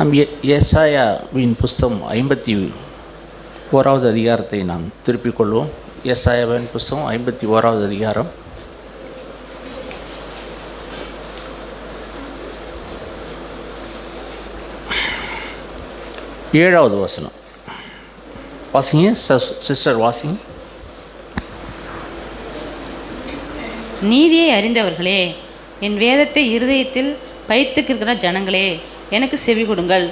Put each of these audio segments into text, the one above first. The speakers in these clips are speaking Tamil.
நாம் ஏசாயாவின் புஸ்தகம் 51வது அதிகாரத்தை நாம் திருப்பிக் கொள்வோம். ஏசாயாவின் புஸ்தகம் 51வது அதிகாரம் 7வது வசனம். வாசிங்க சிஸ்டர், வாசிங்க. நீதியை அறிந்தவர்களே, என் வேதத்தை இருதயத்தில் பைத்துக்கிற ஜனங்களே, எனக்கு செவி கொடுங்கள்.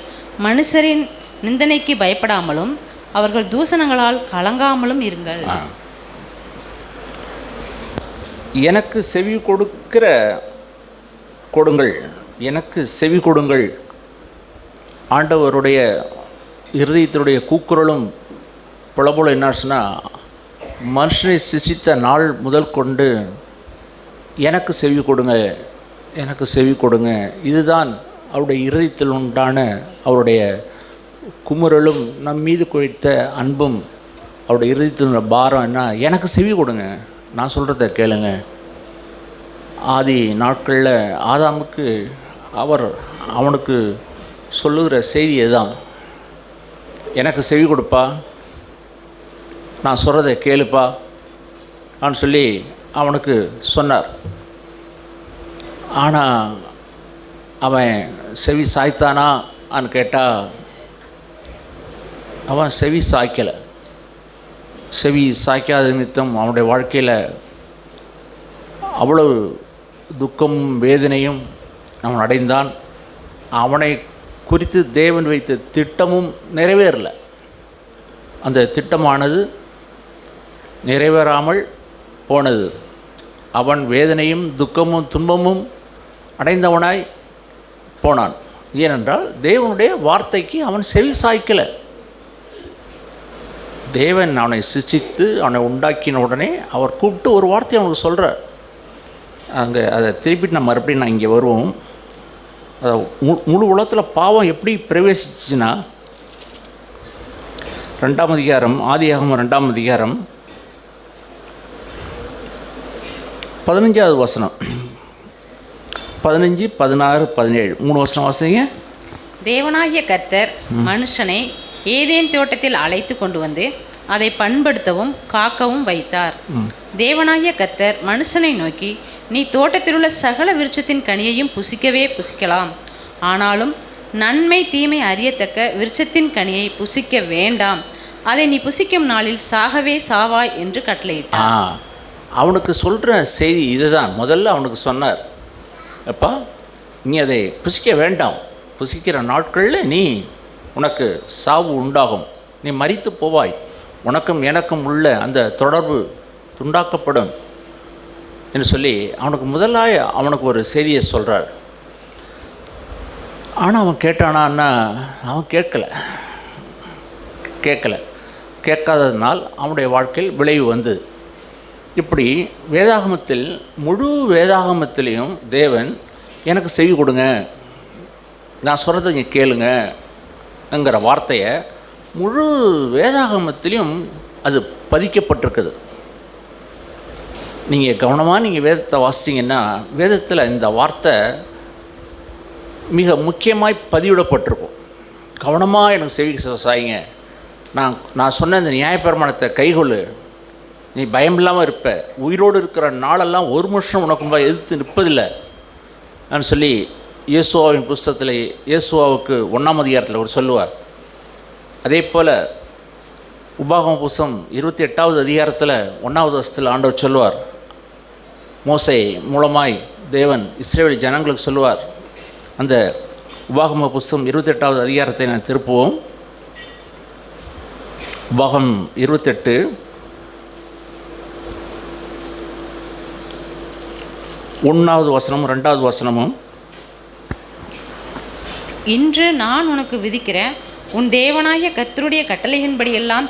மனுஷரின் நிந்தனைக்கு பயப்படாமலும் அவர்கள் தூஷணங்களால் கலங்காமலும் இருங்கள். எனக்கு செவி கொடுங்கள், எனக்கு செவி கொடுங்கள். ஆண்டவருடைய இருதயத்தினுடைய கூக்குரலும் புலபோல என்னாச்சுன்னா, மனுஷனை சிருஷ்டித்த நாள் முதல் கொண்டு எனக்கு செவி கொடுங்க, எனக்கு செவி கொடுங்க. இதுதான் அவருடைய இருதயத்தில் உண்டான அவருடைய குமுறலும் நம் மீது குவித்த அன்பும். அவருடைய இருதயத்தில் பாரம் என்ன? எனக்கு செவி கொடுங்க, நான் சொல்கிறத கேளுங்க. ஆதி நாட்களில் ஆதாமுக்கு அவனுக்கு சொல்லுகிற செய்தி தான், எனக்கு செவி கொடுப்பா, நான் சொல்கிறத கேளுப்பா நான் சொல்லி அவனுக்கு சொன்னார். ஆனால் அவன் செவி சாய்த்தானான்னு கேட்டால் அவன் செவி சாய்க்கலை. செவி சாய்க்காத நிமித்தம் அவனுடைய வாழ்க்கையில் அவ்வளவு துக்கமும் வேதனையும் அவன் அடைந்தான். அவனை குறித்து தேவன் வைத்த திட்டமும் நிறைவேறலை. அந்த திட்டமானது நிறைவேறாமல் போனது. அவன் வேதனையும் துக்கமும் துன்பமும் அடைந்தவனாய் போனான். ஏனென்றால் தேவனுடைய வார்த்தைக்கு அவன் செவி சாய்க்கலை. தேவன் அவனை சிருஷ்டித்து அவனை உண்டாக்கின உடனே அவர் கூப்பிட்டு ஒரு வார்த்தையை அவனுக்கு சொல்கிறார். அதை திருப்பிட்டு நம்ம மறுபடியும் இங்கே வருவோம். அதை முழு உலகத்தில் பாவம் எப்படி பிரவேசிச்சுன்னா, 2ஆம் அதிகாரம், ஆதியாகமம் 2ஆம் அதிகாரம் 15வது வசனம், 15, 16, 17 3 வசனம் வாசிங்க. தேவனாகிய கர்த்தர் மனுஷனை ஏதேன் தோட்டத்தில் அழைத்து கொண்டு வந்து அதை பண்படுத்தவும் காக்கவும் வைத்தார். தேவனாகிய கர்த்தர் மனுஷனை நோக்கி, நீ தோட்டத்தில் உள்ள சகல விருட்சத்தின் கனியையும் புசிக்கவே புசிக்கலாம், ஆனாலும் நன்மை தீமை அறியத்தக்க விருட்சத்தின் கனியை புசிக்க வேண்டாம், அதை நீ புசிக்கும் நாளில் சாகவே சாவாய் என்று கட்டளையிட்டார். அவனுக்கு சொல்கிற செய்தி இதுதான். முதல்ல அவனுக்கு சொன்னார், அப்பா நீ அதை புசிக்க வேண்டாம், புசிக்கிற நாட்களில் உனக்கு சாவு உண்டாகும், நீ மரித்து போவாய், உனக்கும் எனக்கும் உள்ள அந்த தொடர்பு துண்டாக்கப்படும் என்று சொல்லி அவனுக்கு முதலாக அவனுக்கு ஒரு செய்தியை சொல்கிறார். ஆனால் அவன் கேட்டானான்னா அவன் கேட்காததுனால் அவனுடைய வாழ்க்கையில் விளைவு வந்து. இப்படி வேதாகமத்தில் முழு வேதாகமத்திலையும் தேவன் எனக்கு செவி கொடுங்க, நான் சொல்கிறத இங்கே கேளுங்கங்கிற வார்த்தையை முழு வேதாகமத்திலையும் அது பதிக்கப்பட்டிருக்குது. நீங்கள் கவனமாக வேதத்தை வாசிச்சிங்கன்னா வேதத்தில் இந்த வார்த்தை மிக முக்கியமாய் பதிவிடப்பட்டிருக்கும். கவனமாக எனக்கு செவி சாய்ங்க, நான் சொன்ன இந்த நியாயப்பிரமாணத்தை கைகொள்ளு, நீ பயம் இல்லாமல் இருப்ப, உயிரோடு இருக்கிற நாளெல்லாம் ஒரு மனுஷன் உனக்கு முன்பாக எதிர்த்து நிற்பதில்லை நான் சொல்லி இயேசுவாவின் புஸ்தகத்தில் இயேசுவாவுக்கு 1ஆம் அதிகாரத்தில் அவர் சொல்லுவார். அதே போல் உபாகம புஸ்தகம் 28வது அதிகாரத்தில் 1வது வசனத்தில் ஆண்டவர் சொல்லுவார். மோசே மூலமாய் தேவன் இஸ்ரவேல் ஜனங்களுக்கு சொல்லுவார். அந்த உபாகம புஸ்தகம் 28வது அதிகாரத்தை நான் திருப்புவோம். உபாகமம் 28 1வது வசனமும் 2வது வசனமும். இன்று நான் உனக்கு விதிக்கிற உன் தேவனாகிய கர்த்தருடைய கட்டளையின்படியெல்லாம்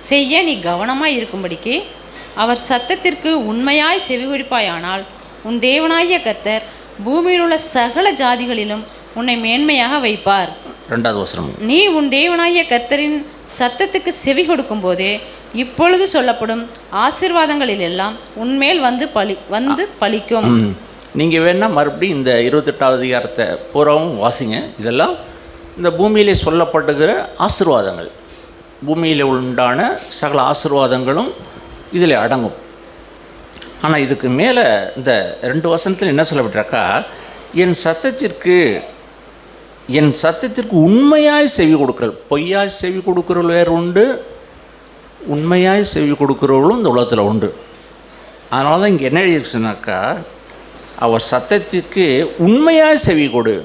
செய்ய நீ கவனமாய் இருக்கும்படிக்கு அவர் சத்தத்திற்கு உண்மையாய் செவிகொடுப்பாயானால் உன் தேவனாகிய கர்த்தர் பூமியில் உள்ள சகல ஜாதிகளிலும் உன்னை மேன்மையாக வைப்பார். 2வது வசனம். நீ உன் தேவனாகிய கர்த்தரின் சத்தத்துக்கு செவி கொடுக்கும் போதே இப்பொழுது சொல்லப்படும் ஆசீர்வாதங்களில் எல்லாம் உன்மேல் வந்து பலிக்கும். நீங்கள் வேணால் மறுபடியும் இந்த 28வது அதிகாரத்தை பூராவும் வாசிங்க. இதெல்லாம் இந்த பூமியிலே சொல்லப்படுகிற ஆசீர்வாதங்கள், பூமியில் உண்டான சகல ஆசீர்வாதங்களும் இதில் அடங்கும். ஆனால் இதுக்கு மேலே இந்த 2 வசனத்தில் என்ன சொல்லப்பட்டிருக்கா, என் சத்தத்திற்கு உண்மையாய் செவி கொடுக்குறல். பொய்யாய் செவி கொடுக்குறவள் வேறு உண்டு, உண்மையாய் செவி கொடுக்குறவர்களும் இந்த உலகத்தில் உண்டு. அதனால தான் இங்கே என்ன எழுதிருச்சுனாக்கா, அவர் சத்தத்திற்கு உண்மையாய் செவி கொடு.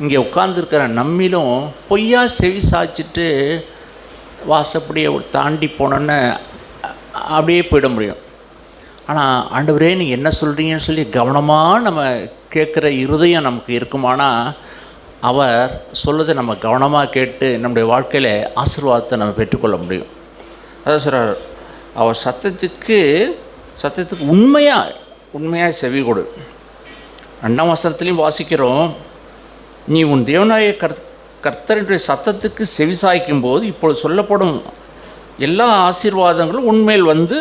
இங்கே உட்கார்ந்துருக்கிற நம்மிலும் பொய்யா செவி சாய்ச்சிட்டு வாசப்படியை தாண்டி போனோன்னு அப்படியே போயிட முடியும். ஆனால் ஆண்டவரே நீங்கள் என்ன சொல்கிறீங்கன்னு சொல்லி கவனமாக நம்ம கேட்குற இருதயம் நமக்கு இருக்குமானா, அவர் சொல்லுறதை நம்ம கவனமாக கேட்டு நம்முடைய வாழ்க்கையில் ஆசீர்வாதத்தை நம்ம பெற்றுக்கொள்ள முடியும். அதான் சொல்கிறார், அவர் சத்தத்துக்கு உண்மையாக செவி கொடு. 2ஆம் வசனத்துலேயும் வாசிக்கிறோம், நீ உன் தேவனாய கர்த்தருடைய சத்தத்துக்கு செவி சாய்க்கும் போது இப்பொழுது சொல்லப்படும் எல்லா ஆசீர்வாதங்களும் உண்மையில் வந்து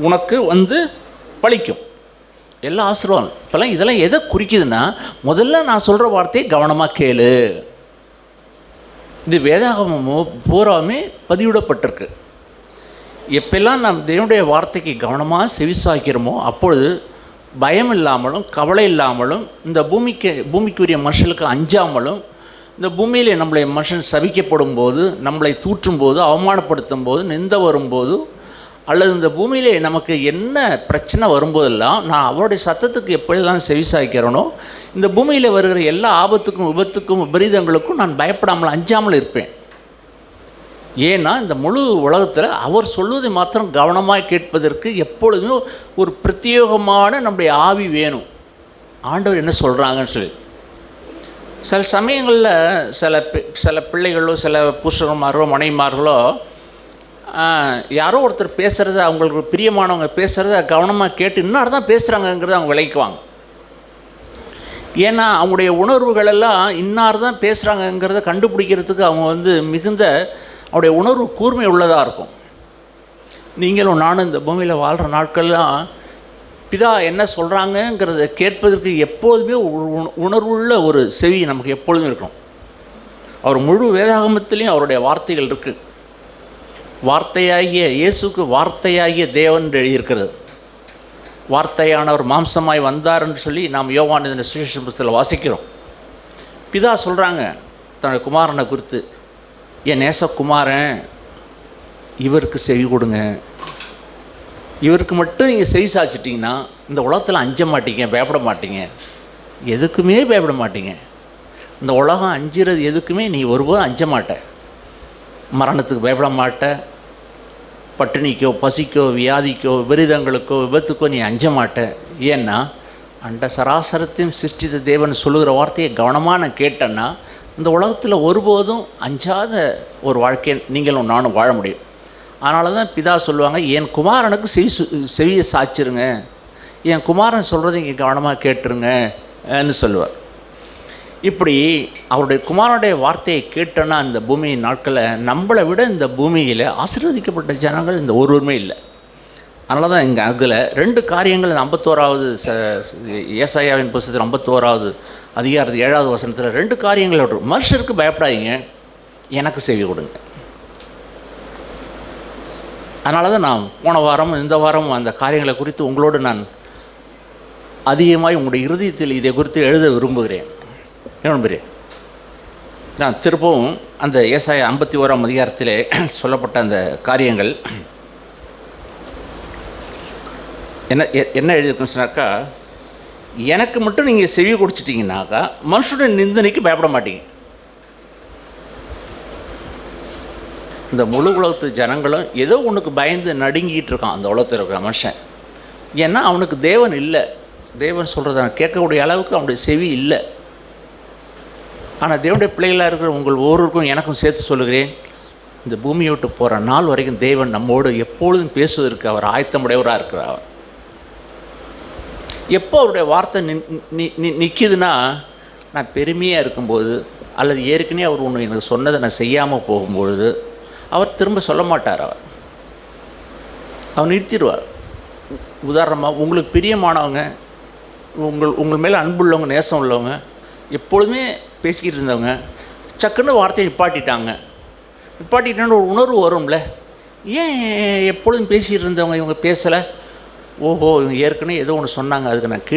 உனக்கு வந்து பலிக்கும். எல்லா ஆசீர்வாதம் இப்போல்லாம் இதெல்லாம் எதை குறிக்குதுன்னா, முதல்ல நான் சொல்கிற வார்த்தையை கவனமாக கேளு. இது வேதாகமமோ பூராமே பதிவிடப்பட்டிருக்கு. எப்பெல்லாம் நாம் தேவனுடைய வார்த்தைக்கு கவனமாக செவிசாய்க்கிறோமோ அப்பொழுது பயம் இல்லாமலும் கவலை இல்லாமலும் இந்த பூமிக்குரிய மனுஷனுக்கு அஞ்சாமலும், இந்த பூமியில் நம்மளை மனுஷன் சபிக்கப்படும் போது, நம்மளை தூற்றும் போது, அவமானப்படுத்தும் போது, நிந்த வரும்போது, அல்லது இந்த பூமியிலே நமக்கு என்ன பிரச்சனை வரும்போதெல்லாம் நான் அவருடைய சத்தத்துக்கு எப்பொழுதெல்லாம் செவிசாய்க்கிறேனோ, இந்த பூமியில் வருகிற எல்லா ஆபத்துக்கும் விபத்துக்கும் விபரீதங்களுக்கும் நான் பயப்படாமல் அஞ்சாமல் இருப்பேன். ஏன்னா இந்த முழு உலகத்தில் அவர் சொல்வதை மாத்திரம் கவனமாக கேட்பதற்கு எப்பொழுதுமே ஒரு பிரத்யேகமான நம்முடைய ஆவி வேணும். ஆண்டவர் என்ன சொல்கிறாங்கன்னு சொல்லி சில சமயங்களில் சில பிள்ளைகளோ சில புருஷன்மார்களோ மனைவிமார்களோ யாரோ ஒருத்தர் பேசுகிறத, அவங்களுக்கு பிரியமானவங்க பேசுகிறத கவனமாக கேட்டு இன்னார் தான் பேசுகிறாங்கங்கிறத அவங்க விளக்குவாங்க. ஏன்னா அவங்களுடைய உணர்வுகளெல்லாம் இன்னார் தான் பேசுகிறாங்கங்கிறத கண்டுபிடிக்கிறதுக்கு அவங்க மிகுந்த அவருடைய உணர்வு கூர்மை உள்ளதாக இருக்கும். நீங்களும் நானும் இந்த பூமியில் வாழ்கிற நாட்கள்லாம் பிதா என்ன சொல்கிறாங்கங்கிறத கேட்பதற்கு எப்போதுமே உணர்வுள்ள ஒரு செவி நமக்கு எப்பொழுதும் இருக்கும். அவர் முழு வேதாகமத்திலையும் அவருடைய வார்த்தைகள் இருக்குது. வார்த்தையாகிய இயேசுக்கு வார்த்தையாகிய தேவன் என்று எழுதியிருக்கிறது. வார்த்தையானவர் மாம்சமாய் வந்தார் என்று சொல்லி நாம் யோவான் இந்த சுவிசேஷ புத்தகத்தில் வாசிக்கிறோம். பிதா சொல்கிறாங்க தன்னுடைய குமாரனை குறித்து, என் நேசகுமாரன் இவருக்கு செவி கொடுங்க. இவருக்கு மட்டும் நீங்கள் செவி சாய்ச்சிட்டிங்கன்னா இந்த உலகத்தில் அஞ்ச மாட்டீங்க, பயப்பட மாட்டீங்க, எதுக்குமே பயப்பட மாட்டீங்க. இந்த உலகம் அஞ்சுறது எதுக்குமே நீ ஒருபோதும் அஞ்ச மாட்ட. மரணத்துக்கு பயப்பட மாட்ட, பட்டினிக்கோ பசிக்கோ வியாதிக்கோ விபரீதங்களுக்கோ விபத்துக்கோ நீ அஞ்ச மாட்ட. ஏன்னா அண்ட சராசரத்தையும் சிருஷ்டித்த தேவன் சொல்லுகிற வார்த்தையை கவனமாக நான் கேட்டேன்னா இந்த உலகத்தில் ஒருபோதும் அஞ்சாத ஒரு வாழ்க்கையை நீங்களும் நானும் வாழ முடியும். அதனால தான் பிதா சொல்லுவாங்க, என் குமாரனுக்கு செவியை சாய்ச்சிருங்க, என் குமாரன் சொல்கிறத இங்கே கவனமாக கேட்டுருங்கன்னு சொல்லுவார். இப்படி அவருடைய குமாரனுடைய வார்த்தையை கேட்டோன்னா இந்த பூமியின் நாட்களில் நம்மளை விட இந்த பூமியில் ஆசீர்வதிக்கப்பட்ட ஜனங்கள் இந்த ஒருவருமே இல்லை. அதனால தான் இங்கே அதில் 2 காரியங்கள் 51வது ஏசாயாவின் புத்தகத்தில் 51வது அதிகாரத்தில் 7வது வசனத்தில் 2 காரியங்கள் விட்டு, மனுஷருக்கு பயப்படாதீங்க, எனக்கு செவி கொடுங்க. அதனால தான் நான் போன வாரமும் இந்த வாரமும் அந்த காரியங்களை குறித்து உங்களோடு நான் அதிகமாக உங்களுடைய இருதயத்தில் இதை குறித்து எழுத விரும்புகிறேன். நான் திருப்பவும் அந்த ஏசாயா 51ஆம் அதிகாரத்திலே சொல்லப்பட்ட அந்த காரியங்கள் என்ன எழுதியிருக்குன்னு சொன்னாக்கா, எனக்கு மட்டும் நீங்கள் செவி கொடுத்துட்டிங்கனாக்கா மனுஷனுடைய நிந்தனைக்கு பயப்பட மாட்டீங்க. இந்த முழு உலகத்து ஜனங்களும் ஏதோ ஒன்றுக்கு பயந்து நடுங்கிட்டு இருக்கான் அந்த உலகத்தில் இருக்கிற மனுஷன். ஏன்னா அவனுக்கு தேவன் இல்லை, தேவன் சொல்கிறத கேட்கக்கூடிய அளவுக்கு அவனுடைய செவி இல்லை. ஆனால் தேவனுடைய பிள்ளைகளாக இருக்கிற உங்கள் ஒவ்வொருவருக்கும் எனக்கும் சேர்த்து சொல்லுகிறேன், இந்த பூமியை விட்டு போகிற நாள் வரைக்கும் தேவன் நம்மோடு எப்பொழுதும் பேசுவதற்கு அவர் ஆயத்தமுடையவராக இருக்கிறார். எப்போ அவருடைய வார்த்தை நிற்கிதுன்னா, நான் பெருமையாக இருக்கும்போது அல்லது ஏற்கனவே அவர் ஒன்று எனக்கு சொன்னதை நான் செய்யாமல் போகும்பொழுது அவர் திரும்ப சொல்ல மாட்டார். அவர் நிறுத்திடுவார். உதாரணமாக உங்களுக்கு பிரியமானவங்க, உங்கள் மேலே அன்புள்ளவங்க, நேசம் உள்ளவங்க எப்பொழுதுமே பேசிக்கிட்டு இருந்தவங்க சக்குன்னு வார்த்தையை நிப்பாட்டிட்டான்னு ஒரு உணர்வு வரும்ல. ஏன் எப்பொழுதும் பேசிகிட்டு இருந்தவங்க இவங்க பேசலை? ஓஹோ, இவங்க ஏற்கனவே ஏதோ ஒன்று சொன்னாங்க, அதுக்கு நான்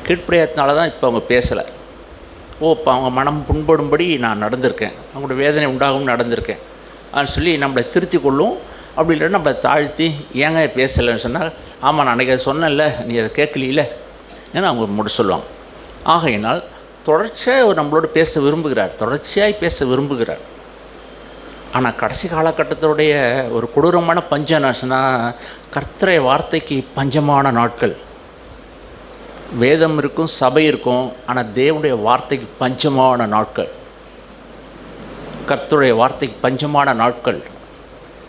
கீழ்ப்படியாதனால தான் இப்போ அவங்க பேசலை. இப்போ அவங்க மனம் புண்படும்படி நான் நடந்திருக்கேன், அவங்களோட வேதனை உண்டாகவும் நடந்திருக்கேன் அப்படின்னு சொல்லி நம்மளை திருத்தி கொள்ளும். அப்படி இல்லைன்னா நம்மளை தாழ்த்தி ஏங்க பேசலைன்னு சொன்னால், ஆமாம் நான் அன்றைக்கி அதை சொன்னேன்ல, நீ அதை கேட்கல ஏன்னா அவங்க மட்டும் சொல்லுவாங்க. ஆகையினால் தொடர்ச்சியாக நம்மளோட தொடர்ச்சியாக பேச விரும்புகிறார். ஆனால் கடைசி காலகட்டத்தினுடைய ஒரு கொடூரமான பஞ்சம் என்னச்சுன்னா, கர்த்தருடைய வார்த்தைக்கு பஞ்சமான நாட்கள். வேதம் இருக்கும், சபை இருக்கும், ஆனால் தேவனுடைய வார்த்தைக்கு பஞ்சமான நாட்கள். கர்த்தருடைய வார்த்தைக்கு பஞ்சமான நாட்கள்.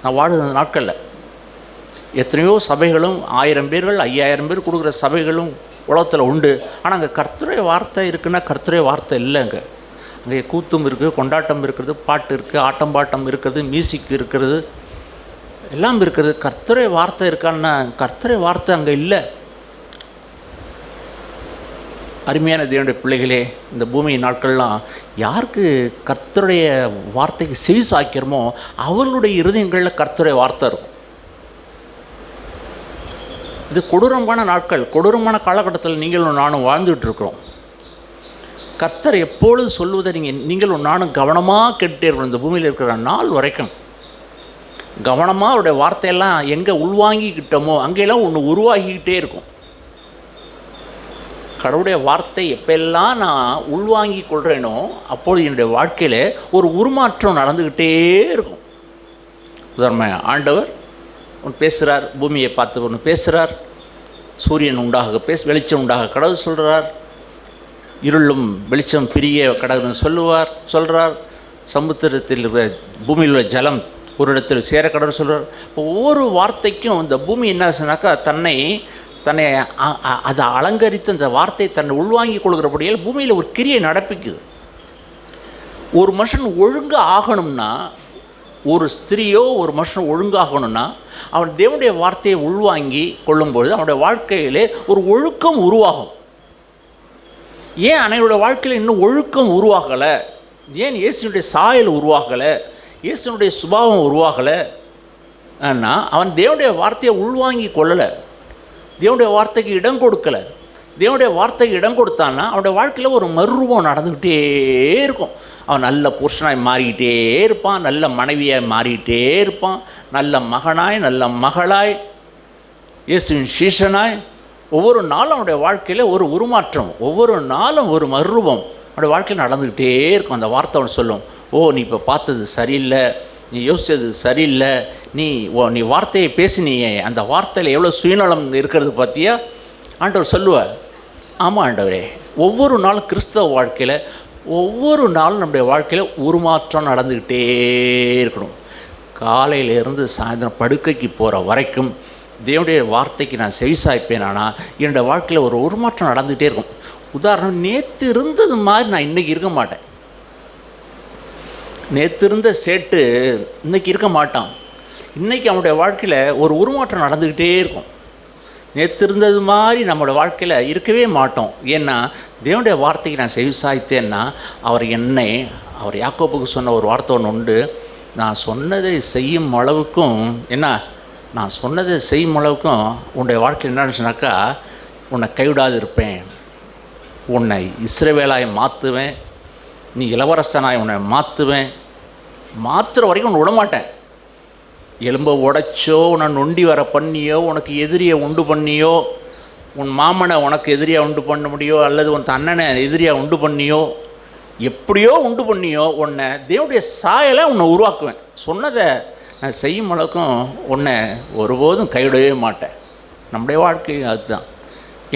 நான் வாழுகிற நாட்களில் எத்தனையோ சபைகளும் 1000 பேர்கள் 5000 பேர் கொடுக்குற சபைகளும் உலகத்தில் உண்டு. ஆனால் அங்கே கர்த்தருடைய வார்த்தை இருக்குன்னா கர்த்தருடைய வார்த்தை இல்லைங்க. அங்கே கூத்தும் இருக்குது, கொண்டாட்டம் இருக்கிறது, பாட்டு இருக்குது, ஆட்டம் பாட்டம் இருக்கிறது, மியூசிக் இருக்கிறது, எல்லாம் இருக்கிறது. கர்த்தருடைய வார்த்தை இருக்கான்னா கர்த்தருடைய வார்த்தை அங்கே இல்லை. அருமையான தேவனுடைய பிள்ளைகளே, இந்த பூமி நாட்கள்லாம் யாருக்கு கர்த்தருடைய வார்த்தைக்கு செவி சாய்க்கிறோமோ அவர்களுடைய இருதயங்களில் கர்த்தருடைய வார்த்தை இருக்கும். இது கொடூரமான நாட்கள், கொடூரமான காலகட்டத்தில் நீங்களும் நானும் வாழ்ந்துகிட்டு இருக்கிறோம். கர்த்தர் எப்பொழுது சொல்லுவதை நீங்களும் நானும் கவனமாக கேட்டுகிட்டே இருக்கணும். இந்த பூமியில் இருக்கிற நாள் வரைக்கும் கவனமாக அவருடைய வார்த்தையெல்லாம் எங்கே உள்வாங்கிக்கிட்டோமோ அங்கெல்லாம் ஒன்று உருவாகிக்கிட்டே இருக்கும். கடவுளுடைய வார்த்தை எப்பெல்லாம் நான் உள்வாங்கி கொள்கிறேனோ அப்பொழுது என்னுடைய வாழ்க்கையில் ஒரு உருமாற்றம் நடந்துக்கிட்டே இருக்கும். உதாரணமாக ஆண்டவர் ஒன்று பேசுகிறார், பூமியை பார்த்து ஒன்று பேசுகிறார், சூரியன் உண்டாக வெளிச்சம் உண்டாக கடவுள் சொல்கிறார், இருளும் வெளிச்சம் பிரிய கடவுள்னு சொல்கிறார், சமுத்திரத்தில் இருக்கிற பூமியில் உள்ள ஜலம் ஒரு இடத்தில் சேர கடவுள் சொல்கிறார். இப்போ ஒவ்வொரு வார்த்தைக்கும் இந்த பூமி என்ன சொன்னாக்கா தன்னை அதை அலங்கரித்து அந்த வார்த்தை தன்னை உள்வாங்கி கொள்கிறபடியால் பூமியில் ஒரு கிரியை நடப்பிக்குது. ஒரு மனுஷன் ஒழுங்காக ஆகணும்னா, ஒரு ஸ்திரீயோ ஒரு மனுஷன் ஒழுங்காகணும்னா அவன் தேவனுடைய வார்த்தையை உள்வாங்கி கொள்ளும்பொழுது அவனுடைய வாழ்க்கையிலே ஒரு ஒழுக்கம் உருவாகும். ஏன் அனைவருடைய வாழ்க்கையில் இன்னும் ஒழுக்கம் உருவாகலை? ஏன் இயேசுனுடைய சாயல் உருவாகலை? இயேசுனுடைய சுபாவம் உருவாகலை? ஆனால் அவன் தேவனுடைய வார்த்தையை உள்வாங்கி கொள்ளலை, தேவனுடைய வார்த்தைக்கு இடம் கொடுக்கலை. தேவனுடைய வார்த்தைக்கு இடம் கொடுத்தான்னா அவனுடைய வாழ்க்கையில் ஒரு மறுரூபம் நடந்துக்கிட்டே இருக்கும். அவன் நல்ல புருஷனாய் மாறிக்கிட்டே இருப்பான், நல்ல மனைவியாய் மாறிக்கிட்டே இருப்பான், நல்ல மகனாய் நல்ல மகளாய் இயேசுவின் சீஷனாய் ஒவ்வொரு நாளும் அவனுடைய வாழ்க்கையில் ஒரு உருமாற்றம், ஒவ்வொரு நாளும் ஒரு மறுரூபம் அவனுடைய வாழ்க்கையில் நடந்துக்கிட்டே இருக்கும். அந்த வார்த்தை அவன் சொல்லும், ஓ நீ இப்போ பார்த்தது சரியில்லை, நீ யோசித்தது சரியில்லை, நீ வார்த்தையை பேசினியே, அந்த வார்த்தையில் எவ்வளோ சுயநலம் இருக்கிறது பார்த்தியா? ஆண்டவர் சொல்லுவார், ஆமாம் ஆண்டவரே. ஒவ்வொரு நாளும் கிறிஸ்தவ வாழ்க்கையில் ஒவ்வொரு நாளும் நம்முடைய வாழ்க்கையில் உருமாற்றம் நடந்துக்கிட்டே இருக்கணும். காலையிலேருந்து சாயந்தரம் படுக்கைக்கு போகிற வரைக்கும் தேவனுடைய வார்த்தைக்கு நான் செவிசாய்ப்பேன். ஆனால் என்னுடைய வாழ்க்கையில் ஒரு உருமாற்றம் நடந்துகிட்டே இருக்கும். உதாரணம், நேற்று இருந்தது மாதிரி நான் இன்றைக்கி இருக்க மாட்டேன். நேற்று இருந்த சேட்டு இன்றைக்கி இருக்க மாட்டான். இன்றைக்கி அவனுடைய வாழ்க்கையில் ஒரு உருமாற்றம் நடந்துக்கிட்டே இருக்கும். நேற்று இருந்தது மாதிரி நம்மளோட வாழ்க்கையில் இருக்கவே மாட்டோம். ஏன்னா தேவனுடைய வார்த்தைக்கு நான் செவிசாய்த்தேன்னா அவர் யாக்கோபுக்கு சொன்ன ஒரு வார்த்தை ஒன்று உண்டு, நான் சொன்னதை செய்யும் அளவுக்கும் நான் சொன்னதை செய்யும் அளவுக்கும் உன்னுடைய வாழ்க்கையில் என்னன்னு சொன்னாக்கா உன்னை கைவிடாது இருப்பேன், உன்னை இஸ்ரவேலாய் மாற்றுவேன், நீ இளவரசனாய் உன்னை மாற்றுற வரைக்கும் உன்னை விடமாட்டேன். எலும்பை உடைச்சோ உன்னை நொண்டி வர பண்ணியோ உனக்கு எதிரியை உண்டு பண்ணியோ உன் மாமனை உனக்கு எதிரியாக உண்டு பண்ண முடியோ அல்லது உன் அண்ணனை எதிரியாக உண்டு பண்ணியோ எப்படியோ உண்டு பண்ணியோ உன்னை தேவனுடைய சாயலை உன்னை உருவாக்குவேன். சொன்னதை நான் செய்யும் அளவுக்கும் உன்னை ஒருபோதும் கைவிடவே மாட்டேன். நம்முடைய வாழ்க்கை அதுதான்.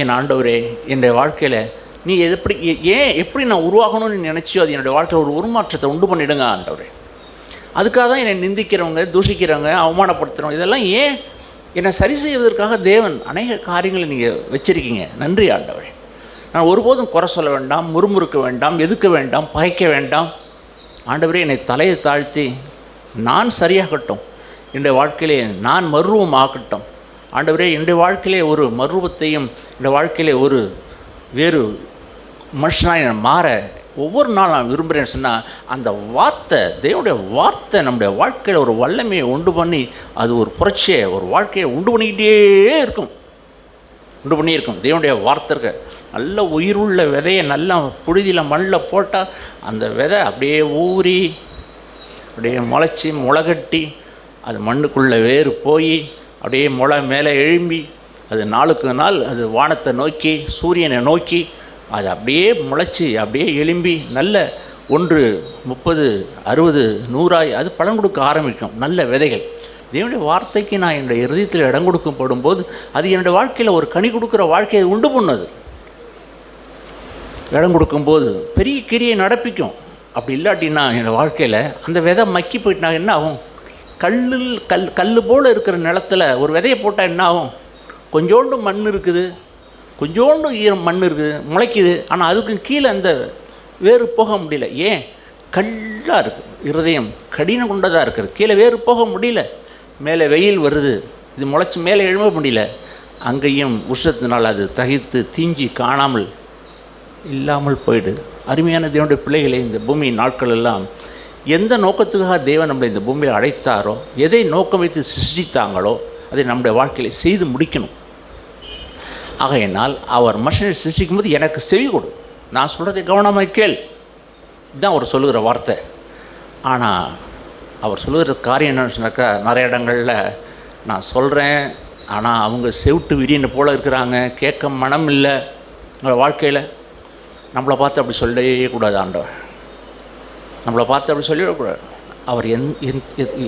என் ஆண்டவரே, என்னுடைய வாழ்க்கையில் நீ எப்படி நான் உருவாகணும்னு நினச்சியோ அது என்னுடைய வாழ்க்கையில் ஒரு உருமாற்றத்தை உண்டு பண்ணிவிடுங்க ஆண்டவரே. அதுக்காக தான் என்னை நிந்திக்கிறவங்க, தூஷிக்கிறவங்க, அவமானப்படுத்துகிறவங்க இதெல்லாம் ஏன் என்னை சரி செய்வதற்காக தேவன் அநேக காரியங்களை நீங்கள் வச்சுருக்கீங்க. நன்றி ஆண்டவரே. நான் ஒருபோதும் குறை சொல்ல வேண்டாம், முறுமுறுக்க வேண்டாம், எதுக்க வேண்டாம், பகைக்க வேண்டாம். ஆண்டவரே, என்னை தலையை தாழ்த்தி நான் சரியாகட்டும், என்னுடைய வாழ்க்கையிலே நான் மறுரூபம் ஆகட்டும். ஆண்டவரே, என்னுடைய வாழ்க்கையிலே ஒரு மறுரூபத்தையும் என்னுடைய வாழ்க்கையிலே ஒரு வேறு மனுஷனாக நான் மாற ஒவ்வொரு நாள் நான் விரும்புகிறேன்னு சொன்னால், அந்த வார்த்தை, தேவனுடைய வார்த்தை நம்முடைய வாழ்க்கையில் ஒரு வல்லமையை உண்டு பண்ணி, அது ஒரு புரட்சியை, ஒரு வாழ்க்கையை உண்டு பண்ணிக்கிட்டே இருக்கும். தேவனுடைய வார்த்தை இருக்க நல்ல உயிருள்ள விதையை நல்லா புழுதியில் மண்ணில் போட்டால் அந்த விதை அப்படியே ஊறி அப்படியே முளைச்சி முளைகட்டி அது மண்ணுக்குள்ளே வேறு போய் அப்படியே முளை மேலே எழும்பி அது நாளுக்கு நாள் அது வானத்தை நோக்கி சூரியனை நோக்கி அது அப்படியே முளைச்சி அப்படியே எழும்பி நல்ல 1 30 60 100 அது பலன் கொடுக்க ஆரம்பிக்கும். நல்ல விதைகள். தேவனுடைய வார்த்தைக்கு நான் என்னுடைய இருதயத்தில் இடம் கொடுக்கப்படும் போது அது என்னுடைய வாழ்க்கையில் ஒரு கனி கொடுக்குற வாழ்க்கையை உண்டு பண்ணது. இடம் கொடுக்கும்போது பெரிய கிரியை நடப்பிக்கும். அப்படி இல்லாட்டின்னா என்னோடய வாழ்க்கையில் அந்த விதை மக்கி போயிட்டுனா என்ன ஆகும்? கல் போல் இருக்கிற நிலத்தில் ஒரு விதையை போட்டால் என்ன ஆகும்? கொஞ்சோண்டு மண் இருக்குது, கொஞ்சோண்டு ஈரம் மண் இருக்குது, முளைக்குது. ஆனால் அதுக்கு கீழே அந்த வேறு போக முடியல. ஏன்? கல்லாக இருக்குது, இருதயம் கடினம் கொண்டதாக இருக்குது, கீழே வேறு போக முடியல. மேலே வெயில் வருது, இது முளைச்சி மேலே எழும்ப முடியல. அங்கேயும் உஷ்ணத்தினால் அது தகித்து தீஞ்சி காணாமல் இல்லாமல் போயிடுது. அருமையான தேவனுடைய பிள்ளைகளை, இந்த பூமி நாட்கள் எல்லாம் எந்த நோக்கத்துக்காக தேவன் நம்மளை இந்த பூமியில் அழைத்தாரோ, எதை நோக்கம் வைத்து சிருஷ்டித்தாங்களோ அதை நம்முடைய வாழ்க்கையில் செய்து முடிக்கணும். ஆகையினால் அவர் மனுஷனை சிருஷ்டிக்கும் போது எனக்கு செவி கொடு, நான் சொல்கிறதை கவனமாக கேள், இதுதான் அவர் சொல்லுகிற வார்த்தை. ஆனால் அவர் சொல்லுகிற காரியம் என்னன்னு சொன்னாக்கா, நிறைய இடங்களில் நான் சொல்கிறேன், ஆனால் அவங்க செவிட்டு விரியனை போல் இருக்கிறாங்க, கேட்க மனம் இல்லை. வாழ்க்கையில் நம்மளை பார்த்து அப்படி சொல்லவே கூடாது. ஆண்டவர் நம்மளை பார்த்து அப்படி சொல்லிடக்கூடாது. அவர்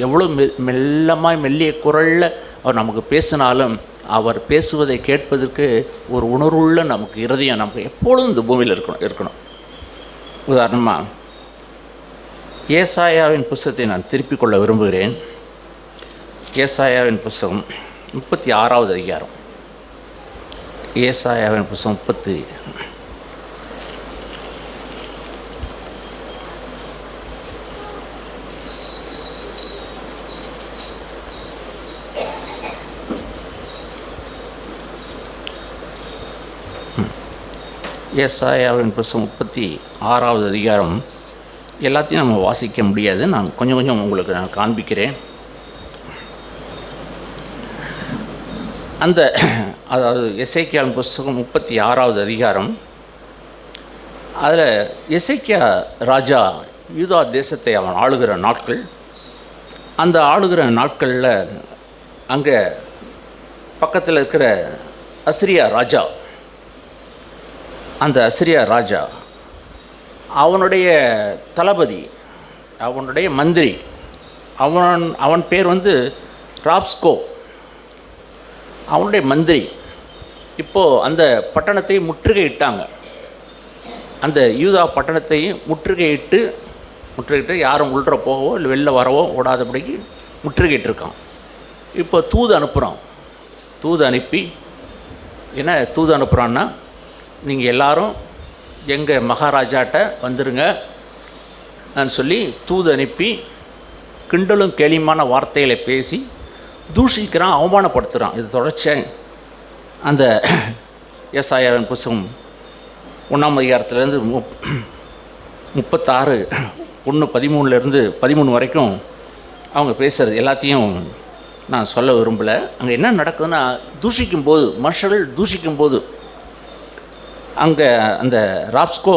எவ்வளோ மெல்லிய குரலில் அவர் நமக்கு பேசினாலும் அவர் பேசுவதை கேட்பதற்கு ஒரு உணர்வுள்ள நமக்கு இருதயம் நமக்கு எப்பொழுதும் இந்த பூமியில் இருக்கணும். உதாரணமாக ஏசாயாவின் புஸ்தகத்தை நான் திருப்பிக் கொள்ள விரும்புகிறேன். ஏசாயாவின் புஸ்தகம் 36வது அதிகாரம். ஏசாயாவின் புஸ்தகம் 30. ஏசாயாவின் புஸ்தகம் 36வது அதிகாரம். எல்லாத்தையும் நம்ம வாசிக்க முடியாது, நான் கொஞ்சம் உங்களுக்கு நான் காண்பிக்கிறேன். அதாவது எசேக்கியாவின் புஸ்தகம் 36வது அதிகாரம். அதில் எசேக்கியா ராஜா யூதா தேசத்தை அவன் ஆளுகிற நாட்கள். அந்த ஆளுகிற நாட்களில் அங்கே பக்கத்தில் இருக்கிற அசிரியா ராஜா, அந்த அசிரியா ராஜா அவனுடைய தளபதி, அவனுடைய மந்திரி, அவன் பேர் ராப்ஸ்கோ, அவனுடைய மந்திரி. இப்போது அந்த பட்டணத்தை முற்றுகையிட்டாங்க. அந்த யூதா பட்டணத்தை முற்றுகையிட்டு யாரும் உள்ள போகவோ இல்லை வெளில வரவோ ஓடாதபடிக்கு முற்றுகையிட்டிருக்கான். இப்போ தூது அனுப்பி என்ன தூது அனுப்புகிறான்னா, நீங்கள் எல்லாரும் எங்கள் மகாராஜாட்ட வந்துடுங்க நான் சொல்லி தூது அனுப்பி கிண்டலும் கேலியுமான வார்த்தைகளை பேசி தூஷிக்கிறான், அவமானப்படுத்துகிறான். இது தொடர்ச்சியாக அந்த ஏசாயாவின் புஸ்தகம் 1ஆம் அதிகாரத்துலேருந்து 36 1:13 13 வரைக்கும் அவங்க பேசுகிறது எல்லாத்தையும் நான் சொல்ல விரும்பலை. அங்கே என்ன நடக்குதுன்னா, மனுஷர்கள் தூஷிக்கும்போது அங்கே அந்த ராப்ஸ்கோ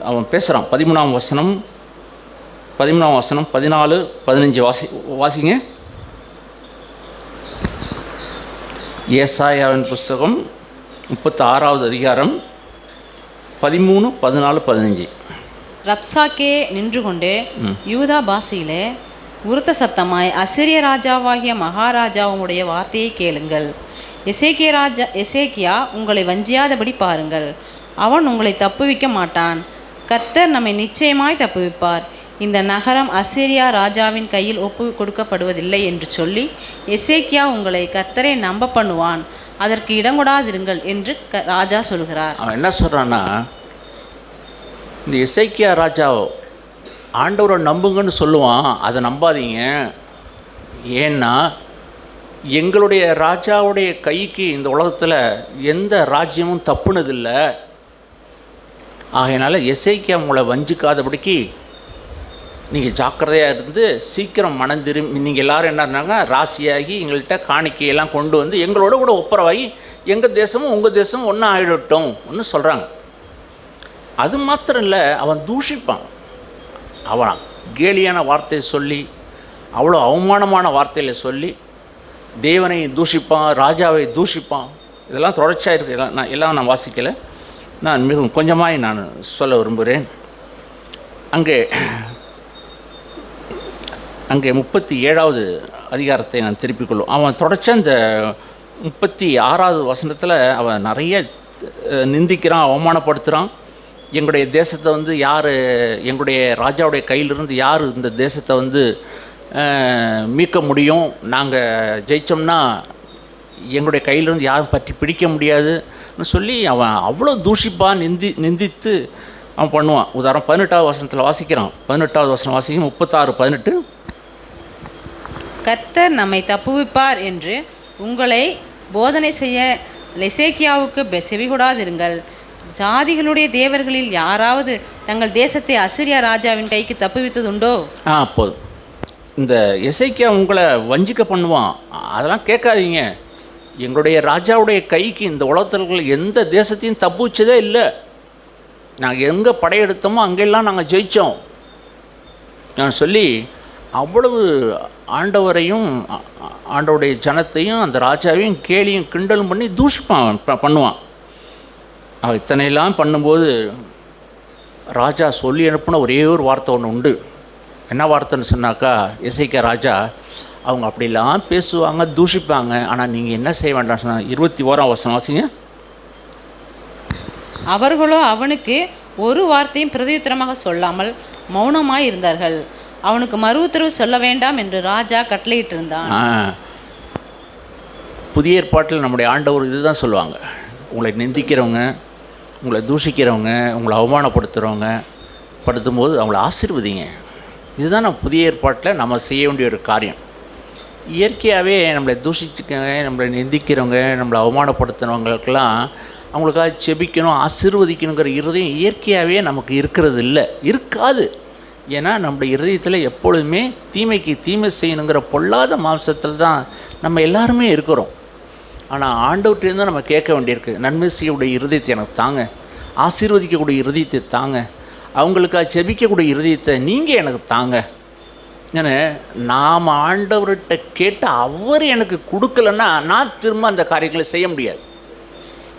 அவன் பேசுகிறான். 13ஆம் வசனம் 14 15 வாசிங்க. ஏசாயாவின் புஸ்தகம் 36வது அதிகாரம் 13 14 15. ரப்சாக்கே நின்று கொண்டு யூதா பாஷையிலே உரத்த சத்தமாய், அசிரிய ராஜாவாகிய மகாராஜாவுடைய வார்த்தையை கேளுங்கள். எசேக்கியா உங்களை வஞ்சியாதபடி பாருங்கள், அவன் உங்களை தப்புவிக்க மாட்டான். கர்த்தர் நம்மை நிச்சயமாய் தப்புவிப்பார். இந்த நகரம் அசிரியா ராஜாவின் கையில் ஒப்பு கொடுக்கப்படுவதில்லை என்று சொல்லி எசேக்கியா உங்களை கர்த்தரை நம்ப பண்ணுவான். அதற்கு இடங்கொடாதிருங்கள் என்று ராஜா சொல்கிறார். அவன் என்ன சொல்கிறான்னா, இந்த எசேக்கியா ராஜா ஆண்டவரை நம்புங்கன்னு சொல்லுவான், அதை நம்பாதீங்க. ஏன்னா எங்களுடைய ராஜாவுடைய கைக்கு இந்த உலகத்தில் எந்த ராஜ்யமும் தப்புனதில்லை. ஆகையினால எசேக்கியா உங்களை வஞ்சிக்காதபடிக்கு நீங்கள் ஜாக்கிரதையாக இருந்து சீக்கிரம் மனம் திரும்பி நீங்கள் எல்லோரும் என்ன இருந்தாங்க, ராசியாகி எங்கள்கிட்ட காணிக்கையெல்லாம் கொண்டு வந்து எங்களோட கூட ஒப்புரவாகி எங்கள் தேசமும் உங்கள் தேசமும் ஒன்றா ஆகிடட்டும் ஒன்று சொல்கிறாங்க. அது மாத்திரம் இல்லை, அவன் தூஷிப்பான். அவன் கேலியான வார்த்தையை சொல்லி, அவ்வளோ அவமானமான வார்த்தையில் சொல்லி தேவனை தூஷிப்பான், ராஜாவை தூஷிப்பான். இதெல்லாம் தொடர்ச்சியாக இருக்குது. எல்லாம் நான் வாசிக்கலை, நான் மிகவும் கொஞ்சமாய் நான் சொல்ல விரும்புகிறேன். அங்கே 37வது அதிகாரத்தை நான் திருப்பிக் கொள்ளும். அவன் தொடர்ச்சி அந்த 36வது வசனத்தில் அவன் நிறைய நிந்திக்கிறான், அவமானப்படுத்துகிறான். எங்களுடைய தேசத்தை வந்து யார், எங்களுடைய ராஜாவுடைய கையிலிருந்து யார் இந்த தேசத்தை வந்து மீட்க முடியும், நாங்கள் ஜெயித்தோம்னா எங்களுடைய கையிலிருந்து யாரும் பற்றி பிடிக்க முடியாதுன்னு சொல்லி அவன் அவ்வளோ தூஷிப்பான், நிந்தித்து அவன் பண்ணுவான். உதாரணம் 18வது வசனத்தில் வாசிக்கிறான். 18வது வசனம் வாசிக்கும் 36:18. கர்த்தர் நம்மை தப்புவிப்பார் என்று உங்களை போதனை செய்ய எசேக்கியாவுக்கு செவிகொடாதிருங்கள். ஜாதிகளுடைய தேவர்களில் யாராவது தங்கள் தேசத்தை அசீரியா ராஜாவின் கைக்கு தப்புவித்ததுண்டோ? போதும். இந்த எசேக்கியா உங்களை வஞ்சிக்க பண்ணுவான், அதெல்லாம் கேட்காதீங்க. எங்களுடைய ராஜாவுடைய கைக்கு இந்த உலகத்தில் எந்த தேசத்தையும் தப்புச்சதே இல்லை. நாங்கள் எங்கே படையெடுத்தோமோ அங்கெல்லாம் நாங்கள் ஜெயித்தோம் நான் சொல்லி அவ்வளவு ஆண்டவரையும் ஆண்டவருடைய ஜனத்தையும் அந்த ராஜாவையும் கேலியும் கிண்டலும் பண்ணி தூஷிப்பான், பண்ணுவான். அவன் இத்தனையெல்லாம் பண்ணும்போது ராஜா சொல்லி அனுப்புன ஒரே ஒரு வார்த்தை ஒன்று உண்டு. என்ன வார்த்தைன்னு சொன்னாக்கா, எசேக்கியா ராஜா அவங்க அப்படிலாம் பேசுவாங்க, தூஷிப்பாங்க, ஆனால் நீங்கள் என்ன செய்ய வேண்டாம் சொன்னாங்க. 21ஆம் வசனம் வாசிங்க. அவர்களோ அவனுக்கு ஒரு வார்த்தையும் பிரதியுத்தரமாக சொல்லாமல் மௌனமாய் இருந்தார்கள். அவனுக்கு மறு உத்தரவு சொல்ல வேண்டாம் என்று ராஜா கட்டளையிட்டிருந்தான். புதிய ஏற்பாட்டில் நம்முடைய ஆண்டவர் இதுதான் சொல்லுவாங்க, உங்களை நிந்திக்கிறவங்க, உங்களை தூஷிக்கிறவங்க, உங்களை அவமானப்படுத்துகிறவங்க படுத்தும்போது அவங்கள ஆசீர்வதிங்க. இதுதான் நம்ம புதிய ஏற்பாட்டில் நம்ம செய்ய வேண்டிய ஒரு காரியம். இயற்கையாகவே நம்மளை தூஷிச்சுக்கவங்க, நம்மளை நிந்திக்கிறவங்க, நம்மளை அவமானப்படுத்துகிறவங்களுக்கெல்லாம் அவங்களுக்காக செபிக்கணும், ஆசீர்வதிக்கணுங்கிற இருதயம் இயற்கையாகவே நமக்கு இருக்கிறது இல்லை, இருக்காது. ஏன்னா நம்முடைய இருதயத்தில் எப்பொழுதுமே தீமைக்கு தீமை செய்யணுங்கிற பொல்லாத மாம்சத்தில் தான் நம்ம எல்லாருமே இருக்கிறோம். ஆனால் ஆண்டவர்கிட்டேருந்து நம்ம கேட்க வேண்டியிருக்கு, நன்மை செய்யக்கூடிய இருதயத்தை எனக்கு தாங்க, ஆசீர்வதிக்கக்கூடிய இருதயத்தை தாங்க, அவங்களுக்காக செபிக்கக்கூடிய இருதயத்தை நீங்கள் எனக்கு தாங்க. ஏன்னா நாம் ஆண்டவர்கிட்ட கேட்டு அவர் எனக்கு கொடுக்கலன்னா நான் திரும்ப அந்த காரியங்களை செய்ய முடியாது.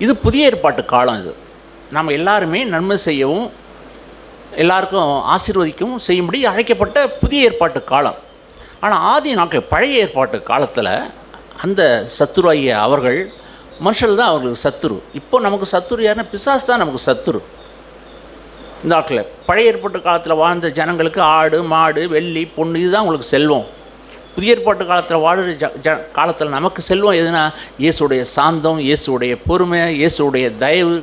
இது புதிய ஏற்பாட்டு காலம். இது நம்ம எல்லாருமே நன்மை செய்யவும் எல்லாருக்கும் ஆசீர்வதிக்கவும் செய்யும்படி அழைக்கப்பட்ட புதிய ஏற்பாட்டு காலம். ஆனால் ஆதி நாட்கள் பழைய ஏற்பாட்டு காலத்தில் அந்த சத்துருவாகிய அவர்கள் மனுஷர்கள் தான் அவர்களுக்கு சத்துரு. இப்போ நமக்கு சத்துரு யாருன்னா பிசாசு தான் நமக்கு சத்துரு. இந்த நாட்களில் பழைய ஏற்பாட்டு காலத்தில் வாழ்ந்த ஜனங்களுக்கு ஆடு மாடு வெள்ளி பொண்ணு இதுதான் உங்களுக்கு செல்வம். புதிய ஏற்பாட்டு காலத்தில் வாழ்கிற காலத்தில் நமக்கு செல்வம் எதுனா இயேசுடைய சாந்தம், இயேசுடைய பொறுமை, இயேசுடைய தயவு,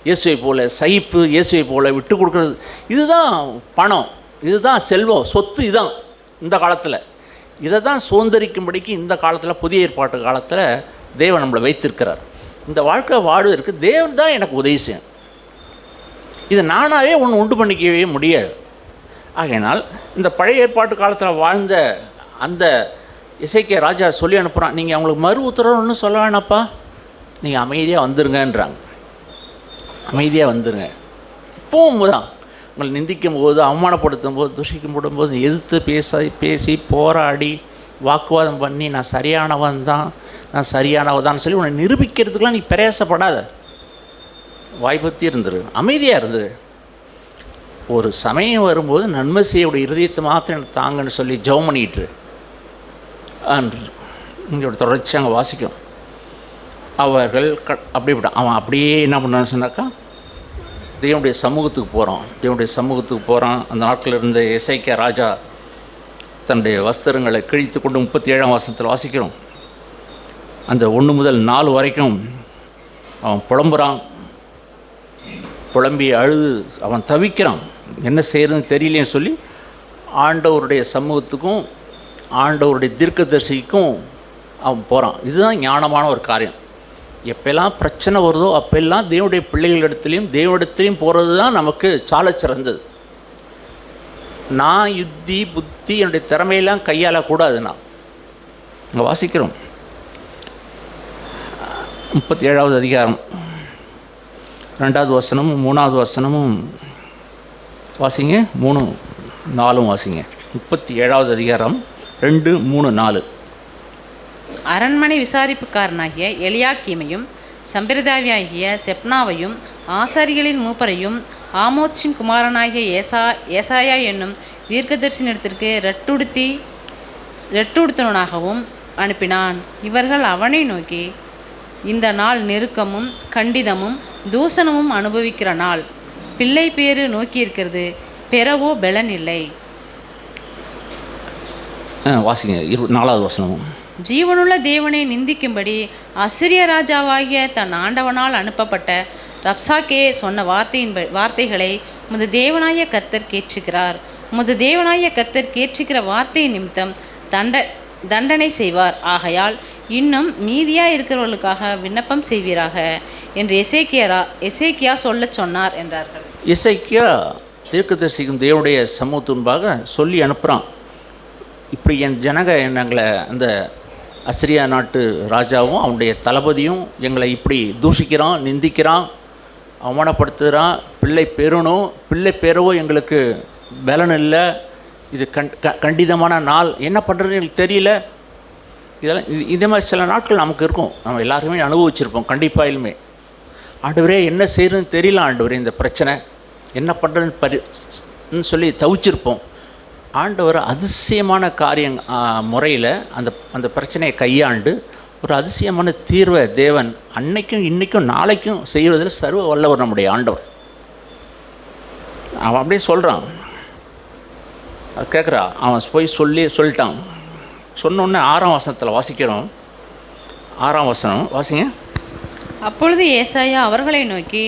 இயேசுவை போல சகிப்பு, இயேசுவை போல விட்டு கொடுக்குறது, இதுதான் பணம், இதுதான் செல்வம், சொத்து. இதுதான் இந்த காலத்தில் இதை தான் சுதந்திரிக்கும்படிக்கு இந்த காலத்தில் புதிய ஏற்பாட்டு காலத்தில் தேவன் நம்மளை வைத்திருக்கிறார். இந்த வாழ்க்கை வாழ்வதற்கு தேவன் தான் எனக்கு உதவி செய்யும். இதை நானாகவே ஒன்று உண்டு பண்ணிக்கவே முடியாது. ஆகையினால் இந்த பழைய ஏற்பாட்டு காலத்தில் வாழ்ந்த அந்த எசேக்கியா ராஜா சொல்லி அனுப்புகிறான், நீங்கள் அவங்களுக்கு மறு உத்தரவு ஒன்றும் சொல்ல வேணாப்பா, நீங்கள் அமைதியாக வந்துருங்கன்றாங்க. அமைதியாக வந்துடுங்க. இப்போவும் தான் உங்களை நிந்திக்கும் போது, அவமானப்படுத்தும் போது, தூஷிக்கும் போடும்போது எதிர்த்து பேசி போராடி வாக்குவாதம் பண்ணி நான் சரியானவன் தான், நான் சரியானவன் சொல்லி உன்னை நிரூபிக்கிறதுக்கெலாம் நீ பிரயாசப்படாத, வாய்ப்பத்தி இருந்துரு, அமைதியாக இருந்துரு. ஒரு சமயம் வரும்போது நன்மை செய்யக்கூடிய இருதயத்தை மாத்திரம் எனக்கு தாங்கன்னு சொல்லி ஜெபம் பண்ணிட்டு இங்கோட தொடர்ச்சி அங்கே வாசிக்கும். அவர்கள் அப்படி விட்டான். அவன் அப்படியே என்ன பண்ணான்னு சொன்னாக்கா, தேவனுடைய சமூகத்துக்கு போகிறான். அந்த நாட்களில் இருந்த எசேக்கியா ராஜா தன்னுடைய வஸ்திரங்களை கிழித்து கொண்டு 37ஆம் வசனத்தில் வாசிக்கிறோம். அந்த 1 முதல் 4 வரைக்கும் அவன் புலம்புறான், புலம்பி அழுது அவன் தவிக்கிறான், என்ன செய்கிறதுன்னு தெரியலேன்னு சொல்லி ஆண்டவருடைய சமூகத்துக்கும் ஆண்டவருடைய தீர்க்கதரிசிக்கும் அவன் போகிறான். இதுதான் ஞானமான ஒரு காரியம். எப்பெல்லாம் பிரச்சனை வருதோ அப்பெல்லாம் தேவனுடைய பிள்ளைகளிடத்துலையும் தேவனிடத்துலையும் போகிறது தான் நமக்கு சால சிறந்தது. நான் யுத்தி புத்தி என்னுடைய திறமையெல்லாம் கையாளக்கூடாது. நான் இங்கே வாசிக்கிறோம் 37வது அதிகாரம் 2வது வசனமும் 3வது வசனமும் வாசிங்க, 3, 4 வாசிங்க. 37வது அதிகாரம் 2, 3, 4. அரண்மனை விசாரிப்புக்காரனாகிய எலியாக்கீமையும் சம்பிரதாயாகிய செப்னாவையும் ஆசாரிகளின் மூப்பரையும் ஆமோத்சின் குமாரனாகிய ஏசாயா என்னும் தீர்க்கதரிசனிடத்திற்கு ரெட்டுடுத்தவனாகவும் அனுப்பினான். இவர்கள் அவனை நோக்கி, இந்த நாள் நெருக்கமும் கண்டிதமும் தூஷணமும் அனுபவிக்கிற நாள். பிள்ளை பேறு நோக்கியிருக்கிறது, பெறவோ பலன் இல்லை. வாசிங்க 4வது வசனமும். ஜீவனுள்ள தேவனை நிந்திக்கும்படி அசிரிய ராஜாவாகிய தன் ஆண்டவனால் அனுப்பப்பட்ட ரப்சாக்கே சொன்ன வார்த்தைகளை உமது தேவனாய கர்த்தர் கேட்சுகிறார். உமது தேவனாய கர்த்தர் கேட்சுகிற வார்த்தை நிமித்தம் தண்டனை செய்வார். ஆகையால் இன்னும் மீதியாக இருக்கிறவர்களுக்காக விண்ணப்பம் செய்வீராக என்று எசேக்கியா சொல்லச் சொன்னார் என்றார்கள். எசேக்கியா தீர்க்கதரிசிக்கும் தேவனுடைய சமூகத்தின்பாக சொல்லி அனுப்புகிறான். இப்படி என் ஜனங்க எங்களை அந்த அசிரியா நாட்டு ராஜாவும் அவனுடைய தளபதியும் எங்களை இப்படி தூஷிக்கிறான், நிந்திக்கிறான், அவமானப்படுத்துகிறான். பிள்ளை பெறணும், பிள்ளை பெறவோ எங்களுக்கு பலன் இல்லை. இது கண்டிதமான நாள், என்ன பண்ணுறதுன்னு எங்களுக்கு தெரியல. இதெல்லாம் இதே மாதிரி சில நாட்கள் நமக்கு இருக்கும், நம்ம எல்லாருமே அனுபவிச்சிருப்போம். கண்டிப்பாக இனிமே ஆண்டவரே என்ன செய்யறதுன்னு தெரியல, ஆண்டவரே இந்த பிரச்சனை என்ன பண்ணுறதுன்னு சொல்லி தவிச்சிருப்போம். ஆண்டவர் அதிசயமான முறையில் அந்த பிரச்சனையை கையாண்டு ஒரு அதிசயமான தீர்வை தேவன் அன்னைக்கும் இன்றைக்கும் நாளைக்கும் செய்வதில் சர்வ வல்லவர் நம்முடைய ஆண்டவர். அவன் அப்படியே சொல்கிறான், கேட்குறா, அவன் போய் சொல்லிட்டான். சொன்னோடனே 6ஆம் வசனத்தில் வாசிக்கிறோம். 6ஆம் வசனம் வாசிங்க. அப்பொழுது ஏசாயா அவர்களை நோக்கி,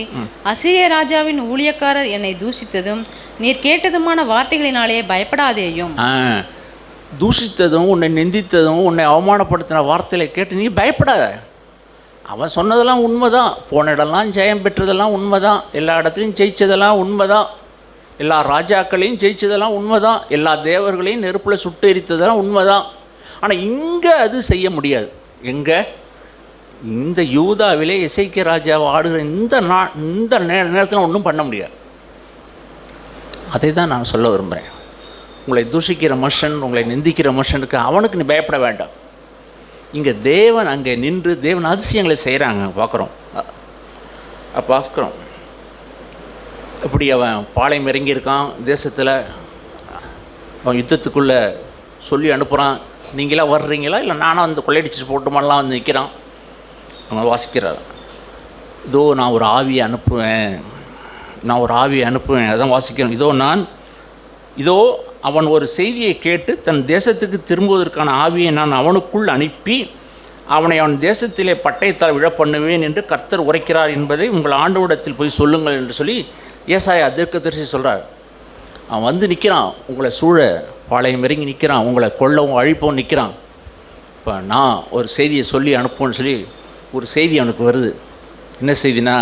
அசிரிய ராஜாவின் ஊழியக்காரர் என்னை தூஷித்ததும் நீர் கேட்டதுமான வார்த்தைகளினாலே பயப்படாதேயும். தூஷித்ததும் உன்னை நிந்தித்ததும் உன்னை அவமானப்படுத்தின வார்த்தைகளை கேட்டு நீ பயப்படாத. அவன் சொன்னதெல்லாம் உண்மைதான். போன இடம்லாம் ஜெயம் பெற்றதெல்லாம் உண்மைதான். எல்லா இடத்துலையும் ஜெயிச்சதெல்லாம் உண்மைதான். எல்லா ராஜாக்களையும் ஜெயிச்சதெல்லாம் உண்மைதான். எல்லா தேவர்களையும் நெருப்பில் சுட்டு எரித்ததெல்லாம் உண்மைதான். ஆனால் இங்கே அது செய்ய முடியாது. எங்கே? இந்த யூதாவிலே எசேக்கியா ராஜாவை ஆடுகிற இந்த நேரத்தில் ஒன்றும் பண்ண முடியாது. அதை தான் நான் சொல்ல விரும்புகிறேன். உங்களை தூஷிக்கிற மனுஷன், உங்களை நிந்திக்கிற மனுஷனுக்கு அவனுக்கு நீ பயப்பட வேண்டாம். இங்கே தேவன் அங்கே நின்று தேவன் அதிசயங்களை செய்கிறாங்க. பார்க்குறோம். இப்படி அவன் பாளையம் இறங்கியிருக்கான் தேசத்தில். அவன் யுத்தத்துக்குள்ளே சொல்லி அனுப்புகிறான், நீங்களாம் வர்றீங்களா இல்லை நானும் வந்து கொள்ளையடிச்சிட்டு போட்டுமாலாம் வந்து நிற்கிறான். அவன் வாசிக்கிறார், இதோ நான் ஒரு ஆவியை அனுப்புவேன். அதான் வாசிக்கிறோம். இதோ அவன் ஒரு செய்தியை கேட்டு தன் தேசத்துக்கு திரும்புவதற்கான ஆவியை நான் அவனுக்குள் அனுப்பி அவனை அவன் தேசத்திலே பட்டயத்தால் விழப்பண்ணுவேன் என்று கர்த்தர் உரைக்கிறார் என்பதை உங்கள் ஆண்டவரிடத்தில் போய் சொல்லுங்கள் என்று சொல்லி ஏசாயா தீர்க்கதரிசி சொல்கிறார். அவன் வந்து நிற்கிறான், உங்களை சூழ பாளையம் இறங்கி நிற்கிறான், உங்களை கொல்லவும் அழிப்பவும் நிற்கிறான். இப்போ நான் ஒரு செய்தியை சொல்லி அனுப்புவோன்னு சொல்லி ஒரு செய்தி அவனுக்கு வருது. என்ன செய்தினா,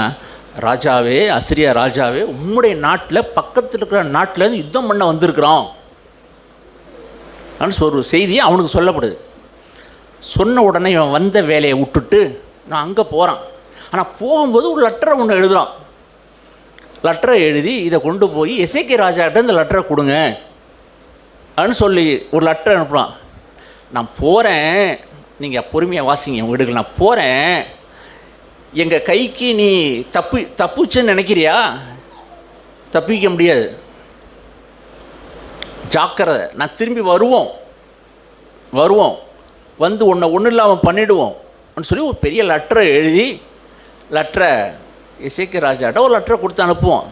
ராஜாவே, அசிரியா ராஜாவே, உம்முடைய நாட்டில் பக்கத்தில் இருக்கிற நாட்டில் யுத்தம் பண்ண வந்திருக்கிறான் அப்படின்னு ஒரு செய்தி அவனுக்கு சொல்லப்படுது. சொன்ன உடனே இவன் வந்த வேலையை விட்டுட்டு நான் அங்கே போகிறான். ஆனால் போகும்போது ஒரு லெட்டரை ஒன்று எழுதுகிறான். லெட்டரை எழுதி இதை கொண்டு போய் எசேக்கியா ராஜாக்கிட்ட இந்த லெட்டரை கொடுங்க அப்படின்னு சொல்லி ஒரு லெட்டரை அனுப்புகிறான். நான் போகிறேன், நீங்கள் பொறுமையாக வாசிங்க உங்கள் வீடுகள், நான் போகிறேன், எங்கள் கைக்கு நீ தப்புச்சுன்னு நினைக்கிறியா? தப்பிக்க முடியாது, ஜாக்கிரதை, நான் திரும்பி வருவோம் வந்து ஒன்றும் இல்லாமல் பண்ணிவிடுவோம் அப்படின்னு சொல்லி ஒரு பெரிய லெட்டரை எழுதி லெட்டரை எசேக்கியா ராஜாட்ட ஒரு லெட்டரை கொடுத்து அனுப்புவோம்.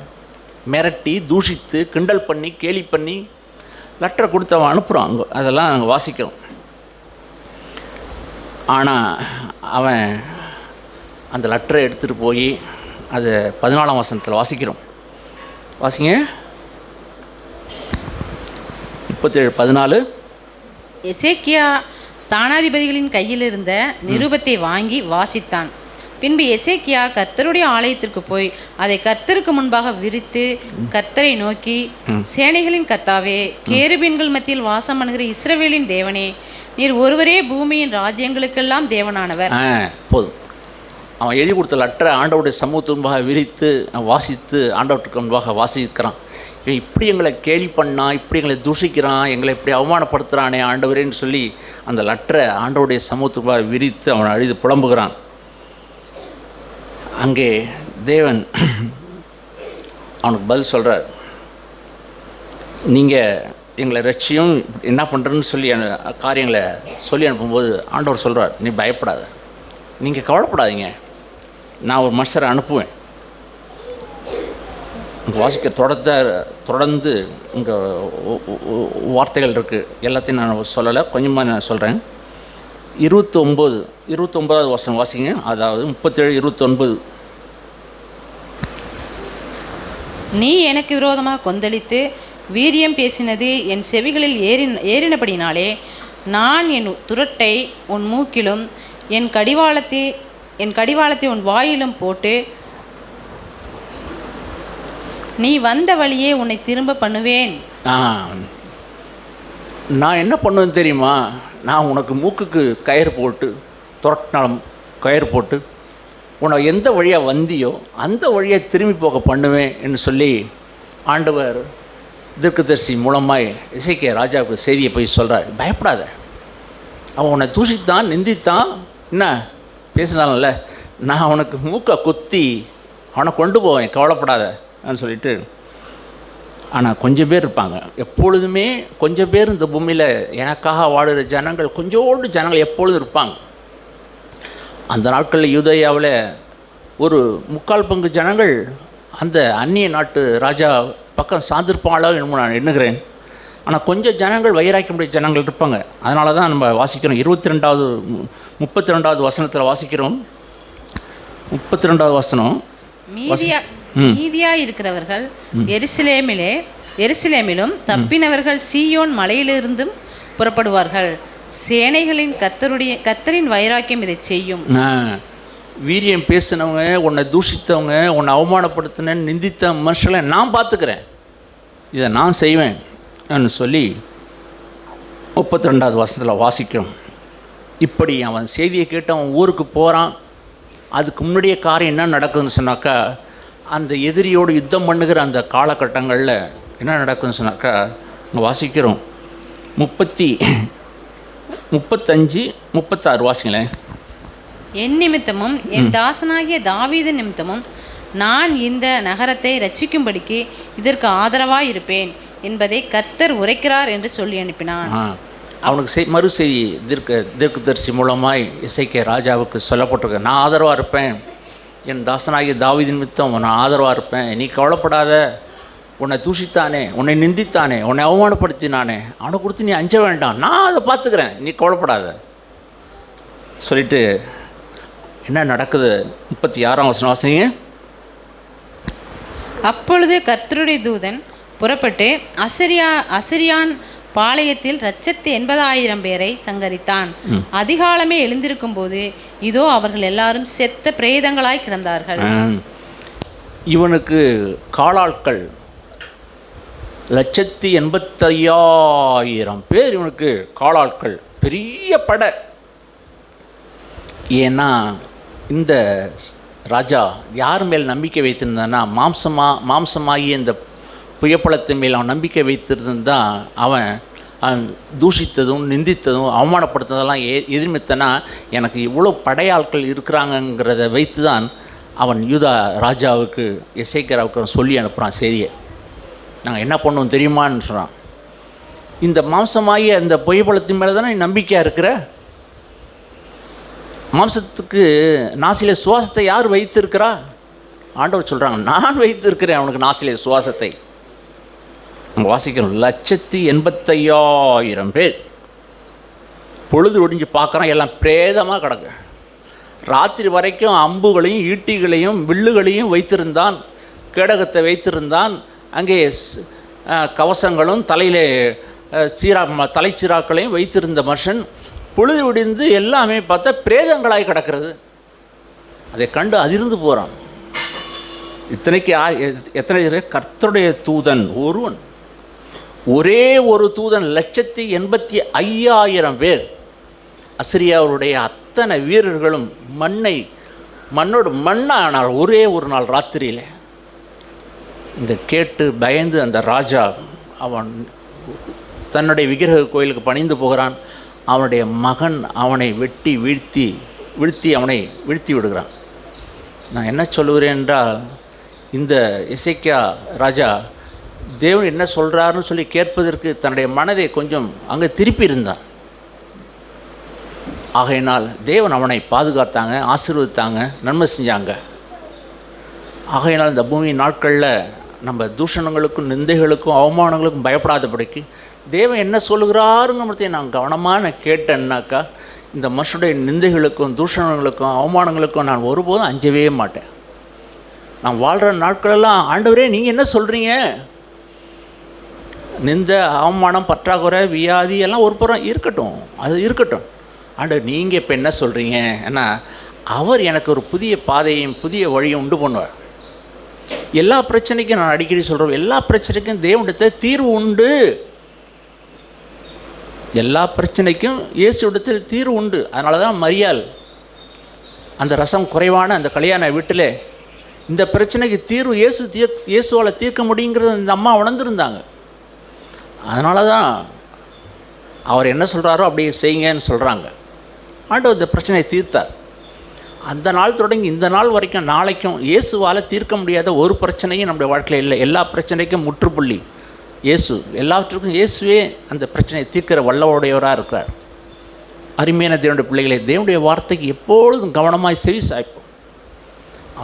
மிரட்டி தூஷித்து கிண்டல் பண்ணி கேலி பண்ணி லெட்டரை கொடுத்து அவன் அனுப்புகிறான். அங்கே அதெல்லாம் நாங்கள் வாசிக்கிறோம். ஆனால் அவன் அந்த லெட்டரை எடுத்துகிட்டு போய் அது 14ஆம் வசனத்தில் வாசிக்கிறோம். வாசிங்க. 37:14. எசேக்கியா ஸ்தானாதிபதிகளின் கையில் இருந்த நிருபத்தை வாங்கி வாசித்தான். பின்பு எசேக்கியா கர்த்தருடைய ஆலயத்திற்கு போய் அதை கர்த்தருக்கு முன்பாக விரித்து கர்த்தரை நோக்கி, சேனைகளின் கர்த்தாவே, கேருபீன்கள் மத்தியில் வாசம் பண்ணுகிற இஸ்ரவேலின் தேவனே, நீர் ஒருவரே பூமியின் ராஜ்யங்களுக்கெல்லாம் தேவனானவர். போதும். அவன் எழுதி கொடுத்த லெட்டரை ஆண்டவருடைய சமூகத்து முன்பாக விரித்து வாசித்து ஆண்டவருக்கு முன்பாக வாசிக்கிறான். இப்படி எங்களை கேலி பண்ணான், இப்படி எங்களை தூஷிக்கிறான், எங்களை இப்படி அவமானப்படுத்துகிறானே ஆண்டவரேன்னு சொல்லி அந்த லெட்டரை ஆண்டவருடைய சமூகத்துக்கு முன்பாக விரித்து அவன் அழுது புலம்புகிறான். அங்கே தேவன் அவனுக்கு பதில் சொல்கிறார். நீங்கள் எங்களை ரட்சியும் என்ன பண்ணுறேன்னு சொல்லி காரியங்களை சொல்லி அனுப்பும்போது ஆண்டவர் சொல்கிறார், நீ பயப்படாத, நீங்கள் கவலைப்படாதீங்க, நான் ஒரு மனுஷரை அனுப்புவேன். வாசிக்க தொடர்ந்து இங்கே வார்த்தைகள் இருக்குது, எல்லாத்தையும் நான் சொல்லலை, கொஞ்சமாக நான் சொல்கிறேன். 29வது வசனம் வாசிங்க. அதாவது 37, 29. நீ எனக்கு விரோதமாக கொந்தளித்து வீரியம் பேசினது என் செவிகளில் ஏறினபடினாலே நான் என் துரட்டை உன் மூக்கிலும் என் கடிவாளத்தை உன் வாயிலும் போட்டு நீ வந்த வழியே உன்னை திரும்ப பண்ணுவேன். நான் என்ன பண்ணுவேன் தெரியுமா? நான் உனக்கு மூக்குக்கு கயிறு போட்டு, துரட்டினாலும் கயிறு போட்டு, உன்னை எந்த வழியாக வந்தியோ அந்த வழியாக திரும்பி போக பண்ணுவேன் என்று சொல்லி ஆண்டவர் தீர்க்கதரிசி மூலமாய் எசேக்கியா ராஜாவுக்கு செய்தியை போய் சொல்கிறார். பயப்படாத, அவன் உன்னை தூஷித்தான், நிந்தித்தான், என்ன பேசினால, நான் அவனுக்கு மூக்கை குத்தி அவனை கொண்டு போவேன், கவலைப்படாத சொல்லிட்டு. ஆனால் கொஞ்சம் பேர் இருப்பாங்க, எப்பொழுதுமே கொஞ்சம் பேர் இந்த பூமியில் எனக்காக வாடுகிற ஜனங்கள், கொஞ்சோண்டு ஜனங்கள் எப்பொழுதும் இருப்பாங்க. அந்த நாட்களில் யூதேயாவில் ஒரு 3/4 பங்கு ஜனங்கள் அந்த அந்நிய நாட்டு ராஜா பக்கம் சார்ந்திருப்பாங்களோ என்னமோ நான் எண்ணுகிறேன். ஆனால் கொஞ்சம் ஜனங்கள் வைராக்கியமுடைய ஜனங்கள் இருப்பாங்க. அதனால தான் நம்ம வாசிக்கிறோம். 32வது வசனத்தில் வாசிக்கிறோம். 32வது வசனம். மீதியா இருக்கிறவர்கள் எருசலேமிலும் தப்பினவர்கள் சீயோன் மலையிலிருந்தும் புறப்படுவார்கள். சேனைகளின் கர்த்தரின் வைராக்கியம் இதை செய்யும். வீரியம் பேசினவங்க, உன்னை தூஷித்தவங்க, உன்னை அவமானப்படுத்தின நிந்தித்த மனுஷங்களை நான் பார்த்துக்கிறேன், இதை நான் செய்வேன் சொல்லி 32வது வசனத்தில் வாசிக்கிறோம். இப்படி அவன் செய்தியை கேட்டு அவன் ஊருக்கு போகிறான். அதுக்கு முன்னாடியே காரியம் என்ன நடக்குதுன்னு சொன்னாக்கா, அந்த எதிரியோடு யுத்தம் பண்ணுகிற அந்த காலகட்டங்களில் என்ன நடக்குதுன்னு சொன்னாக்கா வாசிக்கிறோம். 35, 36 வாசிங்களேன். என் நிமித்தமும் என் தாசனாகிய தாவீது நிமித்தமும் நான் இந்த நகரத்தை ரட்சிக்கும்படிக்கு இதற்கு ஆதரவாக இருப்பேன் என்பதை கர்த்தர் உரைக்கிறார் என்று சொல்லி அனுப்பினான். அவனுக்கு மறு செய்தி தீர்க்கதரிசி மூலமாய் எசேக்கியா ராஜாவுக்கு சொல்லப்பட்டிருக்க, நான் ஆதரவாக இருப்பேன், என் தாசனாகிய தாவீது நிமித்தம் நான் ஆதரவாக இருப்பேன், நீ கவலைப்படாத, உன்னை தூஷித்தானே, உன்னை நிந்தித்தானே, உன்னை அவமானப்படுத்தினானே, அவனை கொடுத்து நீ அஞ்ச வேண்டாம், நான் அதை பார்த்துக்கிறேன், நீ கவலைப்படாத சொல்லிட்டு என்ன நடக்குது? 36ஆம் வசனம் வாசிங்க. அப்பொழுது கர்த்தருடைய தூதன் புறப்பட்டு அசரியான் பாளையத்தில் 180,000 பேரை சங்கரித்தான். அதிகாலமே எழுந்திருக்கும் போது இதோ அவர்கள் எல்லாரும் செத்த பிரேதங்களாய் கிடந்தார்கள். இவனுக்கு காலாட்கள் 185,000 பேர், இவனுக்கு காலாட்கள், பெரிய படை. ஏன்னா இந்த ராஜா யார் மேல் நம்பிக்கை வைத்திருந்தான்னா, மாம்சமாகிய இந்த புயப்பழத்தின் மேல் அவன் நம்பிக்கை வைத்திருந்தான். அவன் தூஷித்ததும் நிந்தித்ததும் அவமானப்படுத்துனதெல்லாம் எதிர்மித்தனா, எனக்கு இவ்வளோ படையாட்கள் இருக்கிறாங்கங்கிறத வைத்து தான் அவன் யூதா ராஜாவுக்கு எசேக்கியாவுக்கு சொல்லி அனுப்புகிறான் செய்தியை. நாங்கள் என்ன பண்ணுவோம் தெரியுமான்னு சொல்கிறான். இந்த மாம்சமாகிய இந்த புயப்பழத்தின் மேலே தானே நம்பிக்கையாக இருக்கிற, மாம்சத்துக்கு நாசிலே சுவாசத்தை யார் வைத்திருக்கிறா? ஆண்டவர் சொல்கிறாங்க, நான் வைத்திருக்கிறேன் அவனுக்கு நாசிலே சுவாசத்தை. நம்ம வாசிக்கிறோம். 185,000 பேர். பொழுது ஒடிஞ்சு பார்க்குறான், எல்லாம் பிரேதமாக கிடக்கு. ராத்திரி வரைக்கும் அம்புகளையும் ஈட்டிகளையும் வில்லுகளையும் வைத்திருந்தான், கேடகத்தை வைத்திருந்தான். அங்கே கவசங்களும் தலையிலே தலைச்சீராக்களையும் வைத்திருந்த மனுஷன் பொழுது விடிந்து எல்லாமே பார்த்தா பிரேதங்களாய் கிடக்கிறது. அதை கண்டு அதிர்ந்து போகிறான். இத்தனைக்கு எத்தனை பேர்? கர்த்தருடைய தூதன் ஒருவன், ஒரே ஒரு தூதன் 185,000 பேர். அசிரியாவுடைய அத்தனை வீரர்களும் மண்ணோடு மண்ணானார் ஒரே ஒரு நாள் ராத்திரியில். இந்த கேட்டு பயந்து அந்த ராஜா அவன் தன்னுடைய விக்கிரக கோயிலுக்கு பணிந்து போகிறான். அவனுடைய மகன் அவனை வெட்டி வீழ்த்தி அவனை வீழ்த்தி விடுகிறான். நான் என்ன சொல்லுகிறேன் என்றால், இந்த எசேக்கியா ராஜா தேவன் என்ன சொல்கிறாருன்னு சொல்லி கேட்பதற்கு தன்னுடைய மனதை கொஞ்சம் அங்கே திருப்பி இருந்தான். ஆகையினால் தேவன் அவனை பாதுகாத்தாங்க, ஆசீர்வதித்தாங்க, நன்மை செஞ்சாங்க. ஆகையினால் இந்த பூமி நாட்களில் நம்ம தூஷணங்களுக்கும் நிந்தைகளுக்கும் அவமானங்களுக்கும் பயப்படாதபடிக்கு தேவன் என்ன சொல்லுகிறாருங்கிறத நான் கவனமாக கேட்டேன்னாக்கா, இந்த மனுஷனுடைய நிந்தைகளுக்கும் தூஷணங்களுக்கும் அவமானங்களுக்கும் நான் ஒருபோதும் அஞ்சவே மாட்டேன். நான் வாழ்கிற நாட்களெல்லாம், ஆண்டவரே நீங்கள் என்ன சொல்கிறீங்க? நிந்த அவமானம் பற்றாக்குறை வியாதி எல்லாம் ஒரு புறம் இருக்கட்டும், அது இருக்கட்டும். ஆண்டவர் நீங்கள் இப்போ என்ன சொல்கிறீங்க? ஏன்னா அவர் எனக்கு ஒரு புதிய பாதையும் புதிய வழியும் உண்டு பண்ணுவார். எல்லா பிரச்சனைக்கும் நான் அடிக்கடி சொல்கிறோம், எல்லா பிரச்சனைக்கும் தேவனிடத்தில் தீர்வு உண்டு. எல்லா பிரச்சனைக்கும் இயேசுவிடத்தில் தீர்வு உண்டு. அதனால தான் மரியாள் அந்த ரசம் குறைவான அந்த கல்யாண வீட்டில் இந்த பிரச்சனைக்கு தீர்வு இயேசுவால் தீர்க்க முடியுங்கிறது இந்த அம்மா உணர்ந்துருந்தாங்க. அதனால தான் அவர் என்ன சொல்கிறாரோ அப்படியே செய்யுங்கன்னு சொல்கிறாங்க. ஆண்டவர் இந்த பிரச்சனையை தீர்த்தார். அந்த நாள் தொடங்கி இந்த நாள் வரைக்கும் நாளைக்கும் இயேசுவால் தீர்க்க முடியாத ஒரு பிரச்சனையும் நம்முடைய வாழ்க்கையில் இல்லை. எல்லா பிரச்சனைக்கும் முற்றுப்புள்ளி இயேசு. எல்லாவற்றுக்கும் இயேசுவே அந்த பிரச்சனையை தீர்க்கிற வல்லவுடையவராக இருக்கிறார். அருமையான தேவனுடைய பிள்ளைகளை, தேவனுடைய வார்த்தைக்கு எப்பொழுதும் கவனமாய் செவி சாய்ப்போம்.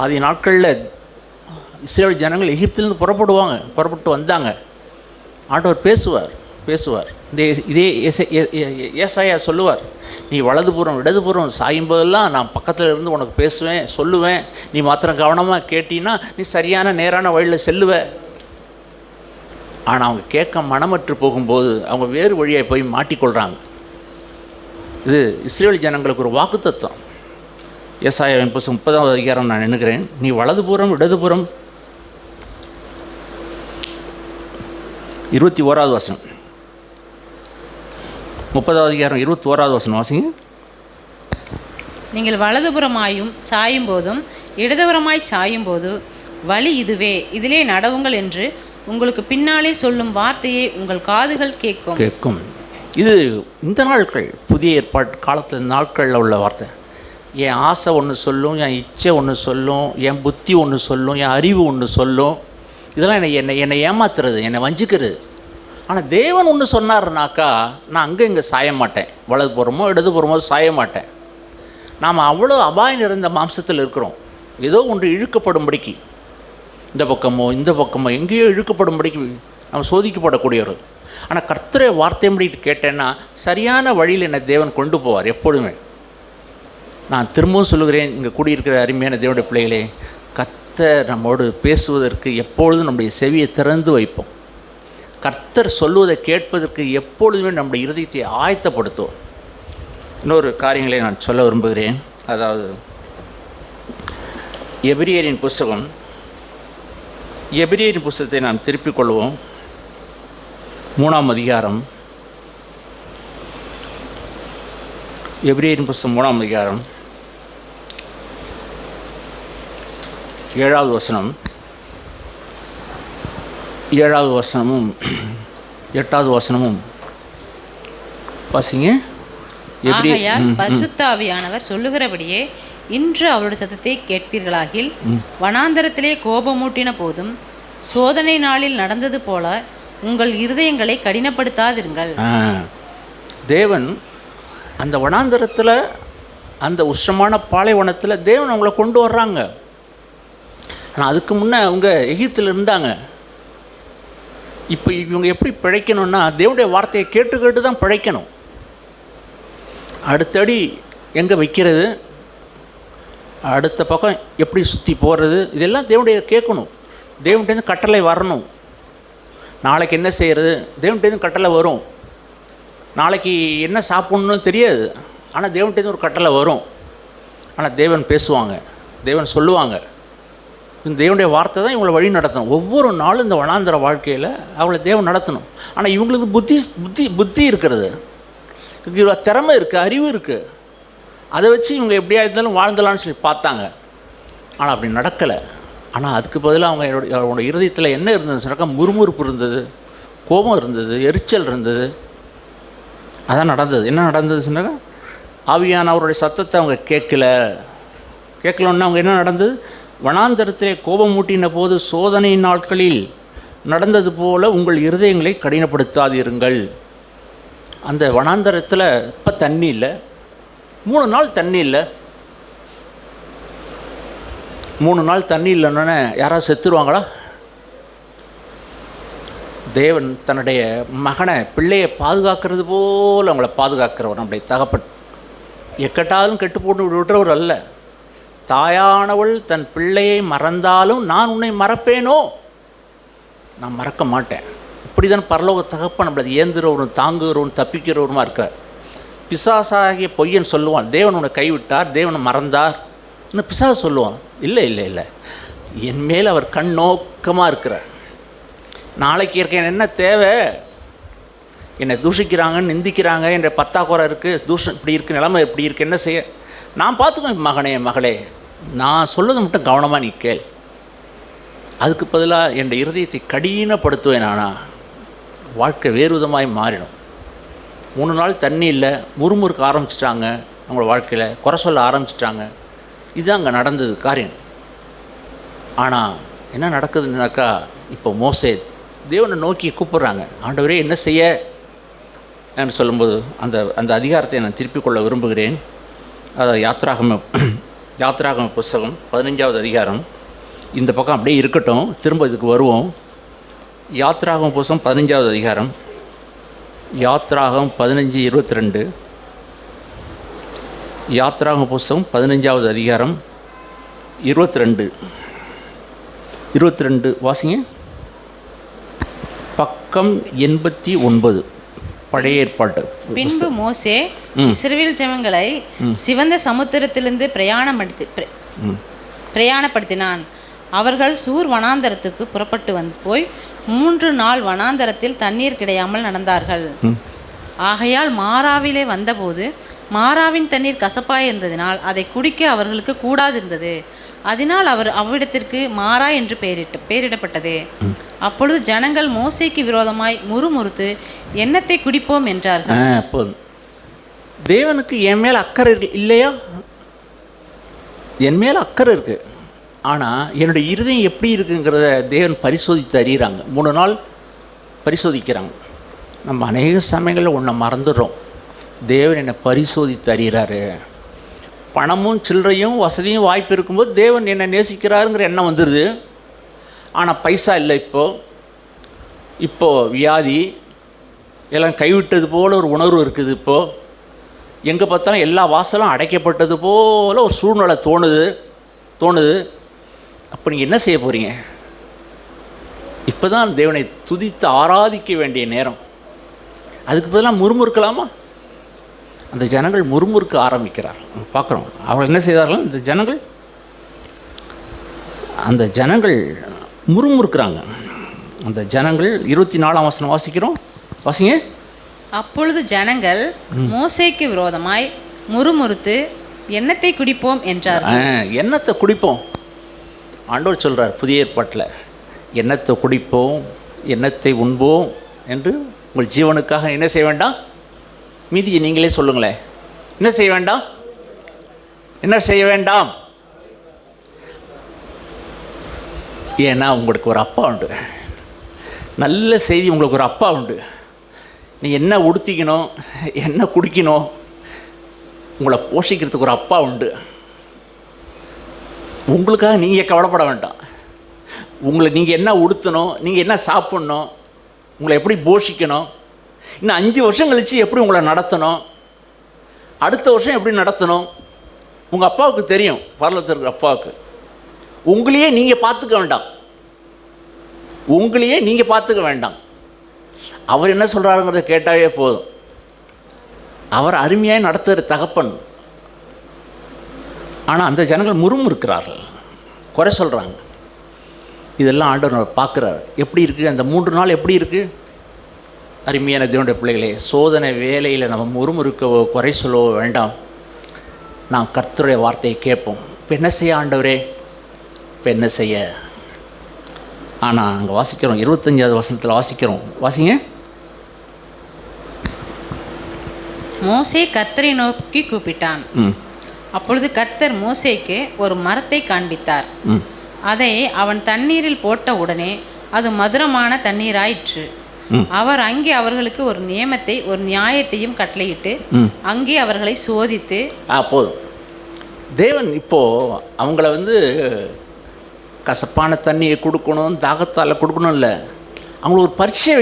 ஆதி நாட்களில் இஸ்ரேல் ஜனங்கள் எகிப்திலிருந்து புறப்பட்டு வந்தாங்க. ஆண்டவர் பேசுவார். இதே ஏசாயா சொல்லுவார், நீ வலதுபுறம் இடதுபுறம் சாயும்போதெல்லாம் நான் பக்கத்தில் இருந்து உனக்கு பேசுவேன், சொல்லுவேன். நீ மாத்திரம் கவனமாக கேட்டீன்னா நீ சரியான நேரான வழியில் செல்லுவ. ஆனால் அவங்க கேட்க மனமற்று போகும்போது அவங்க வேறு வழியை போய் மாட்டிக்கொள்கிறாங்க. இது இஸ்ரேல் ஜனங்களுக்கு ஒரு வாக்குத்தத்தம். ஏசாயாவின் புத்தகம் 30வது அதிகாரம் நான் எண்ணுகிறேன். நீ வலதுபுறம் இடதுபுறம் 21வது வசனம், 30வது அதிகாரம் 21வது வசனம் வாசிங்க. நீங்கள் வலதுபுறமாயும் சாயும் போதும் இடதுபுறமாய் சாயும் போது வழி இதுவே, இதிலே நடவுங்கள் என்று உங்களுக்கு பின்னாலே சொல்லும் வார்த்தையை உங்கள் காதுகள் கேட்கும். இது இந்த நாட்கள் புதிய ஏற்பாட்டு காலத்தில் நாட்களில் உள்ள வார்த்தை. என் ஆசை ஒன்று சொல்லும், என் இச்சை ஒன்று சொல்லும், என் புத்தி ஒன்று சொல்லும், என் அறிவு ஒன்று சொல்லும். இதெல்லாம் என்னை ஏமாத்துறது, என்னை வஞ்சிக்கிறது. ஆனால் தேவன் ஒன்று சொன்னார்னாக்கா நான் அங்கே இங்கே சாய மாட்டேன், வலதுபுறமோ இடதுபுறமோ சாய மாட்டேன். நாம் அவ்வளோ அபாயம் நிறைந்த மாம்சத்தில் இருக்கிறோம். ஏதோ ஒன்று இழுக்கப்படும்படிக்கு இந்த பக்கமோ எங்கேயோ இழுக்கப்படும்படிக்கு நம்ம சோதிக்கப்படக்கூடியவர். ஆனால் கர்த்தரை வார்த்தை முடிட்டு கேட்டேன்னா சரியான வழியில் என்னை தேவன் கொண்டு போவார் எப்பொழுதுமே. நான் திரும்பவும் சொல்லுகிறேன், இங்கே கூடியிருக்கிற அருமையான தேவனுடைய பிள்ளைகளே, கர்த்தர் நம்மோடு பேசுவதற்கு எப்பொழுதும் நம்முடைய செவியை திறந்து வைப்போம். கர்த்தர் சொல்லுவதை கேட்பதற்கு எப்பொழுதுமே நம்முடைய இருதயத்தை ஆயத்தப்படுத்துவோம். இன்னொரு காரியங்களை நான் சொல்ல விரும்புகிறேன். அதாவது எபிரியரின் புஸ்தகத்தை நாம் திருப்பிக் கொள்வோம். 3ஆம் அதிகாரம், எபிரியரின் புஸ்தகம் 3ஆம் அதிகாரம் 7வது வசனம், 7வது வசனமும் 8வது வசனமும் வாசிங்க. ஆகையால் பரிசுத்த ஆவியானவர் சொல்லுகிறபடியே இன்று அவருடைய சத்தத்தை கேட்பீர்களாகில், வனாந்தரத்திலே கோபமூட்டின போதும் சோதனை நாளில் நடந்தது போல உங்கள் இருதயங்களை கடினப்படுத்தாதிருங்கள். தேவன் அந்த வனாந்தரத்தில், அந்த உஷ்ணமான பாலைவனத்தில் தேவன் அவங்கள கொண்டு வர்றாங்க. ஆனால் அதுக்கு முன்னே அவங்க எகிப்தில் இருந்தாங்க. இப்போ இவங்க எப்படி பிழைக்கணும்னா தேவனுடைய வார்த்தையை கேட்டு தான் பிழைக்கணும். அடுத்தடி எங்கே வைக்கிறது, அடுத்த பக்கம் எப்படி சுற்றி போகிறது, இதெல்லாம் தேவனுடைய கேட்கணும். தேவன்கிட்டேருந்து கட்டளை வரணும். நாளைக்கு என்ன செய்கிறது, தேவன்கிட்டேருந்து கட்டளை வரும். நாளைக்கு என்ன சாப்பிட்ணுன்னு தெரியாது, ஆனால் தேவன்கிட்டேருந்து ஒரு கட்டளை வரும். ஆனால் தேவன் பேசுவாங்க. தேவன் சொல்லுவாங்க. இந்த தேவனுடைய வார்த்தை தான் இவங்களை வழி நடத்தணும். ஒவ்வொரு நாளும் இந்த வனாந்தர வாழ்க்கையில் அவளை தேவன் நடத்தணும். ஆனால் இவங்களுக்கு புத்தி இருக்கிறது, திறமை இருக்குது, அறிவு இருக்குது. அதை வச்சு இவங்க எப்படியா இருந்தாலும் வாழ்ந்தலான்னு சொல்லி பார்த்தாங்க. ஆனால் அப்படி நடக்கலை. ஆனால் அதுக்கு பதிலாக அவங்களோட இருதயத்தில் என்ன இருந்ததுன்னு சொன்னாக்கா, முறுமுறுப்பு இருந்தது, கோபம் இருந்தது, எரிச்சல் இருந்தது. அதான் நடந்தது. என்ன நடந்தது சொன்னாக்கா, ஆவியானவருடைய சத்தத்தை அவங்க கேட்கலன்னா அவங்க என்ன நடந்தது, வனாந்தரத்திலே கோபம் மூட்டின போது சோதனை நாட்களில் நடந்தது போல உங்கள் இருதயங்களை கடினப்படுத்தாதீருங்கள். அந்த வனாந்தரத்தில் இப்போ தண்ணி இல்லை, 3 நாள் தண்ணி இல்லை. 3 நாள் தண்ணி இல்லைன்னொன்னே யாராவது செத்துருவாங்களா? தேவன் தன்னுடைய பிள்ளையை பாதுகாக்கிறது போல் அவங்கள பாதுகாக்கிறவர் நம்முடைய தகப்பன். எக்கட்டாலும் கெட்டு போட்டு விடுறவர் அல்ல. தாயானவள் தன் பிள்ளையை மறந்தாலும் நான் உன்னை மறப்பேனோ, நான் மறக்க மாட்டேன். இப்படி தான் பரலோக தகப்பன் நம்மளை ஏந்துறவரும் தாங்குகிறவரும் தப்பிக்கிறவருமா இருக்கார். பிசாசாகிய பொய்யன் சொல்லுவான், தேவன் உன்னை கைவிட்டார், தேவனை மறந்தார். இன்னும் பிசாசு சொல்லுவான், இல்லை இல்லை இல்லை, என் மேல் அவர் கண் நோக்கமாக இருக்கிறார். நாளைக்கு இருக்க என்ன தேவை, என்னை தூஷிக்கிறாங்கன்னு நிந்திக்கிறாங்க, என்ற பத்தாக்குறை இருக்குது, இப்படி இருக்குது, நிலைமை இப்படி இருக்குது, என்ன செய்ய, நான் பார்த்துக்கேன் மகனே மகளே, நான் சொல்லுறது மட்டும் கவனமாக நீ கேள். அதுக்கு பதிலாக என் இருதயத்தை கடினப்படுத்துவேன். ஆனால் வாழ்க்கை வேறு விதமாய் மாறிடும். 3 நாள் தண்ணி இல்லை, முறுமுறுக்க ஆரம்பிச்சிட்டாங்க, அவங்களோட வாழ்க்கையில் குறை சொல்ல ஆரம்பிச்சிட்டாங்க. இதுதான் அங்கே நடந்தது காரியம். ஆனால் என்ன நடக்குதுன்னாக்கா, இப்போ மோசே தேவனை நோக்கி கூப்பிட்றாங்க, ஆண்டவரே என்ன செய்ய என்று சொல்லும்போது அந்த அதிகாரத்தை நான் திருப்பிக் கொள்ள விரும்புகிறேன். அதாவது யாத்ராகம புஸ்தகம் 15வது அதிகாரம். இந்த பக்கம் அப்படியே இருக்கட்டும், திரும்ப இதுக்கு வருவோம். யாத்ராகம புஸ்தகம் 15வது அதிகாரம், யாத்ராகம் 15:22. யாத்ராகம புஸ்தகம் 15வது அதிகாரம் 22 வாசிங்க. பக்கம் 89, பழைய ஏற்பாட்டு. பின்பு மோசே இஸ்ரவேல் ஜனங்களை சிவந்த சமுத்திரத்திலிருந்து பிரயாணப்படுத்தினான். அவர்கள் சூர் வனாந்தரத்துக்கு புறப்பட்டு போய் 3 நாள் வனாந்தரத்தில் தண்ணீர் கிடையாமல் நடந்தார்கள். ஆகையால் மாராவிலே வந்தபோது மாராவின் தண்ணீர் கசப்பாய் இருந்ததினால் அதை குடிக்க அவர்களுக்கு கூடாதிருந்தது. அதனால் அவ்விடத்திற்கு மாறா என்று பெயரிடப்பட்டது. அப்பொழுது ஜனங்கள் மோசேக்கு விரோதமாய் முறுமுறுத்து எண்ணத்தை குடிப்போம் என்றார்கள். தேவனுக்கு என் மேல் அக்கறை இல்லையா? என் மேல் அக்கறை இருக்குது. ஆனால் என்னுடைய இருதயம் எப்படி இருக்குங்கிறத தேவன் பரிசோதித்து அறிகிறாங்க. 3 நாள் பரிசோதிக்கிறாங்க. நம்ம அநேக சமயங்களில் ஒன்றை மறந்துடுறோம். தேவன் என்னை பரிசோதித்து அறிகிறாரு. பணமும் சில்லறையும் வசதியும் வாய்ப்பு இருக்கும்போது தேவன் என்னை நேசிக்கிறாருங்கிற எண்ணம் வந்துடுது. ஆனால் பைசா இல்லை, இப்போது வியாதி எல்லாம் கைவிட்டது போல் ஒரு உணர்வு இருக்குது. இப்போது எங்கே பார்த்தாலும் எல்லா வாசலும் அடைக்கப்பட்டது போல் ஒரு சூழ்நிலை தோணுது. அப்போ நீங்கள் என்ன செய்ய போகிறீங்க? இப்போ தான் தேவனை துதித்து ஆராதிக்க வேண்டிய நேரம். அதுக்கு பதிலாக முறுமுறுக்கலாமா? அந்த ஜனங்கள் முறுமுறுக்க ஆரம்பிக்கிறார். பார்க்குறோம் அவர்கள் என்ன செய்தார்கள். அந்த ஜனங்கள் முறுமுறுக்கிறாங்க. அந்த ஜனங்கள் 24ஆம் வசனம் வாசிக்கிறோம், வாசிங்க. அப்பொழுது ஜனங்கள் மோசேக்கு விரோதமாய் முறுமுறுத்து எண்ணத்தை குடிப்போம் என்றார்கள். எண்ணத்தை குடிப்போம். ஆண்டவர் சொல்கிறார் புதிய ஏற்பாட்டில், எண்ணத்தை குடிப்போம், எண்ணத்தை உண்போம் என்று உங்கள் ஜீவனுக்காக என்ன செய்ய வேண்டாம். மீதியை நீங்களே சொல்லுங்களேன். என்ன செய்ய வேண்டாம்? என்ன செய்ய வேண்டாம்? ஏன்னா உங்களுக்கு ஒரு அப்பா உண்டு. நல்ல செய்தி, உங்களுக்கு ஒரு அப்பா உண்டு. நீ என்ன உடுத்திக்கணும், என்ன குடிக்கணும், உங்களை போஷிக்கிறதுக்கு ஒரு அப்பா உண்டு. உங்களுக்காக நீங்கள் கவலைப்பட வேண்டாம். உங்களை நீங்கள் என்ன உடுத்தணும், நீங்கள் என்ன சாப்பிட்ணும், உங்களை எப்படி போஷிக்கணும், இன்னும் 5 வருஷம் கழித்து எப்படி உங்களை நடத்தணும், அடுத்த வருஷம் எப்படி நடத்தணும், உங்கள் அப்பாவுக்கு தெரியும். பரலோகத்தில் இருக்கிற அப்பாவுக்கு உங்களையே நீங்கள் பார்த்துக்க வேண்டாம். அவர் என்ன சொல்கிறாருங்கிறத கேட்டாவே போதும். அவர் அருமையாக நடத்துகிற தகப்பன். ஆனால் அந்த ஜனங்கள் முறுமுறுக்கிறார்கள், குறை சொல்கிறாங்க. இதெல்லாம் ஆண்டவர் பார்க்குறாரு. எப்படி இருக்குது அந்த 3 நாள் எப்படி இருக்குது? அருமையான தேவனுடைய பிள்ளைகளே, சோதனை வேலையில் நம்ம முறுமுறுக்கவோ குறை சொல்லவோ வேண்டாம். நான் கர்த்தருடைய வார்த்தையை கேட்போம். இப்போ என்ன செய்ய ஆண்டவரே, இப்போ என்ன செய்ய? ஆனால் அங்கே வாசிக்கிறோம், 25வது வசனத்தில் வாசிக்கிறோம். வாசிங்க. மோசே கர்த்தரை நோக்கி கூப்பிட்டான். அப்பொழுது கர்த்தர் மோசேக்கு ஒரு மரத்தை காண்பித்தார். அதை அவன் தண்ணீரில் போட்ட உடனே அது மதுரமான தண்ணீராயிற்று. அவர் அங்கே அவர்களுக்கு ஒரு நியமத்தை ஒரு நியாயத்தையும் கட்டளையிட்டு அங்கே அவர்களை சோதித்து போதும். தேவன் இப்போது அவங்கள கசப்பான தண்ணியை கொடுக்கணும், தாகத்தால் கொடுக்கணும் இல்லை, அவங்கள ஒரு பரீட்சை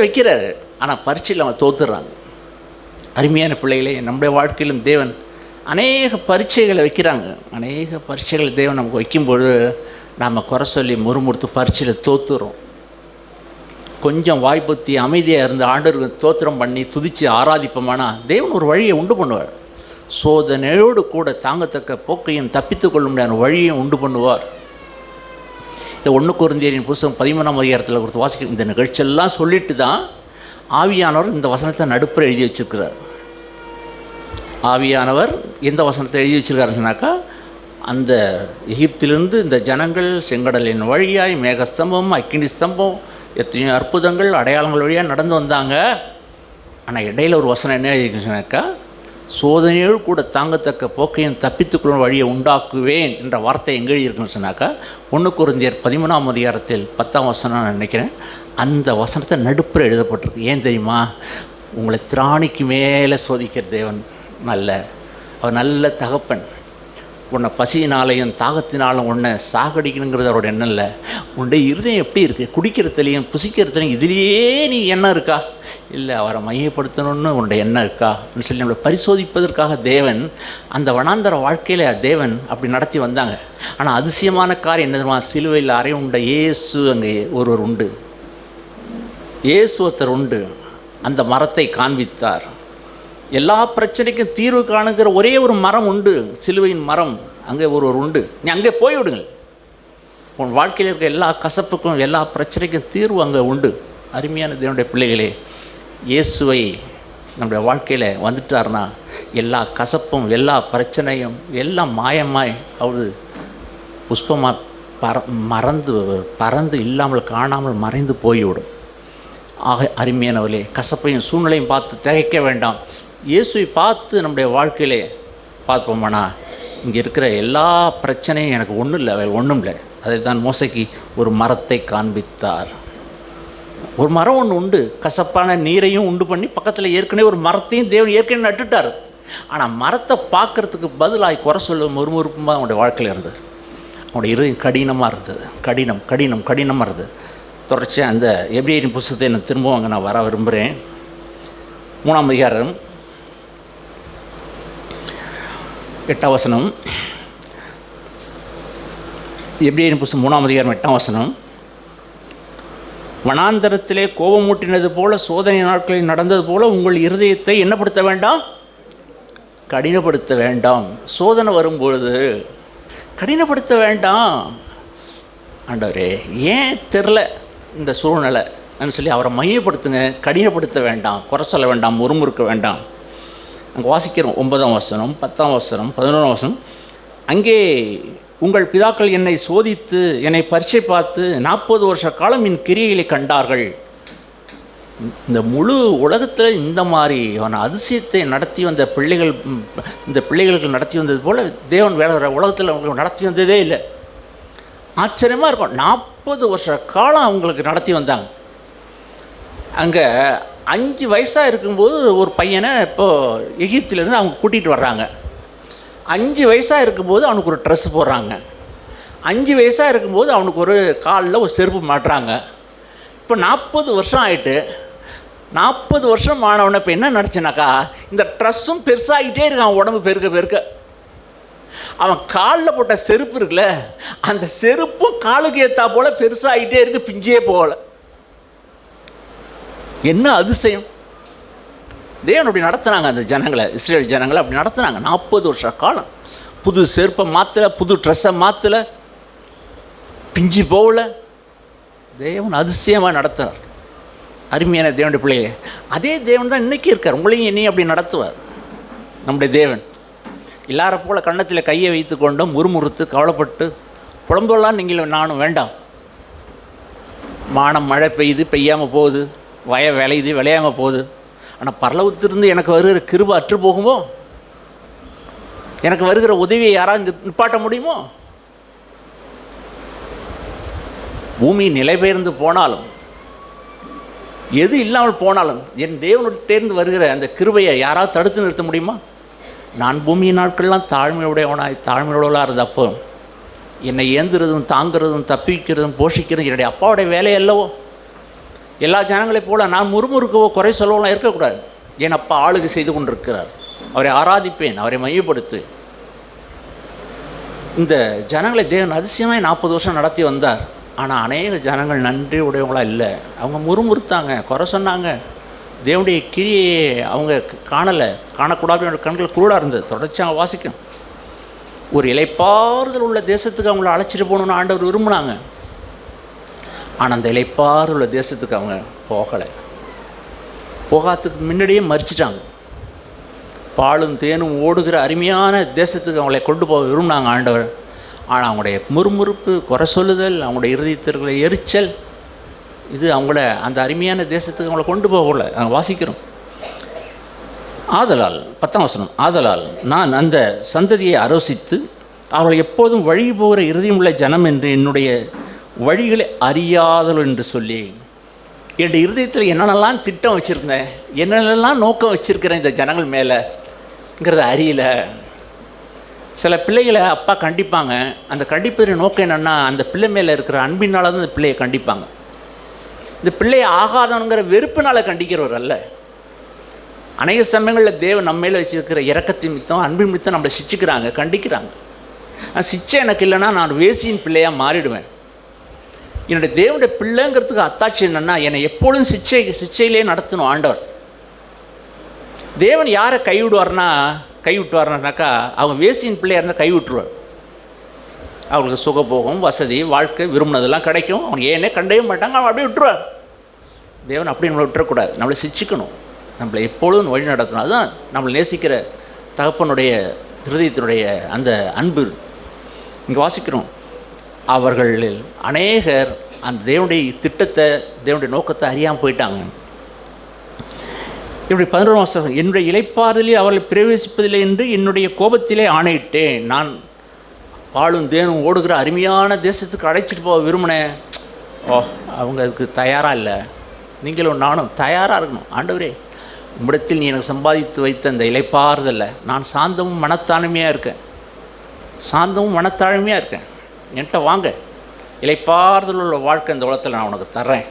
வைக்கிறார். ஆனால் பரீட்சையில் அவங்க தோத்துடுறாங்க. அருமையான பிள்ளைகளே, நம்முடைய வாழ்க்கையிலும் தேவன் அநேக பரீட்சைகளை வைக்கிறாங்க. அநேக பரீட்சைகளை தேவன் நமக்கு வைக்கும்போது நாம் குறை சொல்லி முறுமுறுத்து பரீட்சையில் தோத்துறோம். கொஞ்சம் வாய்ப்புத்தி அமைதியாக இருந்து ஆண்டவருக்கு தோத்திரம் பண்ணி துதித்து ஆராதிப்போமானா தேவன் ஒரு வழியை உண்டு பண்ணுவார். சோதனையோடு கூட தாங்கத்தக்க போக்கையும் தப்பித்து கொள்ள முடியாத வழியையும் உண்டு பண்ணுவார். இந்த 1 கொரிந்தியரின் புத்தகம் 13ஆம் அதிகாரத்தில் கொடுத்து வாசிக்க இந்த நிகழ்ச்சியெல்லாம் சொல்லிட்டு தான் ஆவியானவர் இந்த வசனத்தை நடுப்புற எழுதி வச்சிருக்கிறார். ஆவியானவர் எந்த வசனத்தை எழுதி வச்சிருக்காருன்னு சொன்னாக்கா, அந்த எகிப்திலிருந்து இந்த ஜனங்கள் செங்கடலின் வழியாய் மேகஸ்தம்பம் அக்கினி ஸ்தம்பம் எத்தனையோ அற்புதங்கள் அடையாளங்கள் வழியாக நடந்து வந்தாங்க. ஆனால் இடையில் ஒரு வசனம் என்ன எழுதிருக்குன்னு சொன்னாக்கா, சோதனையோடு கூட தாங்கத்தக்க போக்கையும் தப்பித்துக்கொள்ளும் வழியை உண்டாக்குவேன் என்ற வார்த்தை எங்கே எழுதியிருக்குன்னு சொன்னாக்கா 1 கொரிந்தியர் 13ஆம் அதிகாரத்தில் 10ஆம் வசனம் நான் நினைக்கிறேன். அந்த வசனத்தை நடுப்புற எழுதப்பட்டிருக்கு. ஏன் தெரியுமா? உங்களை திராணிக்கு மேலே சோதிக்கிற தேவன் அவர் நல்ல தகப்பன். உன்னை பசியினாலையும் தாகத்தினாலும் உன்னை சாகடிக்கணுங்கிறது அவரோட எண்ணம் இல்லை. உன்னுடைய இருதயம் எப்படி இருக்குது? குடிக்கிறதுலையும் புசிக்கிறதுலையும் இதுலேயே நீ எண்ணம் இருக்கா? இல்லை அவரை மையப்படுத்தணும்னு உன்னுடைய எண்ணம் இருக்கான்னு சொல்லி நம்மளை பரிசோதிப்பதற்காக தேவன் அந்த வனாந்தர வாழ்க்கையில் தேவன் அப்படி நடத்தி வந்தாங்க. ஆனால் அதிசயமான காரியம் என்னதுமா? சிலுவையில் அறை உண்ட இயேசு அங்கே ஒருவர் உண்டு, இயேசு ஒருத்தர் உண்டு. அந்த மரத்தை காண்பித்தார். எல்லா பிரச்சனைக்கும் தீர்வு காணுகிற ஒரே ஒரு மரம் உண்டு, சிலுவையின் மரம். அங்கே ஒருவர் உண்டு. நீ அங்கே போய்விடுங்கள். உன் வாழ்க்கையில் இருக்கிற எல்லா கசப்புக்கும் எல்லா பிரச்சனைக்கும் தீர்வு அங்கே உண்டு. அருமையான தேவனுடைய பிள்ளைகளே, இயேசுவை நம்முடைய வாழ்க்கையில் வந்துட்டார்னா எல்லா கசப்பும் எல்லா பிரச்சனையும் எல்லாம் மாயமாய் அவர் புஷ்பமாக பறந்து இல்லாமல் காணாமல் மறைந்து போய்விடும். ஆக அருமையானவர்களே, கசப்பையும் சூழ்நிலையும் பார்த்து திகைக்க வேண்டாம். இயேசுவை பார்த்து நம்முடைய வாழ்க்கையிலே பார்ப்போம்னா இங்கே இருக்கிற எல்லா பிரச்சனையும் எனக்கு ஒன்றும் இல்லை. அதை தான் மோசைக்கு ஒரு மரத்தை காண்பித்தார். ஒரு மரம் ஒன்று உண்டு, கசப்பான நீரையும் உண்டு பண்ணி பக்கத்தில் ஏற்கனவே ஒரு மரத்தையும் தேவன் ஏற்கனவே நட்டுட்டார். ஆனால் மரத்தை பார்க்குறதுக்கு பதிலாக குறை சொல்ல முறுமுறுப்புமாக அவனுடைய வாழ்க்கையில் இருந்தது. அவனுடைய இருதயம் கடினமாக இருந்தது. கடினமாக இருந்தது. தொடர்ச்சியாக அந்த எபிரேயரின் புத்தகத்தை நான் திரும்பவும் அங்கே நான் வர விரும்புகிறேன். 3ஆம் அதிகாரம் 8ஆம் வசனம். எபிரேயரின் புத்தகம் 3ஆம் அதிகாரம் 8ஆம் வசனம். வனாந்தரத்திலே கோபமூட்டினது போல சோதனை நாட்களில் நடந்தது போல உங்கள் இருதயத்தை என்னப்படுத்த வேண்டாம், கடினப்படுத்த வேண்டாம். சோதனை வரும்பொழுது கடினப்படுத்த வேண்டாம். ஆண்டவரே ஏன் தெரில இந்த சூழ்நிலைன்னு சொல்லி அவரை மையப்படுத்துங்க. கடினப்படுத்த வேண்டாம், குறை சொல்ல வேண்டாம், முறுமுறுக்க வேண்டாம். அங்கே வாசிக்கிறோம் 9ஆம் வசனம் 10ஆம் வசனம் 11ஆம் வசனம். அங்கே உங்கள் பிதாக்கள் என்னை சோதித்து என்னை பரீட்சை பார்த்து 40 வருஷ காலம் என் கிரியைகளை கண்டார்கள். இந்த முழு உலகத்தில் இந்த மாதிரி அதிசயத்தை நடத்தி வந்த இந்த பிள்ளைகளுக்கு நடத்தி வந்தது போல் தேவன் வேலை உலகத்தில் அவங்களுக்கு நடத்தி வந்ததே இல்லை. ஆச்சரியமாக இருக்கும். 40 வருஷ காலம் அவங்களுக்கு நடத்தி வந்தாங்க. அங்கே 5 வயசாக இருக்கும்போது ஒரு பையனை இப்போது எகிப்திலேருந்து அவங்க கூட்டிகிட்டு வர்றாங்க. 5 வயசாக இருக்கும்போது அவனுக்கு ஒரு ட்ரெஸ் போடுறாங்க. 5 வயசாக இருக்கும்போது அவனுக்கு ஒரு காலில் ஒரு செருப்பு மாட்டுறாங்க. இப்போ 40 வருஷம் ஆகிட்டு 40 வருஷம் ஆனவனை இப்போ என்ன நினச்சினாக்கா, இந்த ட்ரெஸ்ஸும் பெருசாகிட்டே இருக்கான். உடம்பு பெருக்க அவன் காலில் போட்ட செருப்பு இருக்குல்ல, அந்த செருப்பும் காலுக்கு ஏற்றா போல் பெருசாகிட்டே இருக்குது, பிஞ்சே போகலை. என்ன அதிசயம்! தேவன் அப்படி நடத்துனாங்க அந்த ஜனங்களை, இஸ்ரேல் ஜனங்களை அப்படி நடத்துனாங்க 40 வருஷ காலம். புது செருப்பை மாற்றலை, புது ட்ரெஸ்ஸை மாற்றலை, பிஞ்சு போகல. தேவன் அதிசயமாக நடத்துனார். அருமையான தேவனுடைய பிள்ளைங்க, அதே தேவன் தான் இன்றைக்கி இருக்கார். உங்களையும் என்னையும் அப்படி நடத்துவார் நம்முடைய தேவன். எல்லாரை போல் கன்னத்தில் கையை வைத்து கொண்டும் முறுமுறுத்து கவலைப்பட்டு புலம்பெல்லாம் நீங்கள் நானும் வேண்டாம். மானம் மழை பெய்யுது, பெய்யாமல் போகுது, விளையுது, விளையாமல் போகுது. ஆனால் பரலவத்திலிருந்து எனக்கு வருகிற கிருபை அற்று போகுமோ? எனக்கு வருகிற உதவியை யாராவது நிப்பாட்ட முடியுமோ? பூமி நிலை பெயர்ந்து போனாலும், எது இல்லாமல் போனாலும், என் தேவனுட்டேருந்து வருகிற அந்த கிருபையை யாராவது தடுத்து நிறுத்த முடியுமா? நான் பூமியின் நாட்கள்லாம் தாழ்மையுடையவளாக இருந்தப்போ என்னை ஏந்துறதும் தாங்கிறதும் தப்பிக்கிறதும் போஷிக்கிறதும் என்னுடைய அப்பாவுடைய வேலை அல்லவோ? எல்லா ஜனங்களைப் போல நான் முறுமுறுக்கவோ குறை சொல்லலாம் இருக்கக்கூடாது. என் அப்பா ஆளுகை செய்து கொண்டிருக்கிறார். அவரை ஆராதிப்பேன், அவரை மையப்படுத்து. இந்த ஜனங்களை தேவன் அதிசயமாக 40 வருஷம் நடத்தி வந்தார். ஆனால் அநேக ஜனங்கள் நன்றி உடையவங்களாக இல்லை. அவங்க முறுமுறுத்தாங்க, குறை சொன்னாங்க. தேவனுடைய கிரியை அவங்க காணலை, காணக்கூடாது. கண்கள் குருடாக இருந்தது. தொடர்ச்சியாக வாசிக்கும். ஒரு இளைப்பாறுதல் உள்ள தேசத்துக்கு அவங்கள அழைச்சிட்டு போகணுன்னு ஆண்டவர் விரும்பினாங்க. ஆனால் அந்த இளைப்பாறுதல் உள்ள தேசத்துக்கு அவங்க போகலை. போகாததுக்கு முன்னாடியே மறிச்சிட்டாங்க. பாலும் தேனும் ஓடுகிற அருமையான தேசத்துக்கு அவங்களை கொண்டு போக விரும்பினாங்க ஆண்டவர். ஆனால் அவங்களுடைய முறுமுறுப்பு, குறை சொல்லுதல், அவங்களுடைய இருதயத்திற்குள்ள எரிச்சல், இது அவங்கள அந்த அருமையான தேசத்துக்கு அவங்கள கொண்டு போகல. நாங்கள் வாசிக்கிறோம். ஆதலால் 10ஆம் வசனம், ஆதலால் நான் அந்த சந்ததியை ஆலோசித்து அவர்கள் எப்போதும் வழி போகிற இருதயமுள்ள ஜனம் என்று என்னுடைய வழிகளை அறியாதல் என்று சொல்லி, என்னுடைய இருதயத்தில் என்னென்னலாம் திட்டம் வச்சுருந்தேன், என்னென்னலாம் நோக்கம் வச்சுருக்கிறேன் இந்த ஜனங்கள் மேலேங்கிறத அறியல. சில பிள்ளைகளை அப்பா கண்டிப்பாங்க. அந்த கண்டிப்பதின் நோக்கம் என்னென்னா, அந்த பிள்ளை மேலே இருக்கிற அன்பினால் தான் அந்த பிள்ளையை கண்டிப்பாங்க. இந்த பிள்ளையை ஆகாதவனுங்கிற வெறுப்பினால் கண்டிக்கிறவர் அல்ல. அநேக சமயங்களில் தேவன் நம்ம மேலே வச்சுருக்கிற இரக்கத்தின் மித்தம், அன்பின் மித்தம் நம்மளை சிச்சிக்கிறாங்க, கண்டிக்கிறாங்க. சிச்சை எனக்கு இல்லைன்னா நான் வேசியின் பிள்ளையாக மாறிடுவேன். என்னுடைய தேவனுடைய பிள்ளைங்கிறதுக்கு அத்தாட்சி என்னென்னா, என்னை எப்பொழுதும் சிச்சையிலே நடத்தணும் ஆண்டவர். தேவன் யாரை கைவிட்டுவார்னாக்கா, அவங்க வேசியின் பிள்ளையாக இருந்தால் கைவிட்டுருவார். அவங்களுக்கு சுகபோகம், வசதி, வாழ்க்கை, விரும்பினதெல்லாம் கிடைக்கும். அவங்க ஏனே கண்டவே மாட்டாங்க, அவன் அப்படியே விட்டுருவார். தேவன் அப்படி நம்மளை விட்டுறக்கூடாது. நம்மளை சிச்சிக்கணும், நம்மளை எப்பொழுதும் வழி நடத்தணும். அதுதான் நம்மளை நேசிக்கிற தகப்பனுடைய ஹிருதயத்தினுடைய அந்த அன்பு. இங்கே வாசிக்கிறோம், அவர்களில் அநேகர் அந்த தேவனுடைய திட்டத்தை, தேவனுடைய நோக்கத்தை அறியாமல் போயிட்டாங்க. இப்படி 11ஆம் வசனம், என்னுடைய இளைப்பாறுதலில் அவர்களை பிரவேசிப்பதில்லை என்று என்னுடைய கோபத்திலே ஆணையிட்டேன். நான் பாலும் தேனும் ஓடுகிற அருமையான தேசத்துக்கு அழைச்சிட்டு போக விரும்பினேன். அவங்க அதுக்கு தயாராக இல்லை. நீங்களும் நானும் தயாராக இருக்கணும். ஆண்டவரே, உம்மிடத்தில் நீ எனக்கு சம்பாதித்து வைத்த அந்த இளைப்பாறுதல்ல நான் சாந்தமும் மனத்தாழ்மையாக இருக்கேன், என்கிட்ட வாங்க. இளைப்பாறுதல் உள்ள வாழ்க்கை இந்த உலகத்தில் நான் உனக்கு தர்றேன்.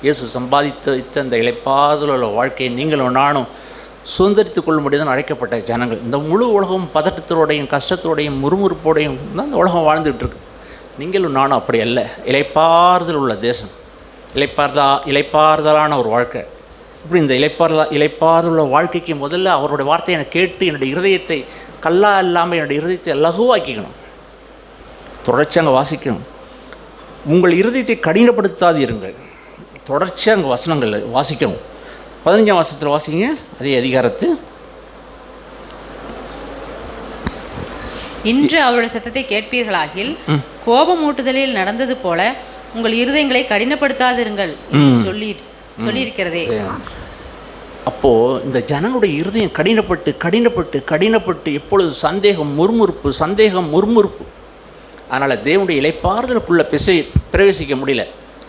இயேசு சம்பாதித்து வைத்த அந்த இளைப்பாறுதல் உள்ள வாழ்க்கையை நீங்களும் நானும் சுதந்திரித்து கொள்ளும்படிதான் அழைக்கப்பட்ட ஜனங்கள். இந்த முழு உலகம் பதட்டத்தோடையும் கஷ்டத்தோடையும் முறுமுறுப்போடையும் தான் இந்த உலகம் வாழ்ந்துகிட்ருக்கு. நீங்களும் நானும் அப்படி அல்ல. இளைப்பாறுதல் உள்ள தேசம், இளைப்பாறுதலான ஒரு வாழ்க்கை. இப்படி இந்த இளைப்பாறுதல் உள்ள வாழ்க்கைக்கு முதல்ல அவருடைய வார்த்தையை எனக்கு கேட்டு என்னுடைய இருதயத்தை கல்லா இல்லாமல் என்னுடைய இருதயத்தை லகுவாக்கிக்கணும். தொடர்ச்சியாக அங்கே வாசிக்கணும். உங்கள் இருதயத்தை கடினப்படுத்தாதீருங்கள். தொடர்ச்சியாக அங்கே வசனங்கள் வாசிக்கணும். 15ஆம் வசனத்தில் வாசிங்க, அதே அதிகாரத்து. இன்று அவருடைய சத்தத்தை கேட்பீர்களாகில் கோபமூட்டுதலில் நடந்தது போல உங்கள் இருதயங்களை கடினப்படுத்தாதிருங்கள் என்று சொல்லியிருக்கிறதே. அப்போது இந்த ஜனங்களுடைய இருதயம் கடினப்பட்டு எப்பொழுது சந்தேகம் முறுமுறுப்பு. அதனால் தேவனுடைய இளைப்பாறுதலுக்குள்ளே பிரவேசிக்க முடியல,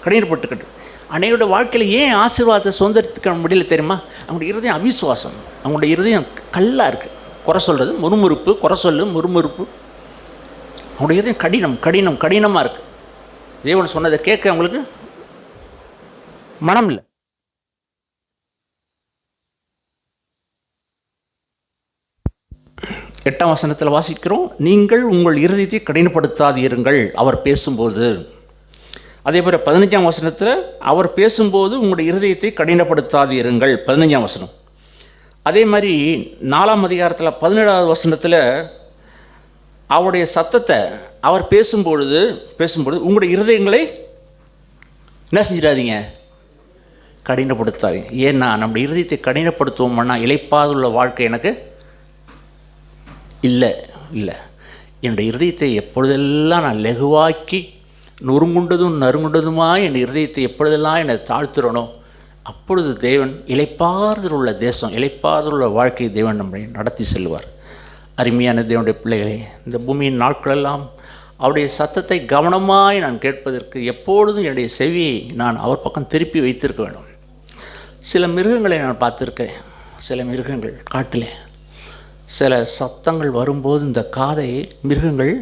கடினப்பட்டுக்கிட்டு. அன்னையோட வாழ்க்கையில் ஏன் ஆசீர்வாதத்தை சுதந்திரத்துக்க முடியல தெரியுமா? அவங்களுடைய இருதயம் அவிசுவாசம், அவங்களுடைய இருதயம் கல்லாக இருக்குது. குறை சொல்கிறது, முறுமுறுப்பு. அவங்களுடைய இருதயம் கடினமாக இருக்குது. தேவன் சொன்னதை கேட்க அவங்களுக்கு மனம் இல்லை. எட்டாம் வசனத்தில் வாசிக்கிறோம், நீங்கள் உங்கள் இருதயத்தை கடினப்படுத்தாதீருங்கள் அவர் பேசும்போது. அதே போல் 15ஆம் வசனத்தில் அவர் பேசும்போது உங்களுடைய இருதயத்தை கடினப்படுத்தாதீருங்கள். 15ஆம் வசனம், அதே மாதிரி 4ஆம் அதிகாரத்தில் 17வது வசனத்தில் அவருடைய சத்தத்தை அவர் பேசும்பொழுது உங்களுடைய இருதயங்களை என்ன செஞ்சிடாதீங்க, கடினப்படுத்தாதீங்க. ஏன்னா நம்முடைய இருதயத்தை கடினப்படுத்துவோம்னா இளைப்பாறுள்ள வாழ்க்கை எனக்கு இல்லை. என்னுடைய இருதயத்தை எப்பொழுதெல்லாம் நான் லெகுவாக்கி நொறுங்குண்டதும் நறுங்குண்டதுமாய் என் இருதயத்தை எப்பொழுதெல்லாம் என்னை தாழ்த்துறனோ அப்பொழுது தேவன் இளைப்பாறுதல் உள்ள தேசம், இளைப்பாறுதல் உள்ள வாழ்க்கை தேவன் நம்மை நடத்தி செல்வார். அருமையான தேவனுடைய பிள்ளைகளே, இந்த பூமியின் நாட்களெல்லாம் அவருடைய சத்தத்தை கவனமாய் நான் கேட்பதற்கு எப்பொழுதும் என்னுடைய செவியை நான் அவர் பக்கம் திருப்பி வைத்திருக்க வேண்டும். சில மிருகங்களை நான் பார்த்துருக்கேன். சில மிருகங்கள் காட்டில் சில சத்தங்கள் வரும்போது இந்த காதை மிருகங்கள்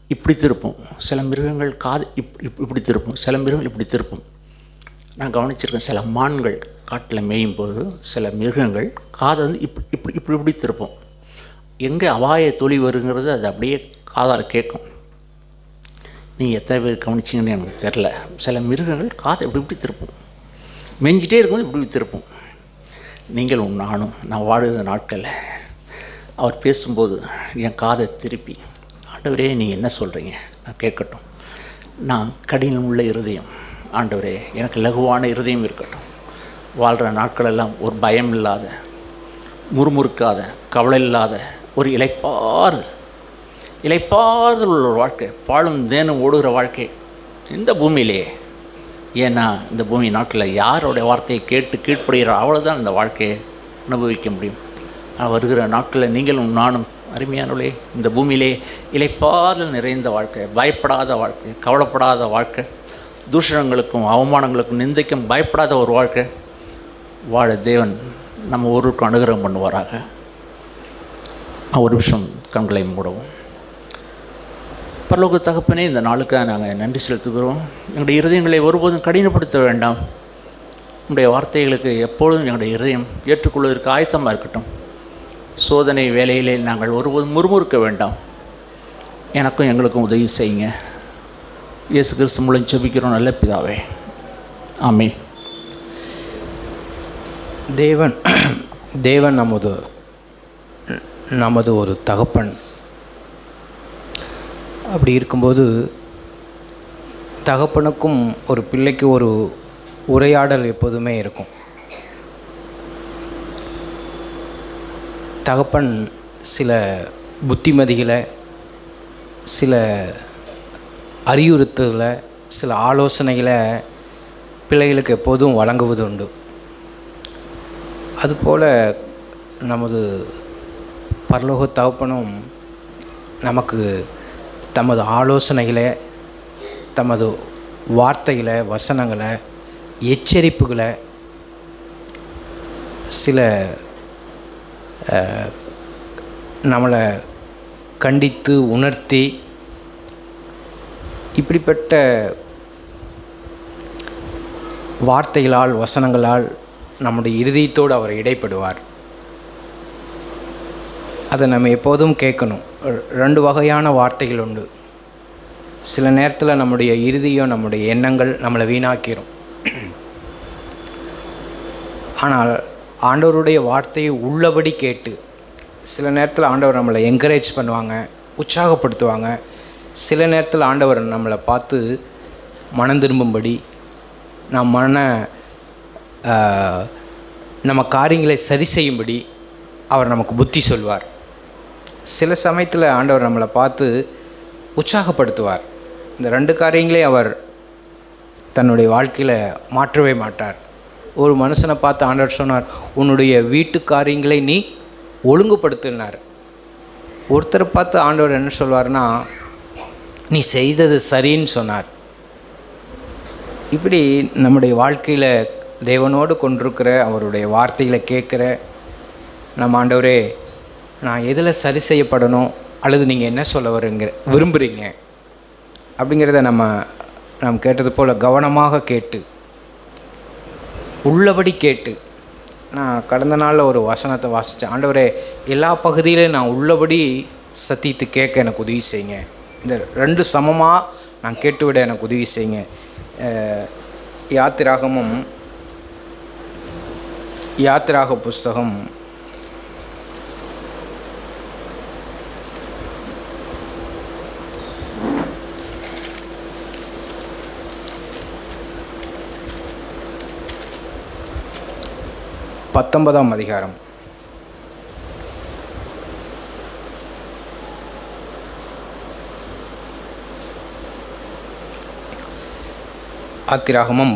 இப்படி திருப்பும், சில மிருகங்கள் காது இப்படி திருப்பும், சில மிருகங்கள் இப்படி திருப்பும். நான் கவனிச்சிருக்கேன். சில மான்கள் காட்டில் மேயும் போது சில மிருகங்கள் காதை வந்து இப்படி திருப்பும். எங்கே அபாய தொழி வருங்கிறது அது அப்படியே காதால் கேட்கும். நீங்கள் எத்தனை பேர் கவனிச்சிங்கன்னு எனக்கு தெரில. சில மிருகங்கள் காதை இப்படி திருப்பும், மெஞ்சிட்டே இருக்கும்போது இப்படி திருப்பும். நீங்களும் நானும் நான் வாழுகிற நாட்களில் அவர் பேசும்போது என் காதை திருப்பி, ஆண்டவரே நீங்கள் என்ன சொல்கிறீங்க நான் கேட்கட்டும். நான் கடினம் உள்ள இருதயம், ஆண்டவரே எனக்கு லகுவான இருதயம் இருக்கட்டும். வாழ்கிற நாட்களெல்லாம் ஒரு பயம் இல்லாத, முறுமுறுக்காத, கவலை இல்லாத ஒரு இளைப்பாறுதல் உள்ள ஒரு வாழ்க்கை, பாலும் தேனும் ஓடுகிற வாழ்க்கை இந்த பூமியிலேயே. ஏன்னா இந்த பூமி நாட்டில் யாரோடைய வார்த்தையை கேட்டு கீழ்ப்படுகிற அவ்வளோதான் இந்த வாழ்க்கையை அனுபவிக்க முடியும். வருகிற நாட்களில் நீங்களும் நானும் அருமையானவர்களே இந்த பூமியிலே இளைப்பாறுதல் நிறைந்த வாழ்க்கை, பயப்படாத வாழ்க்கை, கவலைப்படாத வாழ்க்கை, தூஷணங்களுக்கும் அவமானங்களுக்கும் நிந்தைக்கும் பயப்படாத ஒரு வாழ்க்கை வாழ தேவன் நம்ம ஒருவருக்கும் அனுகிரகம் பண்ணுவாராக. ஒரு விஷயம் கண்களை மூடவும். பரலோக தகப்பனே, இந்த நாளுக்காக நாங்கள் நன்றி செலுத்துகிறோம். எங்களுடைய இருதயங்களை ஒருபோதும் கடினப்படுத்த வேண்டாம். உங்களுடைய வார்த்தைகளுக்கு எப்பொழுதும் எங்களுடைய இருதயம் ஏற்றுக்கொள்வதற்கு ஆயத்தமாக இருக்கட்டும். சோதனை வேலையிலே நாங்கள் ஒருபோதும் முறுமுறுக்க வேண்டாம். எனக்கும் எங்களுக்கும் உதவி செய்யுங்க. இயேசு கிறிஸ்து மூலம் ஜெபிக்கிறோம் நல்ல பிதாவே, ஆமென். தேவன் நமது ஒரு தகப்பன். அப்படி இருக்கும்போது தகப்பனுக்கும் ஒரு பிள்ளைக்கு ஒரு உரையாடல் எப்போதுமே இருக்கும். தகப்பன் சில புத்திமதிகளை, சில அறிவுறுத்தலை, சில ஆலோசனைகளை பிள்ளைகளுக்கு எப்போதும் வழங்குவது உண்டு. அதுபோல் நமது பரலோக தகப்பனும் நமக்கு தமது ஆலோசனைகளை, தமது வார்த்தைகளை, வசனங்களை, எச்சரிப்புகளை, சில நம்மளை கண்டித்து உணர்த்தி இப்படிப்பட்ட வார்த்தைகளால், வசனங்களால் நம்முடைய இருதயத்தோடு அவர் இடைப்படுவார். அதை நம்ம எப்போதும் கேட்கணும். 2 வகையான வார்த்தைகள் உண்டு. சில நேரத்தில் நம்முடைய இருதயம், நம்முடைய எண்ணங்கள் நம்மளை வீணாக்கிரும். ஆனால் ஆண்டவருடைய வார்த்தையை உள்ளபடி கேட்டு, சில நேரத்தில் ஆண்டவர் நம்மளை என்கரேஜ் பண்ணுவாங்க, உற்சாகப்படுத்துவாங்க. சில நேரத்தில் ஆண்டவர் நம்மளை பார்த்து மனம் திரும்பும்படி, நம்ம காரியங்களை சரி செய்யும்படி அவர் நமக்கு புத்தி சொல்வார். சில சமயத்தில் ஆண்டவர் நம்மளை பார்த்து உற்சாகப்படுத்துவார். இந்த 2 காரியங்களையும் அவர் தன்னுடைய வாழ்க்கையில் மாற்றவே மாட்டார். ஒரு மனுஷனை பார்த்து ஆண்டவர் சொன்னார், உன்னுடைய வீட்டு காரியங்களை நீ ஒழுங்குபடுத்தினார். ஒருத்தரை பார்த்து ஆண்டவர் என்ன சொல்வார்னா, நீ செய்தது சரின்னு சொன்னார். இப்படி நம்முடைய வாழ்க்கையில் தேவனோடு கொண்டிருக்கிற அவருடைய வார்த்தைகளை கேட்குற நம்ம, ஆண்டவரே நான் எதில் சரி செய்யப்படணும், அல்லது நீங்கள் என்ன சொல்ல விரும்புகிறீங்க அப்படிங்கிறத நாம் கேட்டது போல் கவனமாக கேட்டு, உள்ளபடி கேட்டு. நான் கடந்த நாளில் ஒரு வசனத்தை வாசித்தேன். ஆண்டவரே எல்லா பகுதியிலையும் நான் உள்ளபடி சத்தியத்து கேட்க எனக்கு உதவி செய்யுங்க. இந்த 2 சமமாக நான் கேட்டுவிட எனக்கு உதவி செய்யுங்க. யாத்திராக புஸ்தகம் 19ஆம் அதிகாரம். ஆத்திராகமம்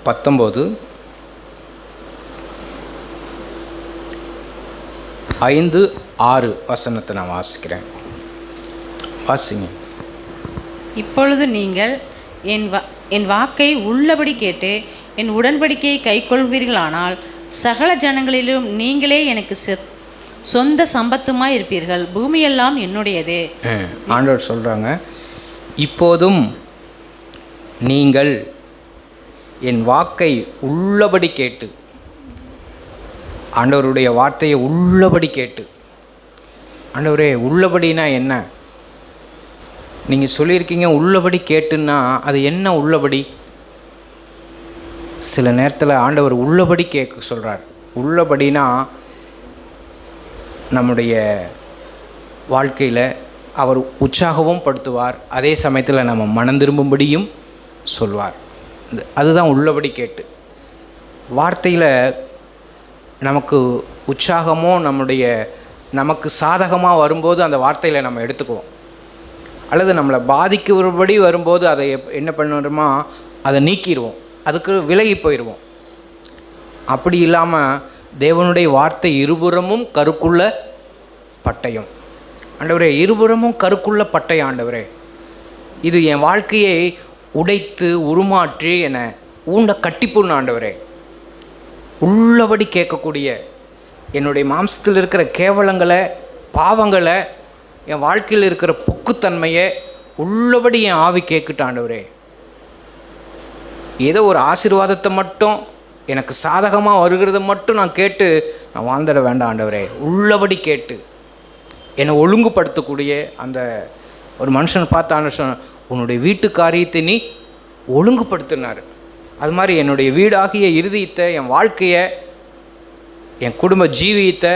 19:5-6 வசனத்தை நான் வாசிக்கிறேன். வாசிங்க. இப்பொழுது நீங்கள் என் வாக்கை உள்ளபடி கேட்டு என் உடன்படிக்கையை கைக்கொள்வீர்களானால் சகல ஜனங்களிலும் நீங்களே எனக்கு சொந்த சம்பத்துமாய் இருப்பீர்கள். பூமியெல்லாம் என்னுடையது. ஆண்டவர் சொல்கிறாங்க, இப்போதும் நீங்கள் என் வாக்கை உள்ளபடி கேட்டு, ஆண்டவருடைய வார்த்தையை உள்ளபடி கேட்டு. ஆண்டவரே, உள்ளபடினா என்ன? நீங்கள் சொல்லியிருக்கீங்க உள்ளபடி கேட்டுன்னா அது என்ன உள்ளபடி? சில நேரத்தில் ஆண்டவர் உள்ளபடி கேட்க சொல்கிறார். உள்ளபடினா நம்முடைய வாழ்க்கையில் அவர் உற்சாகமும் படுத்துவார், அதே சமயத்தில் நம்ம மனம் திரும்பும்படியும் சொல்வார். அதுதான் உள்ளபடி கேட்டு. வார்த்தையில் நமக்கு உற்சாகமோ நமக்கு சாதகமாக வரும்போது அந்த வார்த்தையில் நம்ம எடுத்துக்குவோம். அல்லது நம்மளை பாதிக்கிறபடி வரும்போது அதை என்ன பண்ணுறோமா, அதை நீக்கிடுவோம், அதுக்கு விலகி போயிடுவோம். அப்படி இல்லாமல் தேவனுடைய வார்த்தை இருபுறமும் கருக்குள்ள பட்டயம். ஆண்டவரே, இருபுறமும் கருக்குள்ள பட்டயம். ஆண்டவரே, இது என் வாழ்க்கையை உடைத்து உருமாற்றி என்னை ஊண்ட கட்டிப்புன்னு. ஆண்டவரே, உள்ளபடி கேட்கக்கூடிய என்னுடைய மாம்சத்தில் இருக்கிற கேவலங்களை, பாவங்களை, என் வாழ்க்கையில் இருக்கிற பொக்குத்தன்மையை உள்ளபடி என் ஆவி கேட்குட்டு. ஆண்டவரே, ஏதோ ஒரு ஆசீர்வாதத்தை மட்டும் எனக்கு சாதகமாக வருகிறத மட்டும் நான் கேட்டு நான் வாழ்ந்துட வேண்டாம். ஆண்டவரே, உள்ளபடி கேட்டு என்னை ஒழுங்குபடுத்தக்கூடிய அந்த ஒரு மனுஷனை பார்த்து ஆண்டவர் சொன்ன, உன்னுடைய வீட்டு காரியத்தை நீ ஒழுங்குபடுத்தினார். அது மாதிரி என்னுடைய வீடாகிய இருதயத்தை, என் வாழ்க்கையை, என் குடும்ப ஜீவியத்தை,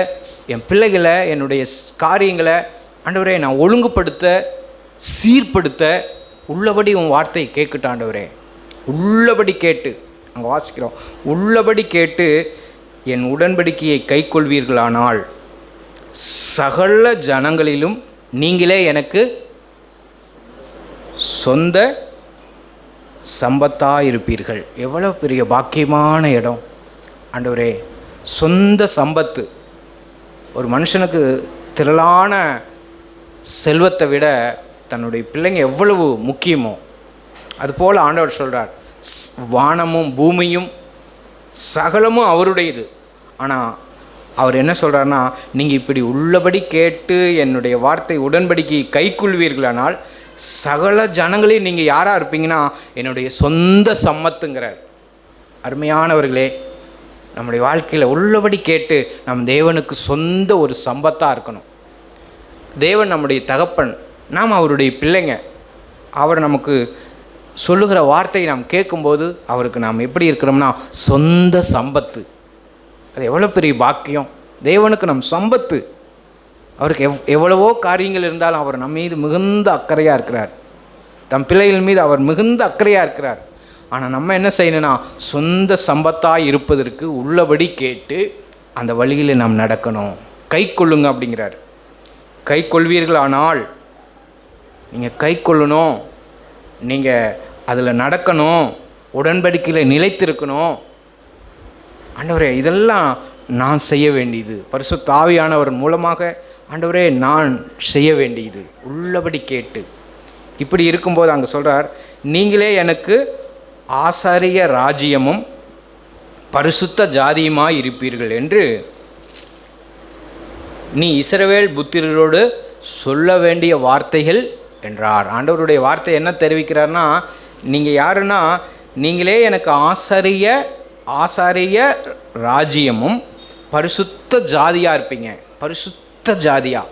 என் பிள்ளைகளை, என்னுடைய காரியங்களை ஆண்டவரே நான் ஒழுங்குபடுத்த, சீர்படுத்த உள்ளபடி உன் வார்த்தையை கேட்கட்டும். ஆண்டவரே, உள்ளபடி கேட்டு, அங்கே வாசிக்கிறோம், உள்ளபடி கேட்டு என் உடன்படிக்கையை கைக்கொள்வீர்களானால் சகல ஜனங்களிலும் நீங்களே எனக்கு சொந்த சம்பத்தாக இருப்பீர்கள். எவ்வளோ பெரிய பாக்கியமான இடம் ஆண்டவரே! சொந்த சம்பத்து. ஒரு மனுஷனுக்கு திரளான செல்வத்தை விட தன்னுடைய பிள்ளைங்க எவ்வளவு முக்கியமோ அதுபோல் ஆண்டவர் சொல்கிறார், வானமும் பூமியும் சகலமும் அவருடையது. ஆனால் அவர் என்ன சொல்கிறார்னா, நீங்கள் இப்படி உள்ளபடி கேட்டு என்னுடைய வார்த்தை உடன்படிக்கை கைக்கொள்வீர்களானால் சகல ஜனங்களையும் நீங்கள் யாராக இருப்பீங்கன்னா என்னுடைய சொந்த சம்மத்துங்கிறார். அருமையானவர்களே, நம்முடைய வாழ்க்கையில் உள்ளபடி கேட்டு நம் தேவனுக்கு சொந்த ஒரு சம்பத்தாக இருக்கணும். தேவன் நம்முடைய தகப்பன், நாம் அவருடைய பிள்ளைங்க. அவர் நமக்கு சொல்லுகிற வார்த்தையை நாம் கேட்கும்போது அவருக்கு நாம் எப்படி இருக்கிறோம்னா சொந்த சம்பத்து. அது எவ்வளோ பெரிய பாக்கியம்! தேவனுக்கு நம் சம்பத்து. அவருக்கு எவ்வளவோ காரியங்கள் இருந்தாலும் அவர் நம்ம மீது மிகுந்த அக்கறையாக இருக்கிறார். தம் பிள்ளைகள் மீது அவர் மிகுந்த அக்கறையாக இருக்கிறார். ஆனால் நம்ம என்ன செய்யணும்னா சொந்த சம்பத்தாக இருப்பதற்கு உள்ளபடி கேட்டு அந்த வழியில் நாம் நடக்கணும். கை கொள்ளுங்க அப்படிங்கிறார். கை கொள்வீர்களானால், நீங்கள் கை கொள்ளணும், நீங்கள் அதில் நடக்கணும், உடன்படிக்கையில் நிலைத்திருக்கணும். ஆண்டவரே, இதெல்லாம் நான் செய்ய வேண்டியது, பரிசுத்த ஆவியானவர் மூலமாக ஆண்டவரே நான் செய்ய வேண்டியது. உள்ளபடி கேட்டு இப்படி இருக்கும்போது அங்கே சொல்கிறார், நீங்களே எனக்கு ஆசாரிய ராஜ்யமும் பரிசுத்த ஜாதியுமாய் இருப்பீர்கள் என்று நீ இஸ்ரவேல் புத்திரரோடு சொல்ல வேண்டிய வார்த்தைகள் என்றார். ஆண்டவருடைய வார்த்தை என்ன தெரிவிக்கிறார்னா, நீங்கள் யாருன்னா நீங்களே எனக்கு ஆசாரிய ராஜ்யமும் பரிசுத்த ஜாதியாக இருப்பீங்க. பரிசுத்த ஜாதியாக,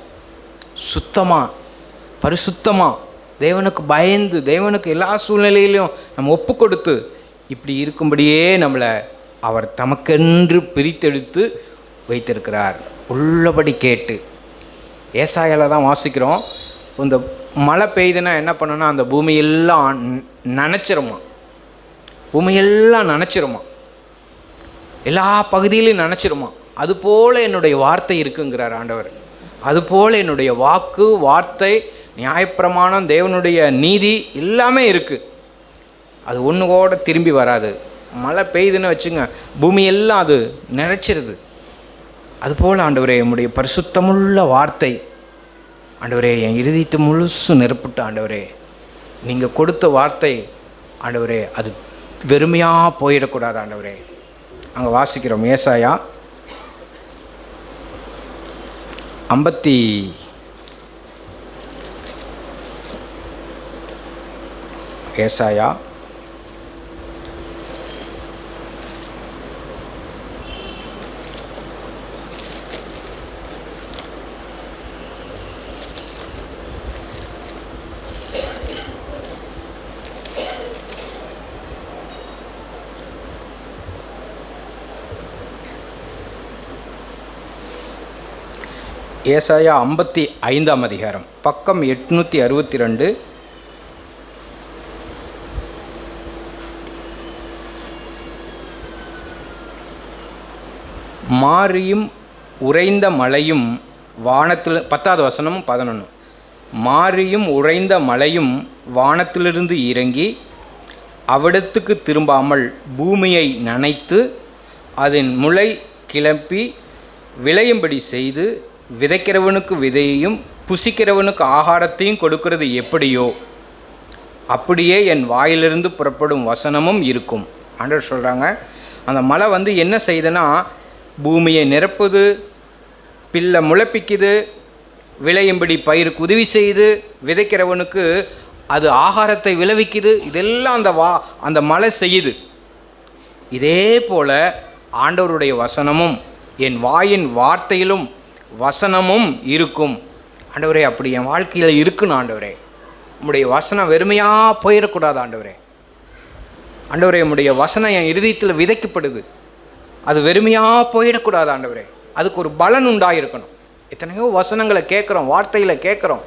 சுத்தமாக, பரிசுத்தமாக, தேவனுக்கு பயந்து, தேவனுக்கு எல்லா சூழ்நிலையிலையும் நம்ம ஒப்பு கொடுத்து இப்படி இருக்கும்படியே நம்மளை அவர் தமக்கென்று பிரித்தெடுத்து வைத்திருக்கிறார். உள்ளபடி கேட்டு ஏசாயால தான் வாசிக்கிறோம், இந்த மழை பெய்யுதுன்னா என்ன பண்ணணும்னா அந்த பூமியெல்லாம் நனைச்சிருமா, பூமியெல்லாம் நனைச்சிருமா. எல்லா பகுதியிலையும் நினச்சிருமா. அதுபோல் என்னுடைய வார்த்தை இருக்குங்கிறார் ஆண்டவர். அதுபோல் என்னுடைய வாக்கு, வார்த்தை, நியாயப்பிரமாணம், தேவனுடைய நீதி எல்லாமே இருக்குது. அது ஒன்று கூட திரும்பி வராது. மழை பெய்யுதுன்னு வச்சுங்க, பூமியெல்லாம் அது நிறைச்சிருது. அதுபோல் ஆண்டவரே, என்னுடைய பரிசுத்தமுள்ள வார்த்தை ஆண்டவரே என் இருதயத்தை முழுசு நிரப்பிட்டு ஆண்டவரே, நீங்கள் கொடுத்த வார்த்தை ஆண்டவரே அது வெறுமையாக போயிடக்கூடாது ஆண்டவரே. அங்கே வாசிக்கிறோம் ஏசாயா 50 ஏசாயா 55ஆம் அதிகாரம், பக்கம் 862. மாரியும் உறைந்த மழையும் வானத்தில், 10வது வசனம் 11. மாரியும் உறைந்த மழையும் வானத்திலிருந்து இறங்கி அவ்விடத்துக்கு திரும்பாமல் பூமியை நனைத்து அதன் முளை கிளப்பி விளையும்படி செய்து விதைக்கிறவனுக்கு விதையையும் புசிக்கிறவனுக்கு ஆகாரத்தையும் கொடுக்கிறது எப்படியோ அப்படியே என் வாயிலிருந்து புறப்படும் வசனமும் இருக்கும். ஆண்டவர் சொல்கிறாங்க, அந்த மழை என்ன செய்யுதுன்னா பூமியை நிரப்புது, பிள்ளை முளைப்பிக்குது, விளையும்படி பயிருக்கு உதவி செய்து, விதைக்கிறவனுக்கு அது ஆகாரத்தை விளைவிக்குது. இதெல்லாம் அந்த மழை செய்யுது. இதே போல் ஆண்டவருடைய வசனமும் என் வாயின் வார்த்தையிலும் வசனமும் இருக்கும். ஆண்டவரே, அப்படி என் வாழ்க்கையில் இருக்குன்னு ஆண்டவரே. உம்முடைய வசனம் வெறுமையாக போயிடக்கூடாது ஆண்டவரே. ஆண்டவரே, உம்முடைய வசனம் என் இருதயத்தில் விதைக்கப்படுது, அது வெறுமையாக போயிடக்கூடாது ஆண்டவரே. அதுக்கு ஒரு பலன் உண்டாயிருக்கணும். எத்தனையோ வசனங்களை கேட்குறோம், வார்த்தையில் கேட்குறோம்.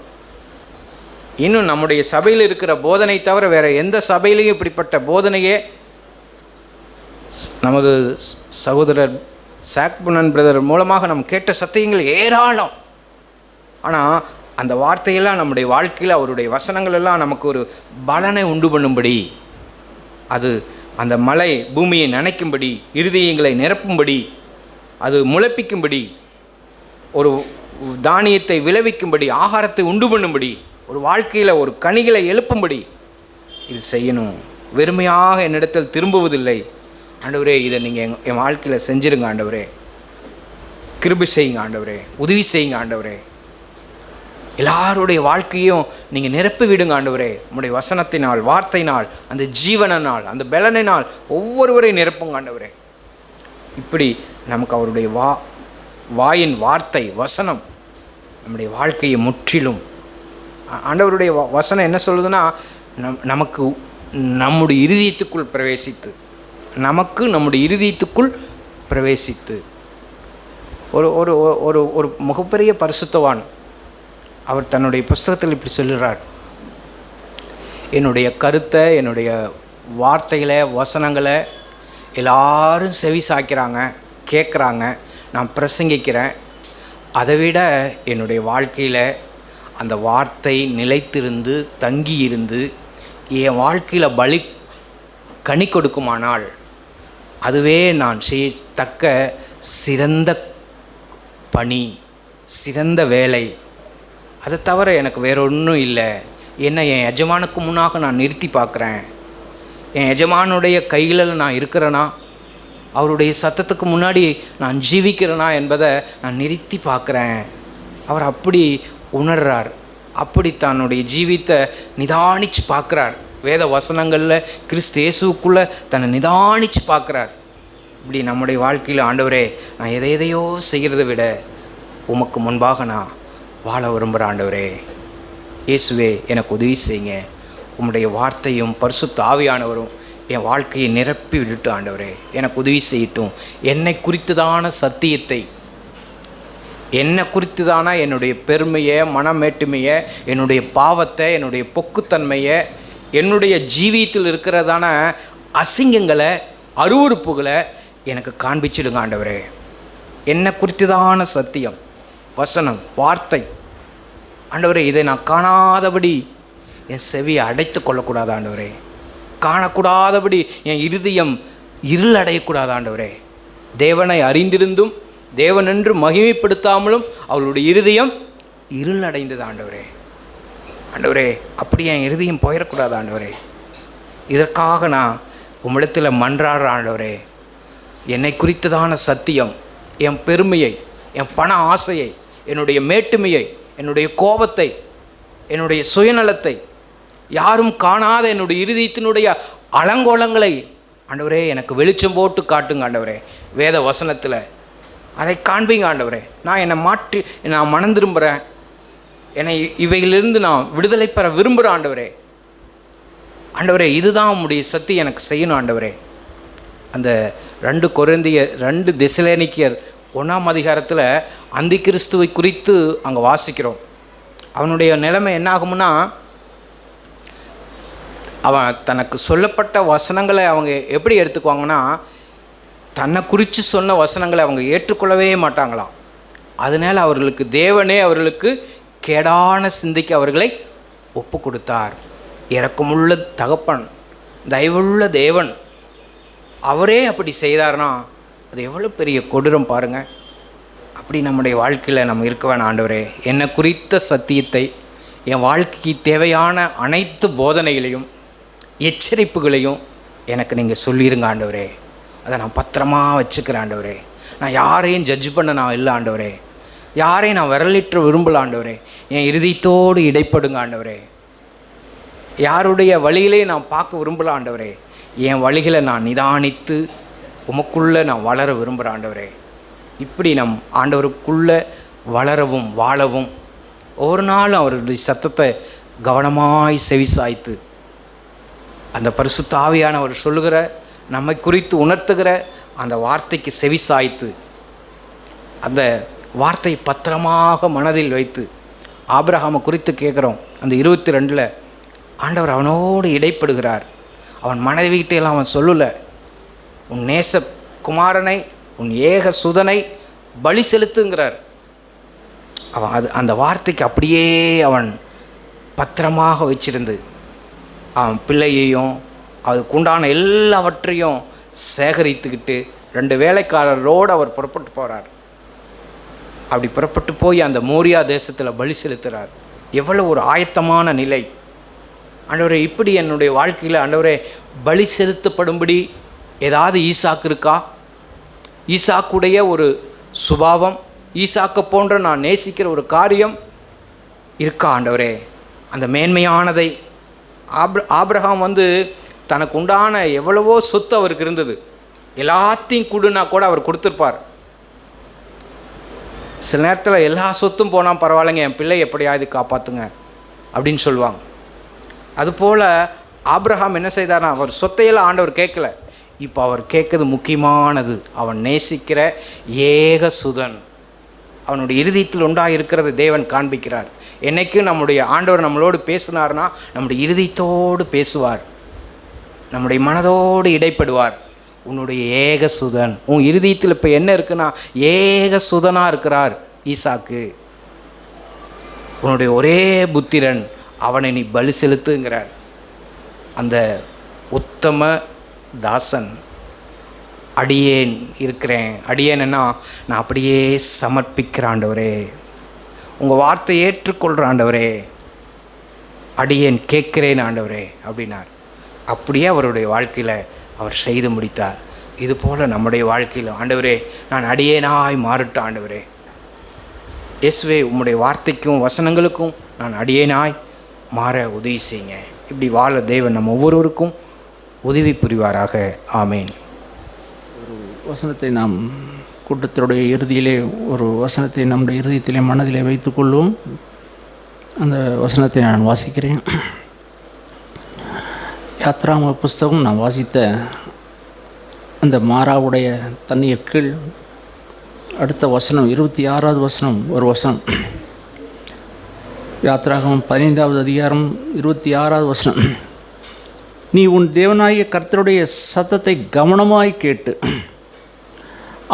இன்னும் நம்முடைய சபையில் இருக்கிற போதனை தவிர வேறு எந்த சபையிலையும் இப்படிப்பட்ட போதனையே நமது சகோதரர் சாக்புனன் பிரதர் மூலமாக நம்ம கேட்ட சத்தியங்கள் ஏராளம். ஆனால் அந்த வார்த்தையெல்லாம் நம்முடைய வாழ்க்கையில், அவருடைய வசனங்கள் எல்லாம் நமக்கு ஒரு பலனை உண்டு பண்ணும்படி, அது அந்த மழை பூமியை நனைக்கும்படி, இருதயங்களை நிரப்பும்படி, அது முளைப்பிக்கும்படி, ஒரு தானியத்தை விளைவிக்கும்படி, ஆகாரத்தை உண்டு பண்ணும்படி, ஒரு வாழ்க்கையில் ஒரு கனிகளை எழுப்பும்படி இது செய்யணும். வெறுமையாக என்னிடத்தில் திரும்புவதில்லை ஆண்டவரே. இதை நீங்கள் என் வாழ்க்கையில் செஞ்சிருங்க ஆண்டவரே. கிருபை செய்யுங்க ஆண்டவரே, உதவி செய்யுங்க ஆண்டவரே. எல்லாருடைய வாழ்க்கையும் நீங்கள் நிரப்பி விடுங்க ஆண்டவரே. உம்முடைய வசனத்தினால், வார்த்தையினால், அந்த ஜீவனால், அந்த பலனினால் ஒவ்வொருவரையும் நிரப்புங்க ஆண்டவரே. இப்படி நமக்கு அவருடைய வாயின் வார்த்தை, வசனம் நம்முடைய வாழ்க்கையை முற்றிலும், ஆண்டவருடைய வசனம் என்ன சொல்லுதுன்னா, நமக்கு நம்முடைய இருதயத்துக்குள் பிரவேசித்து, நமக்கு நம்முடைய இருதயத்துக்குள் பிரவேசித்து. ஒரு ஒரு ஒரு ஒரு மிகப்பெரிய பரிசுத்தவான் அவர் தன்னுடைய புஸ்தகத்தில் இப்படி சொல்லுறார், என்னுடைய கருத்தை, என்னுடைய வார்த்தைகளை, வசனங்களை எல்லாரும் செவி சாய்க்கிறாங்க, கேட்குறாங்க, நான் பிரசங்கிக்கிறேன். அதை விட என்னுடைய வாழ்க்கையில் அந்த வார்த்தை நிலைத்திருந்து தங்கி இருந்து என் வாழ்க்கையில் கனி கொடுக்குமானால் அதுவே நான் செய்யத்தக்க சிறந்த பணி, சிறந்த வேலை. அதை தவிர எனக்கு வேற ஒன்றும் இல்லை. என்னை என் எஜமானுக்கு முன்னாக நான் நிறுத்தி பார்க்குறேன். என் எஜமானுடைய கையில் நான் இருக்கிறேனா, அவருடைய சத்தத்துக்கு முன்னாடி நான் ஜீவிக்கிறேனா என்பதை நான் நிறுத்தி பார்க்குறேன். அவர் அப்படி உணர்றார், அப்படி தன்னுடைய ஜீவித்தை நிதானித்து பார்க்குறார். வேத வசனங்களில் கிறிஸ்து இயேசுக்குள்ளே தன்னை நிதானித்து பார்க்குறார். இப்படி நம்முடைய வாழ்க்கையில் ஆண்டவரே, நான் எதையோ செய்கிறத விட உமக்கு முன்பாக நான் வாழ விரும்புகிறேன் ஆண்டவரே. இயேசுவே, எனக்கு உதவி செய்யுங்க. உம்முடைய வார்த்தையும் பரிசுத்த ஆவியானவரும் என் வாழ்க்கையை நிரப்பி விட்டுட்டு ஆண்டவரே எனக்கு உதவி செய்யட்டும். என்னை குறித்துதான சத்தியத்தை, என்னை குறித்துதான என்னுடைய பெருமையை, மனமேட்டுமையை, என்னுடைய பாவத்தை, என்னுடைய பொக்குத்தன்மையை, என்னுடைய ஜீவியத்தில் இருக்கிறதான அசிங்கங்களை, அருவருப்புகளை எனக்கு காண்பிச்சிடுங்க ஆண்டவரே. என்னை குறித்துதான சத்தியம், வசனம், வார்த்தை ஆண்டவரே. இதை நான் காணாதபடி என் செவியை அடைத்து கொள்ளக்கூடாது ஆண்டவரே. காணக்கூடாதபடி என் இருதயம் இருள் அடையக்கூடாது ஆண்டவரே. தேவனை அறிந்திருந்தும் தேவனென்று மகிமைப்படுத்தாமலும் அவளுடைய இருதயம் இருள் அடைந்தது ஆண்டவரே. ஆண்டவரே, அப்படி என் இருதயம் போயிடக்கூடாது ஆண்டவரே. இதற்காக நான் உம்மிடத்தில் மன்றாடுற ஆண்டவரே. என்னை குறித்ததான சத்தியம், என் பெருமையை, என் பண ஆசையை, என்னுடைய மேட்டுமையை, என்னுடைய கோபத்தை, என்னுடைய சுயநலத்தை, யாரும் காணாத என்னுடைய இருதயத்தினுடைய அலங்கோலங்களை ஆண்டவரே எனக்கு வெளிச்சம் போட்டு காட்டுங்க ஆண்டவரே. வேத வசனத்தில் அதை காண்பீங்க ஆண்டவரே. நான் என்னை மாற்றி நான் மனம் திரும்புகிறேன். என்னை இவையிலிருந்து நான் விடுதலை பெற விரும்புகிறேன் ஆண்டவரே. ஆண்டவரே, இதுதான் உம்முடைய சக்தி எனக்கு செய்யணும் ஆண்டவரே. அந்த 2 தெசலோனிக்கேயர் 1ஆம் அதிகாரத்தில் அந்தி கிறிஸ்துவை குறித்து அங்கே வாசிக்கிறோம். அவனுடைய நிலைமை என்ன ஆகும்னா, அவன் தனக்கு சொல்லப்பட்ட வசனங்களை அவங்க எப்படி எடுத்துக்குவாங்கன்னா, தன்னை குறித்து சொன்ன வசனங்களை அவங்க ஏற்றுக்கொள்ளவே மாட்டாங்களாம். அதனால் அவர்களுக்கு தேவனே அவர்களுக்கு கேடான சிந்தைக்கு அவர்களை ஒப்பு கொடுத்தார். இரக்கமுள்ள தகப்பன், தயவுள்ள தேவன், அவரே அப்படி செய்தார்னா அது எவ்வளோ பெரிய கொடூரம் பாருங்கள். அப்படி நம்முடைய வாழ்க்கையில் நம்ம இருக்க வேணாம் ஆண்டவரே. என்னை குறித்த சத்தியத்தை, என் வாழ்க்கைக்கு தேவையான அனைத்து போதனைகளையும் எச்சரிப்புகளையும் எனக்கு நீங்கள் சொல்லிடுங்க ஆண்டவரே. அதை நான் பத்திரமா வச்சுக்கிறேன் ஆண்டவரே. நான் யாரையும் ஜட்ஜ் பண்ண நான் இல்லை ஆண்டவரே. யாரையும் நான் விரலிட்டு விரும்பல ஆண்டவரே. என் இருதயத்தோடு இடைப்படுங்க ஆண்டவரே. யாருடைய வழியிலே நான் பார்க்க விரும்பல ஆண்டவரே. என் வழிகளை நான் நிதானித்து உமக்குள்ளே நான் வளர விரும்புகிறேன் ஆண்டவரே. இப்படி நம் ஆண்டவருக்குள்ளே வளரவும் வாழவும் ஒவ்வொரு நாளும் அவருடைய சத்தத்தை கவனமாய் செவிசாய்த்து அந்த பரிசுத்த ஆவியானவர் சொல்லுகிற, நம்மை குறித்து உணர்த்துகிற அந்த வார்த்தைக்கு செவிசாய்த்து அந்த வார்த்தை பத்திரமாக மனதில் வைத்து, ஆபிரகாமை குறித்து கேட்குறோம். அந்த 22 ஆண்டவர் அவனோடு இடைப்படுகிறார். அவன் மனைவிகிட்டையெல்லாம் அவன் சொல்லலை, உன் நேச குமாரனை, உன் ஏக சுதனை பலி செலுத்துங்கிறார். அவன் அந்த வார்த்தைக்கு அப்படியே அவன் பத்திரமாக வச்சிருந்து அவன் பிள்ளையையும் அதுக்குண்டான எல்லாவற்றையும் சேகரித்துக்கிட்டு 2 வேலைக்காரரோடு அவர் புறப்பட்டு போகிறார். அப்படி புறப்பட்டு போய் அந்த மோரியா தேசத்தில் பலி செலுத்துகிறார். எவ்வளோ ஒரு ஆயத்தமான நிலை ஆண்டவரே. இப்படி என்னுடைய வாழ்க்கையில் ஆண்டவரே பலி செலுத்தப்படும்படி ஏதாவது ஈசாக்கு இருக்கா? ஈசாக்குடைய ஒரு சுபாவம், ஈசாக்கை போன்ற நான் நேசிக்கிற ஒரு காரியம் இருக்கா ஆண்டவரே? அந்த மேன்மையானதை ஆபிரகாம் தனக்கு உண்டான எவ்வளவோ சொத்து அவருக்கு இருந்தது. எல்லாத்தையும் கொடுனா கூட அவர் கொடுத்துருப்பார். சில நேரத்தில் எல்லா சொத்தும் போனால் பரவாயில்லைங்க, என் பிள்ளை எப்படியாவது காப்பாற்றுங்க அப்படின்னு சொல்லுவாங்க. அதுபோல் ஆபிரகாம் என்ன செய்தார்னா, அவர் சொத்தையெல்லாம் ஆண்டவர் கேட்கல. இப்போ அவர் கேட்குறது முக்கியமானது. அவன் நேசிக்கிற ஏக சுதன் அவனுடைய இருதயத்தில் உண்டாக இருக்கிறது தேவன் காண்பிக்கிறார். என்றைக்கும் நம்முடைய ஆண்டவர் நம்மளோடு பேசினார்னா நம்முடைய இருதயத்தோடு பேசுவார், நம்முடைய மனதோடு இடைப்படுவார். உன்னுடைய ஏக சுதன், உன் இருதயத்தில் இப்போ என்ன இருக்குன்னா ஏக சுதனாக இருக்கிறார் ஈசாக்கு, உன்னுடைய ஒரே புத்திரன், அவனை நீ பலி செலுத்துங்கிறார். அந்த உத்தம தாசன் அடியேன் இருக்கிறேன். அடியேன்னா நான் அப்படியே சமர்ப்பிக்கிற ஆண்டவரே, உங்கள் வார்த்தையை ஏற்றுக்கொள்கிற ஆண்டவரே, அடியேன் கேட்கிறேன் ஆண்டவரே அப்படின்னார். அப்படியே அவருடைய வாழ்க்கையில் அவர் செய்து முடித்தார். இதுபோல் நம்முடைய வாழ்க்கையில் ஆண்டவரே நான் அடியேனாய் மாறிட்ட ஆண்டவரே, இயேசுவே உம்முடைய வார்த்தைக்கும் வசனங்களுக்கும் நான் அடியேனாய் மாற உதவி செய்யுங்க. இப்படி வாழ தேவன் நம்ம ஒவ்வொருவருக்கும் உதவி புரிவாராக. ஆமேன். ஒரு வசனத்தை நாம் கூட்டத்தினுடைய இறுதியிலே ஒரு வசனத்தை நம்முடைய இருதயத்திலே மனதிலே வைத்துக்கொள்வோம். அந்த வசனத்தை நான் வாசிக்கிறேன். யாத்ராம புஸ்தகம் நான் வாசித்த அந்த மாறாவுடைய தண்ணீர் கீழ் அடுத்த வசனம் 26வது வசனம் ஒரு வசனம். யாத்ராகமம் 15வது அதிகாரம் 26வது வசனம். நீ உன் தேவனாகிய கர்த்தருடைய சத்தத்தை கவனமாய் கேட்டு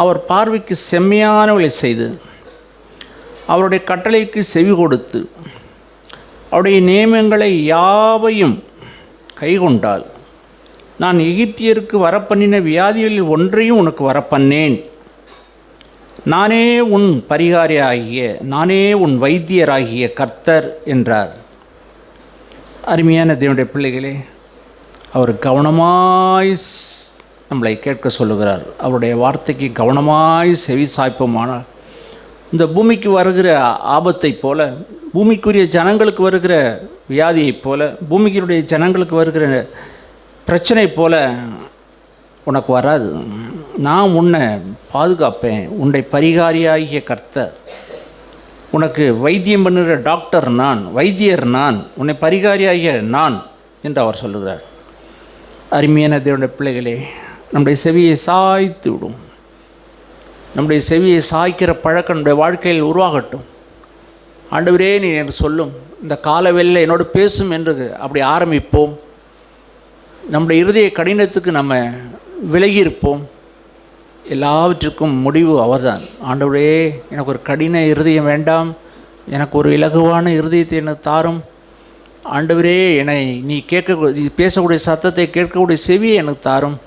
அவர் பார்வைக்கு செம்மையானவளை செய்து அவருடைய கட்டளைக்கு செவி கொடுத்து அவருடைய நியமங்களை யாவையும் கைக்கொண்டால் நான் எகிப்தியருக்கு வரப்பண்ணின வியாதிகளில் ஒன்றையும் உனக்கு வரப்பண்ணேன். நானே உன் பரிகாரியாகிய, நானே உன் வைத்தியராகிய கர்த்தர் என்றார். அருமையான தேவனுடைய பிள்ளைகளே, அவர் கவனமாய் நம்மளை கேட்க சொல்லுகிறார். அவருடைய வார்த்தைக்கு கவனமாய் செவி சாய்ப்போமானால் இந்த பூமிக்கு வருகிற ஆபத்தை போல, பூமிக்குரிய ஜனங்களுக்கு வருகிற வியாதியைப் போல, பூமிக்குரிய ஜனங்களுக்கு வருகிற பிரச்சனை போல உனக்கு வராது. நான் உன்னை பாதுகாப்பேன். உன்னை பரிகாரியாகிய கர்த்தர், உனக்கு வைத்தியம் பண்ணுகிற டாக்டர் நான், வைத்தியர் நான், உன்னை பரிகாரியாகிய நான் என்று அவர் சொல்லுகிறார். அருமையான தேவனுடைய பிள்ளைகளே, நம்முடைய செவியை சாய்த்து விடும். நம்முடைய செவியை சாய்க்கிற பழக்கம் நம்முடைய வாழ்க்கையில் உருவாகட்டும். ஆண்டவரே நீ என்று சொல்லும், இந்த காலவெளியில் என்னோடு பேசும் என்று அப்படி ஆரம்பிப்போம். நம்முடைய இருதய கடினத்துக்கு நம்ம விலகியிருப்போம். எல்லாவற்றுக்கும் முடிவு அவர்தான். ஆண்டவரே எனக்கு ஒரு கடின இருதயம் வேண்டாம், எனக்கு ஒரு இலகுவான இருதயத்தை எனக்கு தாரும். ஆண்டவரே என்னை நீ பேசக்கூடிய சத்தத்தை கேட்கக்கூடிய செவியை எனக்கு தாரும்.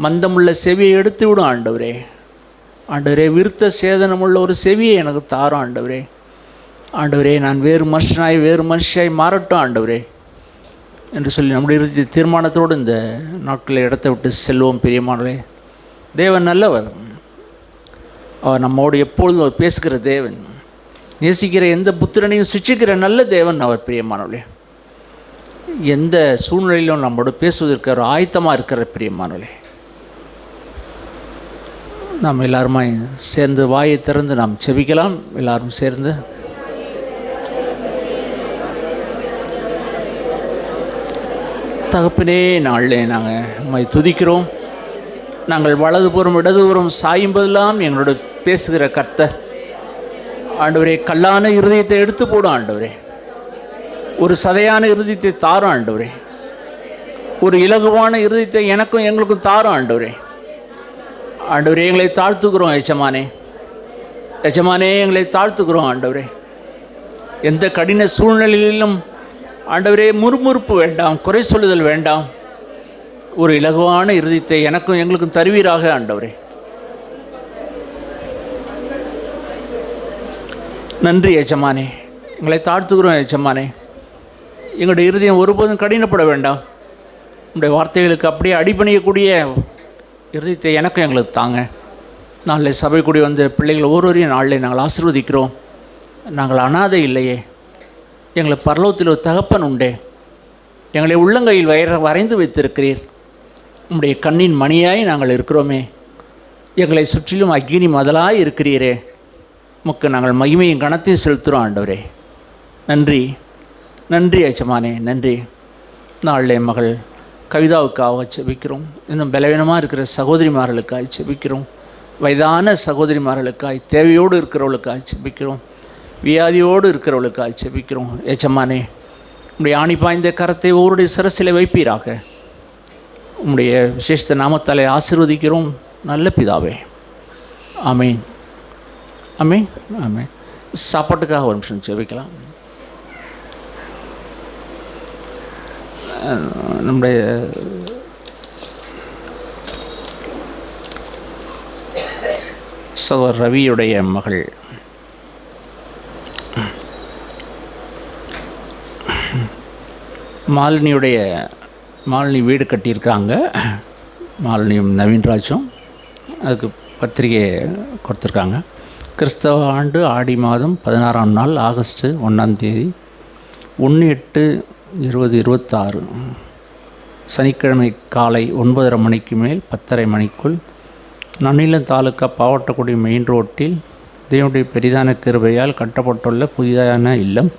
மந்தமுள்ள செவியை எடுத்து விடும் ஆண்டவரே. ஆண்டவரே விருத்த சேதனமுள்ள ஒரு செவியை எனக்கு தாரும் ஆண்டவரே. ஆண்டவரே நான் வேறு மனுஷியாய் மாறட்டும் ஆண்டவரே என்று சொல்லி நம்முடைய இறுதி தீர்மானத்தோடு இந்த நாட்களில் இடத்தை விட்டு செல்வோம். பிரியமானவரே, தேவன் நல்லவர். அவர் நம்மோடு எப்பொழுதும் அவர் பேசுகிற தேவன். நேசிக்கிற எந்த புத்திரனையும் சிட்சிக்கிற நல்ல தேவன் அவர். பிரியமானவரே, எந்த சூழ்நிலையிலும் நம்மோடு பேசுவதற்கு அவர் ஆயத்தமாக இருக்கிற. பிரியமானவரே, நாம் எல்லாருமாய் சேர்ந்து வாயை திறந்து நாம் செபிக்கலாம். எல்லாரும் சேர்ந்து தகப்பனே, நாளிலே நாங்கள் உம்மை துதிக்கிறோம். நாங்கள் வலதுபுறம் இடதுபுறம் சாயும்போதெல்லாம் எங்களோட பேசுகிற கர்த்தர். ஆண்டவரே, கல்லான இருதயத்தை எடுத்து போடும் ஆண்டவரே. ஒரு சதையான இருதயத்தை தாரும் ஆண்டவரே. ஒரு இலகுவான இருதயத்தை எனக்கும் எங்களுக்கும் தாரும் ஆண்டவரே. ஆண்டவரே, எங்களை தாழ்த்துக்கிறோம் எஜமானே. எஜமானே, எங்களை தாழ்த்துக்கிறோம் ஆண்டவரே. எந்த கடின சூழ்நிலையிலும் ஆண்டவரே முறுமுறுப்பு வேண்டாம், குறை சொல்லுதல் வேண்டாம். ஒரு இலகுவான இருதயத்தை எனக்கும் எங்களுக்கும் தருவீராக ஆண்டவரே. நன்றி எஜமானே, எங்களை தாழ்த்துக்கிறோம் எஜமானே. எங்களுடைய இருதயம் ஒருபோதும் கடினப்பட வேண்டாம். உங்களுடைய வார்த்தைகளுக்கு அப்படியே அடிபணியக்கூடிய இருதயத்தை எனக்கும் எங்களுக்கு தாங்க. நாளில் சபை கூடி வந்த பிள்ளைகள் ஒவ்வொருவரையும் நாளில் நாங்கள் ஆசீர்வதிக்கிறோம். நாங்கள் அனாதை இல்லையே, எங்களை பரலோகத்தில் ஒரு தகப்பன் உண்டே. எங்களை உள்ளங்கையில் வரைந்து வைத்திருக்கிறீர். உம்முடைய கண்ணின் மணியாய் நாங்கள் இருக்கிறோமே. எங்களை சுற்றிலும் அக்னி மதலாய் இருக்கிறீரே. உமக்கு நாங்கள் மகிமையும் கனத்தையும் செலுத்துகிறோம் ஆண்டவரே. நன்றி, நன்றி எஜமானே, நன்றி. நாளில் மகள் கவிதாவுக்காக செபிக்கிறோம். இன்னும் பலவீனமாக இருக்கிற சகோதரிமார்களுக்காக செபிக்கிறோம். வயதான சகோதரிமார்களுக்காய், தேவையோடு இருக்கிறவர்களுக்காக செபிக்கிறோம். வியாதியோடு இருக்கிறவர்களுக்காக செபிக்கிறோம். எஜமானே, உம்முடைய ஆணி பாய்ந்த கரத்தை ஒவ்வொருடைய சிரசில் வைப்பீராக. உம்முடைய விசேஷ நாமத்தாலே ஆசீர்வதிக்கிறோம் நல்ல பிதாவே. ஆமீன், ஆமீன், ஆமீன். சாப்பாட்டுக்காக ஒரு நிமிஷம் செபிக்கலாம். நம்முடைய சகோதரர் ரவியுடைய மகள் மாலினி வீடு கட்டியிருக்காங்க. மாலினியும் நவீன்ராஜும் அதுக்கு பத்திரிகை கொடுத்துருக்காங்க. கிறிஸ்தவ ஆண்டு ஆடி மாதம் 16ஆம் நாள் ஆகஸ்ட் 1ஆம் தேதி 1/8/2026 சனிக்கிழமை காலை 9:30 மணிக்கு மேல் 10:30 மணிக்குள் நன்னிலம் தாலுக்கா பாவட்டக்குடி மெயின் ரோட்டில் தேவனுடைய பெரிதான கிருபையால் கட்டப்பட்டுள்ள புதிதான இல்லம்,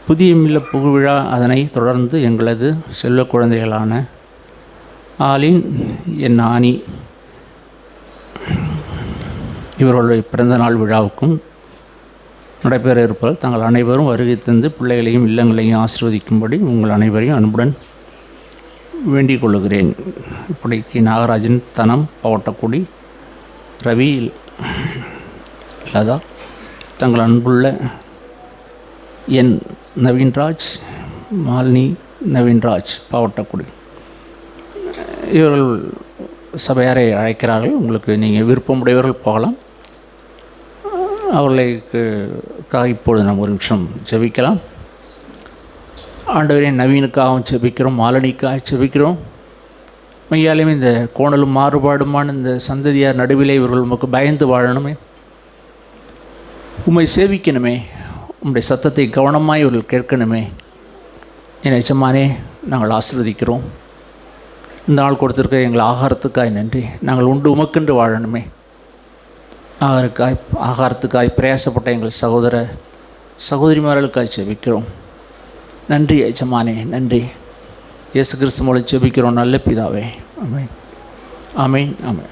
புதிய இல்ல புகுவிழா. அதனை தொடர்ந்து எங்களது செல்வ குழந்தைகளான ஆலின், என் ஆனி இவர்களுடைய பிறந்தநாள் விழாவுக்கும் நடைபெற இருப்பதால் தாங்கள் அனைவரும் வருகை தந்து பிள்ளைகளையும் இல்லங்களையும் ஆசீர்வதிக்கும்படி உங்கள் அனைவரையும் அன்புடன் வேண்டிக் கொள்ளுகிறேன். இப்படிக்கு நாகராஜன், தனம், பாவட்டக்குடி, ரவி, லதா, தங்கள் அன்புள்ள என் நவீன்ராஜ், மாலினி நவீன்ராஜ், பாவட்டக்குடி, இவர்கள் சபையாரை அழைக்கிறார்கள். உங்களுக்கு நீங்கள் விருப்பமுடையவர்கள் போகலாம். அவர்களுக்காக இப்பொழுது நம்ம ஒரு நிமிஷம் ஜெபிக்கலாம். ஆண்டவரே, நவீனுக்காகவும் ஜெபிக்கிறோம், மாலினிக்காக ஜெபிக்கிறோம். மையாலையும் இந்த கோணலும் மாறுபாடுமான இந்த சந்ததியார் நடுவிலே இவர்கள் உமக்கு பயந்து வாழணுமே, உம்மை சேவிக்கணுமே, உம்முடைய சத்தத்தை கவனமாய் இவர்கள் கேட்கணுமே. என் எஜமானே, நாங்கள் ஆசீர்வதிக்கிறோம். இந்த நாள் கொடுத்துருக்க எங்கள் ஆகாரத்துக்காய் நன்றி. நாங்கள் உண்டு உமக்கென்று வாழணுமே. ஆகாரத்துக்காய் பிரயாசப்பட்ட எங்கள் சகோதர சகோதரிமார்களுக்காய் ஜெபிக்கிறோம். நன்றி எஜமானே, நன்றி. இயேசு கிறிஸ்து மூலம் ஜெபிக்கிறோம் நல்ல பிதாவே. ஆமென், ஆமென், ஆமென்.